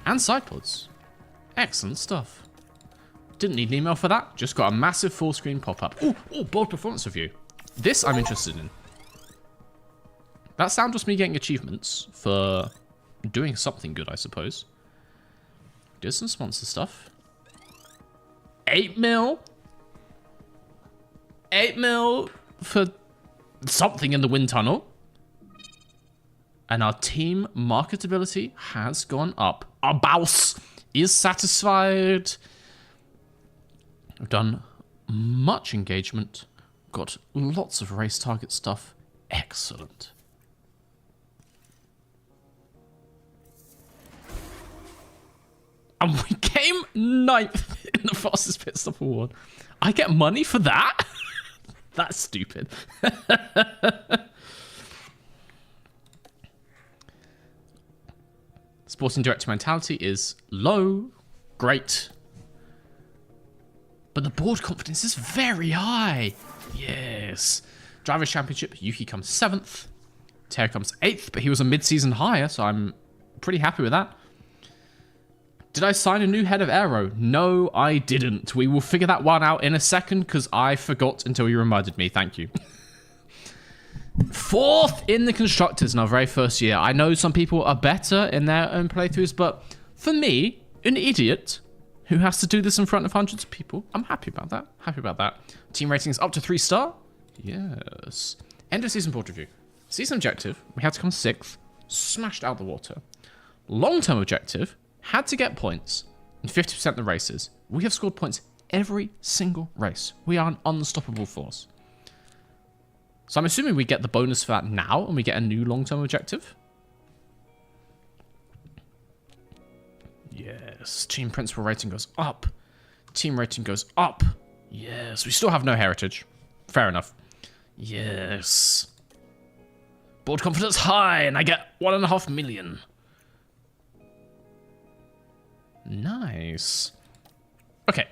And side pods. Excellent stuff. Didn't need an email for that. Just got a massive full screen pop-up. Oh, board performance review. This I'm interested in. That sound just me getting achievements for doing something good, I suppose. Do some sponsor stuff. 8 mil. 8 mil for something in the wind tunnel. And our team marketability has gone up. Our boss is satisfied. We've done much engagement. Got lots of race target stuff. Excellent. And we came 9th in the fastest pit stop award. I get money for that? That's stupid. Sporting director mentality is low. Great. But the board confidence is very high. Yes. Drivers' Championship, Yuki comes 7th. Terry comes 8th, but he was a mid-season hire, so I'm pretty happy with that. Did I sign a new head of aero? No, I didn't. We will figure that one out in a second, because I forgot until you reminded me. Thank you. 4th in the constructors in our very first year. I know some people are better in their own playthroughs, but for me, an idiot who has to do this in front of hundreds of people, I'm happy about that. Happy about that. Team ratings up to 3-star. Yes. End of season board review. Season objective, we had to come 6th. Smashed out the water. Long-term objective, had to get points in 50% of the races. We have scored points every single race. We are an unstoppable force. So I'm assuming we get the bonus for that now and we get a new long-term objective. Yes. Team principal rating goes up. Team rating goes up. Yes. We still have no heritage. Fair enough. Yes. Board confidence high and I get 1.5 million. Nice. Okay.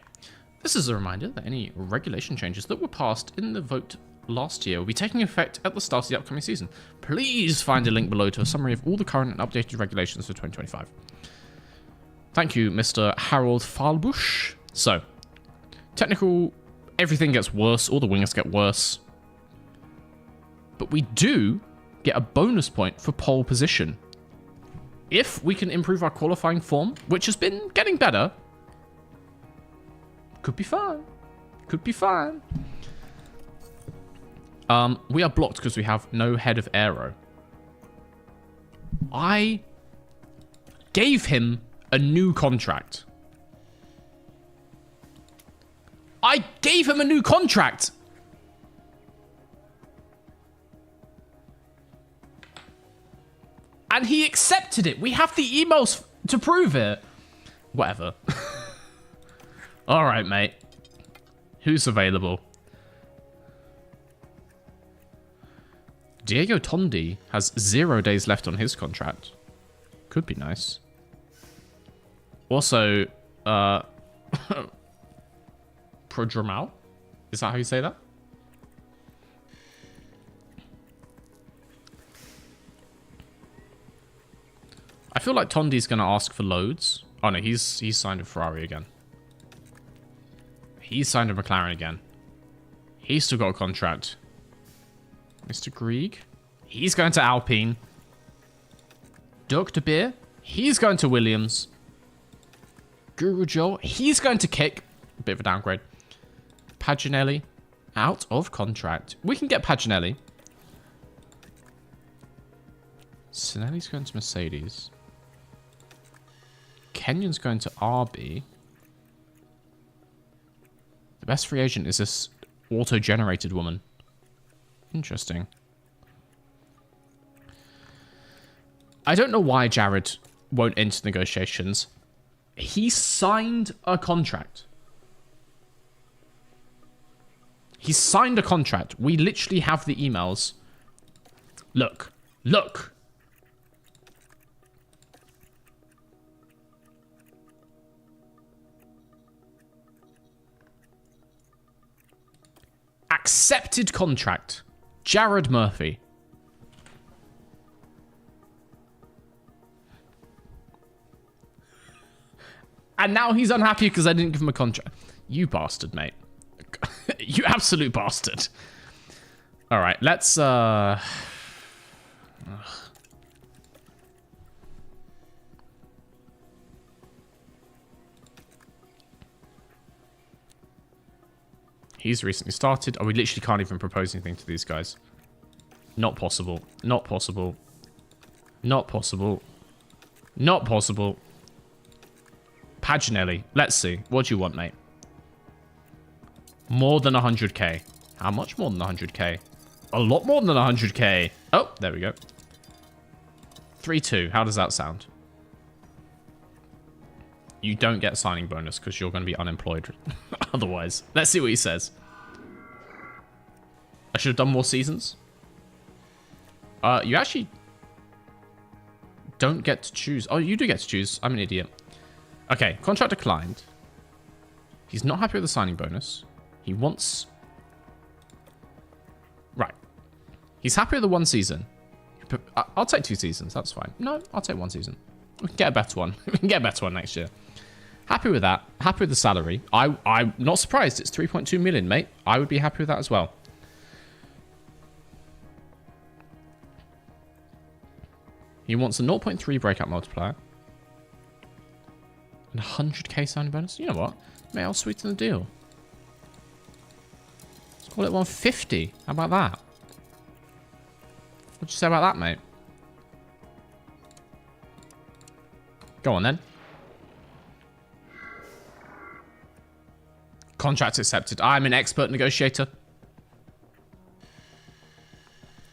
This is a reminder that any regulation changes that were passed in the vote last year will be taking effect at the start of the upcoming season. Please find a link below to a summary of all the current and updated regulations for 2025. Thank you, Mr. Harold Falbush. So, technical, everything gets worse. All the wingers get worse. But we do get a bonus point for pole position. If we can improve our qualifying form, which has been getting better, could be fine. Could be fine. We are blocked because we have no head of aero. I gave him a new contract. I gave him a new contract. And he accepted it. We have the emails to prove it. Whatever. All right, mate. Who's available? Diego Tondi has 0 days left on his contract. Could be nice. Also, Prodromal? Is that how you say that? I feel like Tondi's going to ask for loads. Oh no, he's signed a Ferrari again. He's signed a McLaren again. He's still got a contract. Mr. Grieg. He's going to Alpine. Dirk de Beer. He's going to Williams. Guru Joel. He's going to Kick. A bit of a downgrade. Paginelli. Out of contract. We can get Paginelli. Sinelli's going to Mercedes. Kenyon's going to RB. The best free agent is this auto-generated woman. Interesting. I don't know why Jared won't enter negotiations. He signed a contract. He signed a contract. We literally have the emails. Look. Look. Accepted contract. Jared Murphy. And now he's unhappy because I didn't give him a contract. You bastard, mate. You absolute bastard. All right, let's... He's recently started. Oh, we literally can't even propose anything to these guys. Not possible. Not possible. Not possible. Not possible. Paginelli. Let's see. What do you want, mate? More than 100k. How much more than 100k? A lot more than 100k. Oh, there we go. 3-2. How does that sound? You don't get signing bonus because you're going to be unemployed otherwise. Let's see what he says. I should have done more seasons. You actually don't get to choose. Oh, you do get to choose. I'm an idiot. Okay, contract declined. He's not happy with the signing bonus. He wants... Right. He's happy with the 1 season. I'll take 2 seasons. That's fine. No, I'll take 1 season. We can get a better one. We can get a better one next year. Happy with that. Happy with the salary. I'm not surprised. It's 3.2 million, mate. I would be happy with that as well. He wants a 0.3 breakout multiplier. And 100k signing bonus. You know what? Mate, I'll sweeten the deal. Let's call it 150. How about that? What'd you say about that, mate? Go on, then. Contract accepted. I'm an expert negotiator.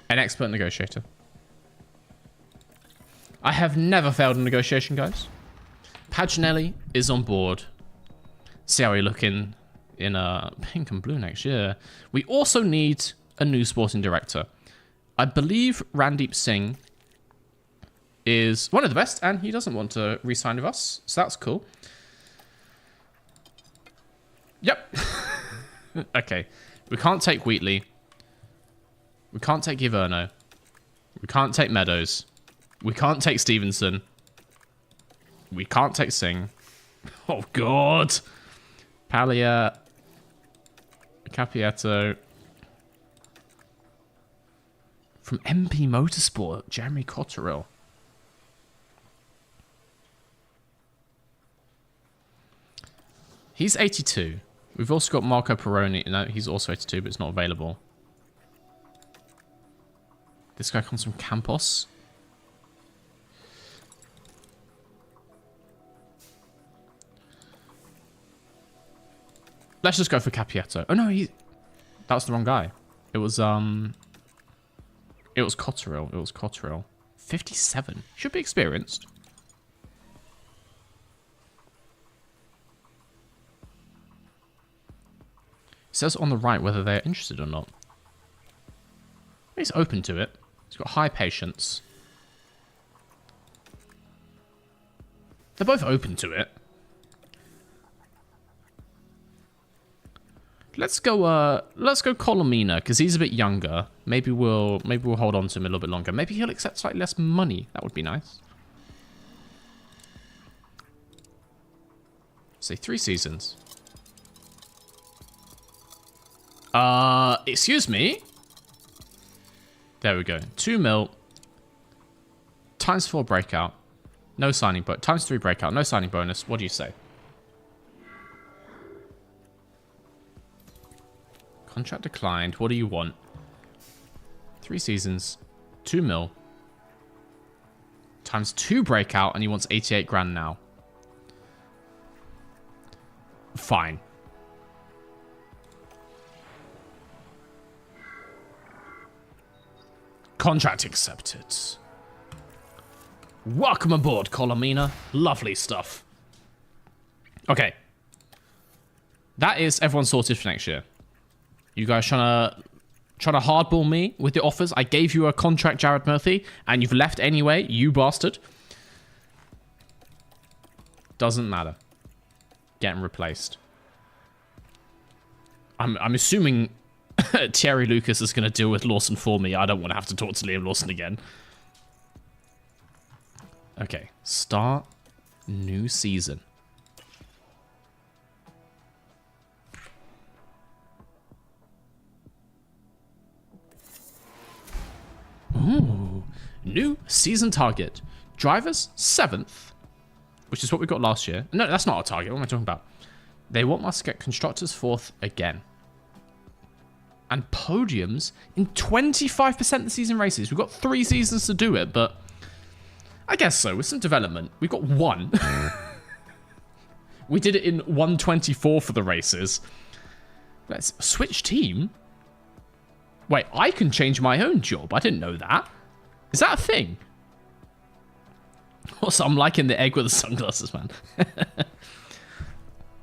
An expert negotiator. I have never failed a negotiation, guys. Paginelli is on board. See how we look in pink and blue next year. We also need a new sporting director. I believe Randeep Singh is one of the best, and he doesn't want to re-sign with us, so that's cool. Yep. Okay. We can't take Wheatley. We can't take Giverno. We can't take Meadows. We can't take Stevenson. We can't take Singh. Oh, God. Palia. Capietto. From MP Motorsport, Jeremy Cotterill. He's 82. We've also got Marco Peroni. No, he's also 82, but it's not available. This guy comes from Campos. Let's just go for Capietto. Oh no, that was the wrong guy. It was Cotterill. It was Cotterill. 57. Should be experienced. It says on the right whether they're interested or not. He's open to it. He's got high patience. They're both open to it. Let's go Colomina, because he's a bit younger. Maybe we'll hold on to him a little bit longer. Maybe he'll accept slightly less money. That would be nice. Say 3 seasons. Excuse me. There we go. 2 mil. Times 4 breakout. No signing bonus. Times 3 breakout. No signing bonus. What do you say? Contract declined. What do you want? 3 seasons. 2 mil. Times 2 breakout, and he wants 88 grand now. Fine. Contract accepted. Welcome aboard, Colomina. Lovely stuff. Okay. That is everyone sorted for next year. You guys trying to hardball me with your offers? I gave you a contract, Jared Murphy, and you've left anyway, you bastard. Doesn't matter. Getting replaced. I'm assuming Thierry Lucas is going to deal with Lawson for me. I don't want to have to talk to Liam Lawson again. Okay, start new season. Ooh, new season target. Drivers, 7th, which is what we got last year. No, that's not our target. What am I talking about? They want us to get constructors 4th again. And podiums in 25% of the season races. We've got 3 seasons to do it, but I guess so. With some development, we've got 1. We did it in 124 for the races. Let's switch team. Wait, I can change my own job. I didn't know that. Is that a thing? Also, I'm liking the egg with the sunglasses, man.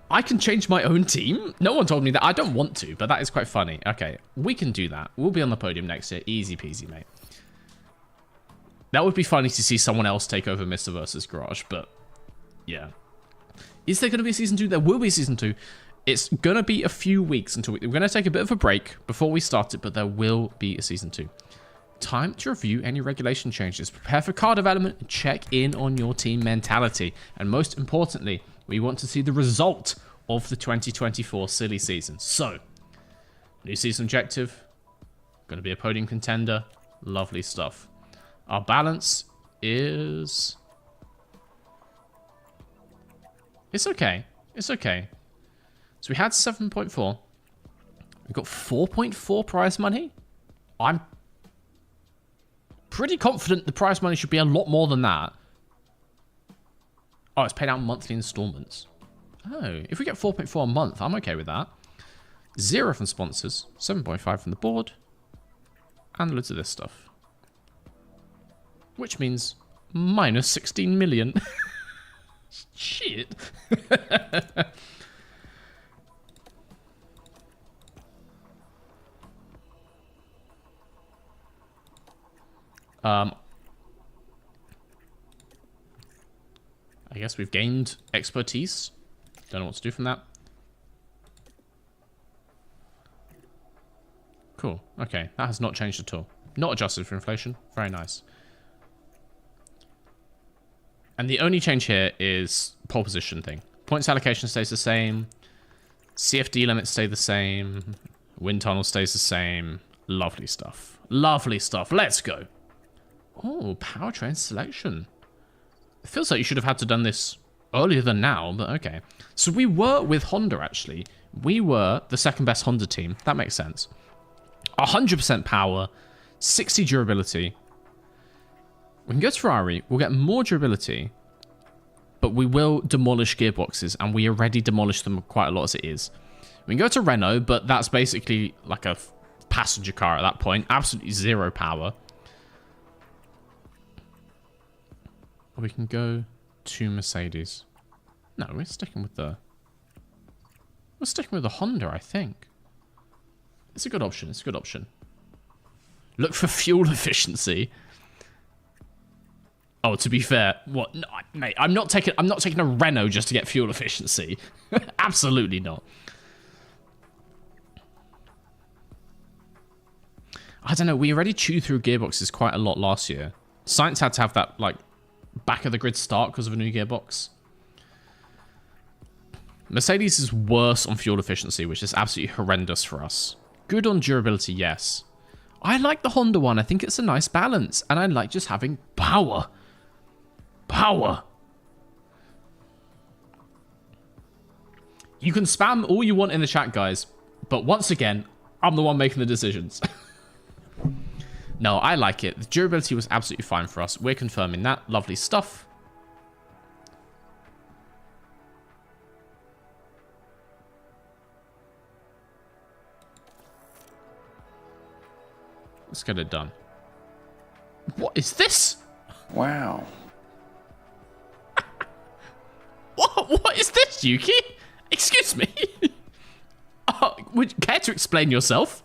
I can change my own team? No one told me that. I don't want to, but that is quite funny. Okay, we can do that. We'll be on the podium next year. Easy peasy, mate. That would be funny to see someone else take over Mr. Versus Garage, but yeah. Is there going to be a season 2? There will be a season 2. It's going to be a few weeks until we're going to take a bit of a break before we start it, but there will be a season 2. Time to review any regulation changes, prepare for car development, and check in on your team mentality. And most importantly, we want to see the result of the 2024 silly season. So, new season objective, going to be a podium contender, lovely stuff. Our balance is... It's okay. It's okay. So we had 7.4. We've got 4.4 prize money. I'm pretty confident the prize money should be a lot more than that. Oh, it's paid out in monthly installments. Oh, if we get 4.4 a month, I'm okay with that. 0 from sponsors, 7.5 from the board, and loads of this stuff. Which means minus 16 million. Shit. I guess we've gained expertise. Don't know what to do from that. Cool. Okay, that has not changed at all. Not adjusted for inflation. Very nice. And the only change here is pole position thing. Points allocation stays the same. CFD limits stay the same. Wind tunnel stays the same. Lovely stuff. Lovely stuff. Let's go. Oh, powertrain selection. It feels like you should have had to done this earlier than now, but okay. So we were with Honda, actually. We were the second best Honda team. That makes sense. 100% power, 60 durability. We can go to Ferrari. We'll get more durability, but we will demolish gearboxes, and we already demolished them quite a lot as it is. We can go to Renault, but that's basically like a passenger car at that point. Absolutely 0 power. We can go to Mercedes. No, we're sticking with the Honda, I think. It's a good option. It's a good option. Look for fuel efficiency. Oh, to be fair, what? No, mate, I'm not taking a Renault just to get fuel efficiency. Absolutely not. I don't know. We already chewed through gearboxes quite a lot last year. Sainz had to have that like back of the grid start because of a new gearbox. Mercedes is worse on fuel efficiency, which is absolutely horrendous for us. Good on durability, yes. I like the Honda one. I think it's a nice balance. And I like just having power. Power. You can spam all you want in the chat, guys. But once again, I'm the one making the decisions. No, I like it. The durability was absolutely fine for us. We're confirming that. Lovely stuff. Let's get it done. What is this? Wow. What is this, Yuki? Excuse me. Would you care to explain yourself?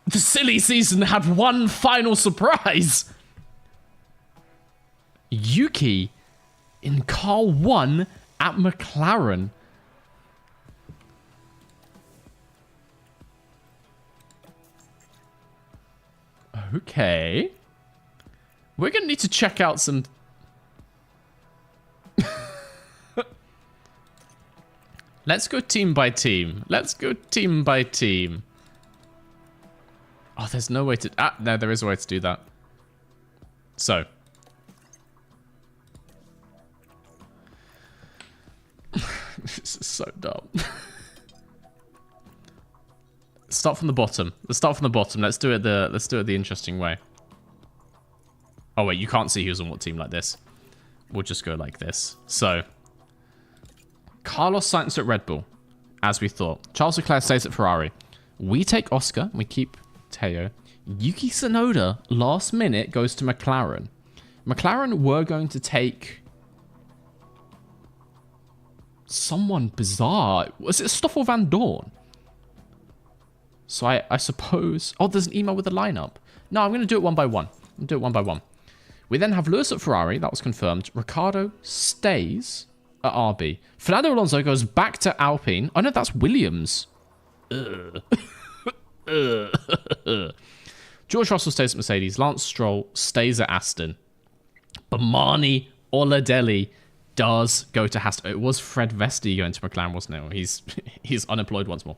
The silly season had one final surprise. Yuki in car 1 at McLaren. Okay. We're going to need to check out some... Let's go team by team. Let's go team by team. Oh, there's no way to... Ah, no, there is a way to do that. So. This is so dumb. Start from the bottom. Let's start from the bottom. Let's do it the interesting way. Oh wait, you can't see who's on what team like this. We'll just go like this. So, Carlos Sainz at Red Bull, as we thought. Charles Leclerc stays at Ferrari. We take Oscar. We keep Teo. Yuki Tsunoda, last minute, goes to McLaren. McLaren were going to take someone bizarre. Was it Stoffel Van Dorn? So I suppose... Oh, there's an email with the lineup. No, I'm going to do it one by one. I'm going to do it one by one. We then have Lewis at Ferrari. That was confirmed. Ricciardo stays at RB. Fernando Alonso goes back to Alpine. Oh, no, that's Williams. George Russell stays at Mercedes. Lance Stroll stays at Aston. Bomani Oladelli does go to Haas. It was Fred Vesti going to McLaren, wasn't it? He's unemployed once more.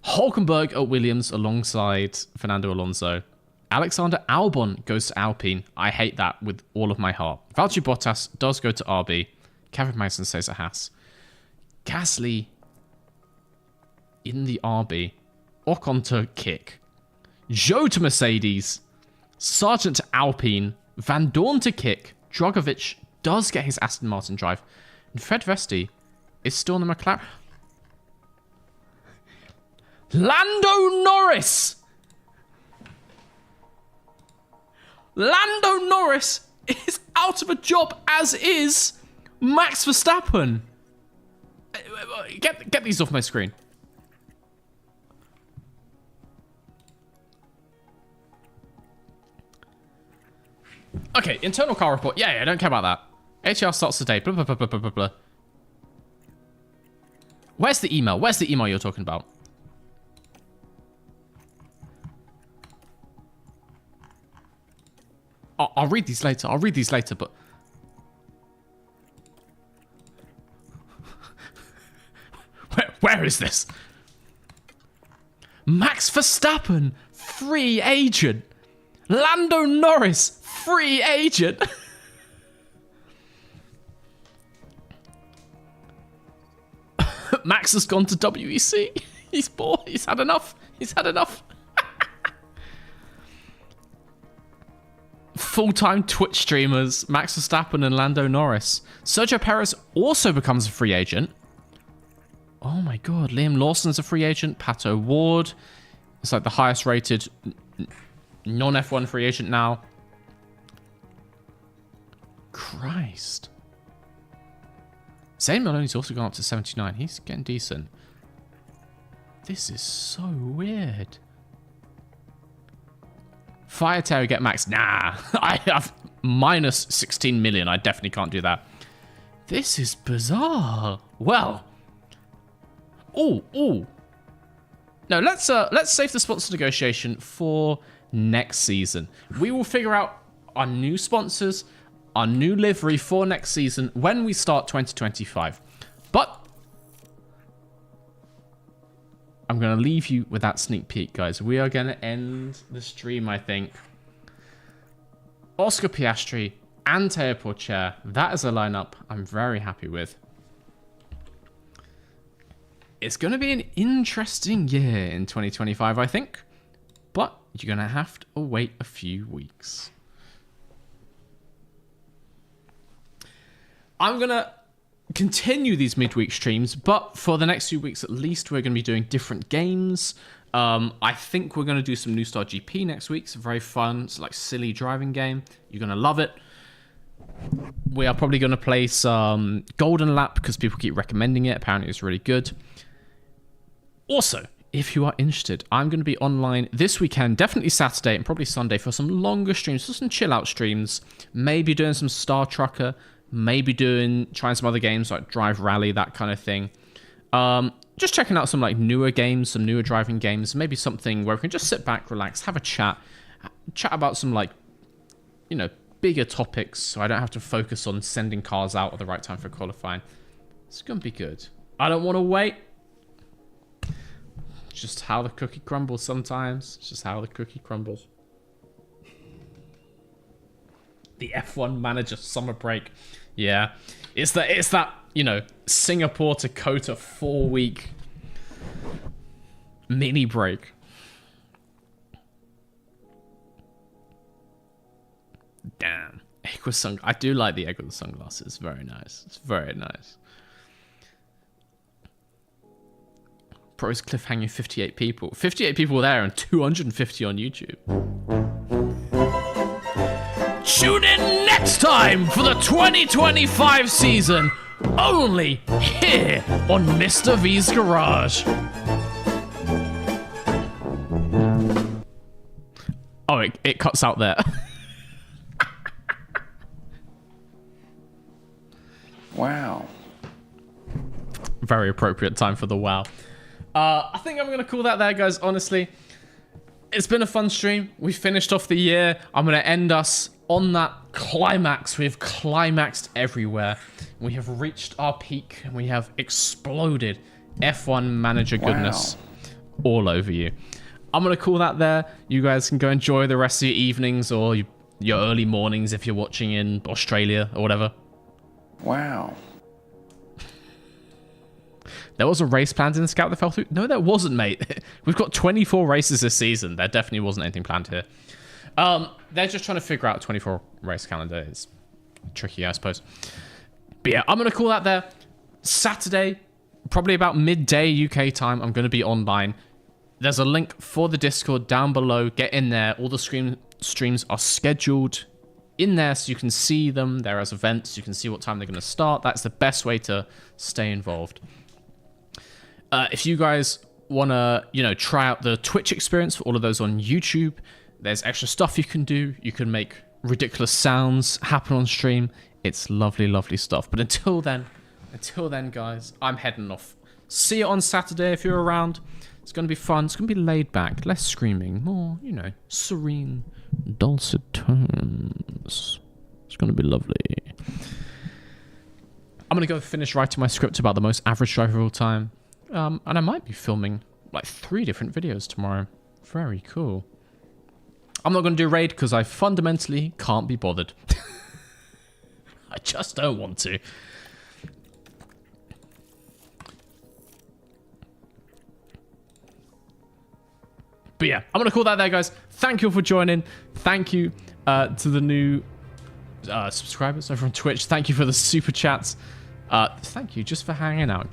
Hulkenberg at Williams alongside Fernando Alonso. Alexander Albon goes to Alpine. I hate that with all of my heart. Valtteri Bottas does go to RB. Kevin Magnussen stays at Haas. Gasly in the RB. Ocon to Kick. Zhou to Mercedes. Sargent to Alpine. Van Dorn to Kick. Drogovic does get his Aston Martin drive. And Fred Vesti is still in the McLaren. Lando Norris! Lando Norris is out of a job, as is Max Verstappen. Get these off my screen. Okay, internal car report. Yeah, I don't care about that. ATR starts today. Blah, blah, blah, blah, blah, blah. Where's the email? Where's the email you're talking about? I'll read these later. I'll read these later, but... Where is this? Max Verstappen, free agent. Lando Norris, free agent. Max has gone to WEC. He's bored. He's had enough. He's had enough. Full-time Twitch streamers, Max Verstappen and Lando Norris. Sergio Perez also becomes a free agent. Oh my god, Liam Lawson's a free agent. Pato Ward is like the highest rated non-F1 free agent now. Christ. Zayn Maloney's also gone up to 79. He's getting decent. This is so weird. Fire Terry, get Max. Nah, I have minus 16 million. I definitely can't do that. This is bizarre. Well. Oh. No, let's save the sponsor negotiation for next season. We will figure out our new sponsors, our new livery for next season when we start 2025. But I'm going to leave you with that sneak peek, guys. We are going to end the stream, I think. Oscar Piastri and Teo Porcher. That is a lineup I'm very happy with. It's going to be an interesting year in 2025, I think. But you're going to have to wait a few weeks. I'm going to continue these midweek streams, but for the next few weeks at least, we're going to be doing different games. I think we're going to do some New Star GP next week. It's very fun. It's like silly driving game. You're going to love it. We are probably going to play some Golden Lap because people keep recommending it. Apparently it's really good. Also, if you are interested, I'm going to be online this weekend, definitely Saturday and probably Sunday for some longer streams, for some chill out streams, maybe doing some Star Trucker, maybe trying some other games like Drive Rally, that kind of thing. Just checking out some like newer games, some newer driving games, maybe something where we can just sit back, relax, have a chat, chat about some, like, you know, bigger topics, so I don't have to focus on sending cars out at the right time for qualifying. It's gonna be good. I don't want to wait. Just how the cookie crumbles sometimes. It's just how the cookie crumbles. The F1 manager summer break. Yeah. It's that, you know, Singapore to Kota 4-week mini break. Damn. I do like the egg with the sunglasses. Very nice. It's very nice. Pros cliffhanging 58 people. 58 people there and 250 on YouTube. Tune in next time for the 2025 season. Only here on Mr. V's Garage. Oh, it cuts out there. Wow. Very appropriate time for the wow. I think I'm going to call that there, guys. Honestly, it's been a fun stream. We finished off the year. I'm going to end us on that climax. We've climaxed everywhere. We have reached our peak and we have exploded F1 manager goodness all over you. I'm going to call that there. You guys can go enjoy the rest of your evenings or your early mornings if you're watching in Australia or whatever. Wow. There was a race planned in the Scout that fell through? No, there wasn't, mate. We've got 24 races this season. There definitely wasn't anything planned here. They're just trying to figure out a 24 race calendar. It's tricky, I suppose. But yeah, I'm going to call that there. Saturday, probably about midday UK time, I'm going to be online. There's a link for the Discord down below. Get in there. All the streams are scheduled in there so you can see them. There as events. You can see what time they're going to start. That's the best way to stay involved. If you guys want to, you know, try out the Twitch experience for all of those on YouTube, there's extra stuff you can do. You can make ridiculous sounds happen on stream. It's lovely, lovely stuff. But until then, guys, I'm heading off. See you on Saturday if you're around. It's going to be fun. It's going to be laid back, less screaming, more, you know, serene, dulcet tones. It's going to be lovely. I'm going to go finish writing my script about the most average driver of all time. And I might be filming like 3 different videos tomorrow. Very cool. I'm not going to do raid because I fundamentally can't be bothered. I just don't want to. But yeah, I'm going to call that there, guys. Thank you all for joining. Thank you to the new subscribers over on Twitch. Thank you for the super chats. Thank you just for hanging out.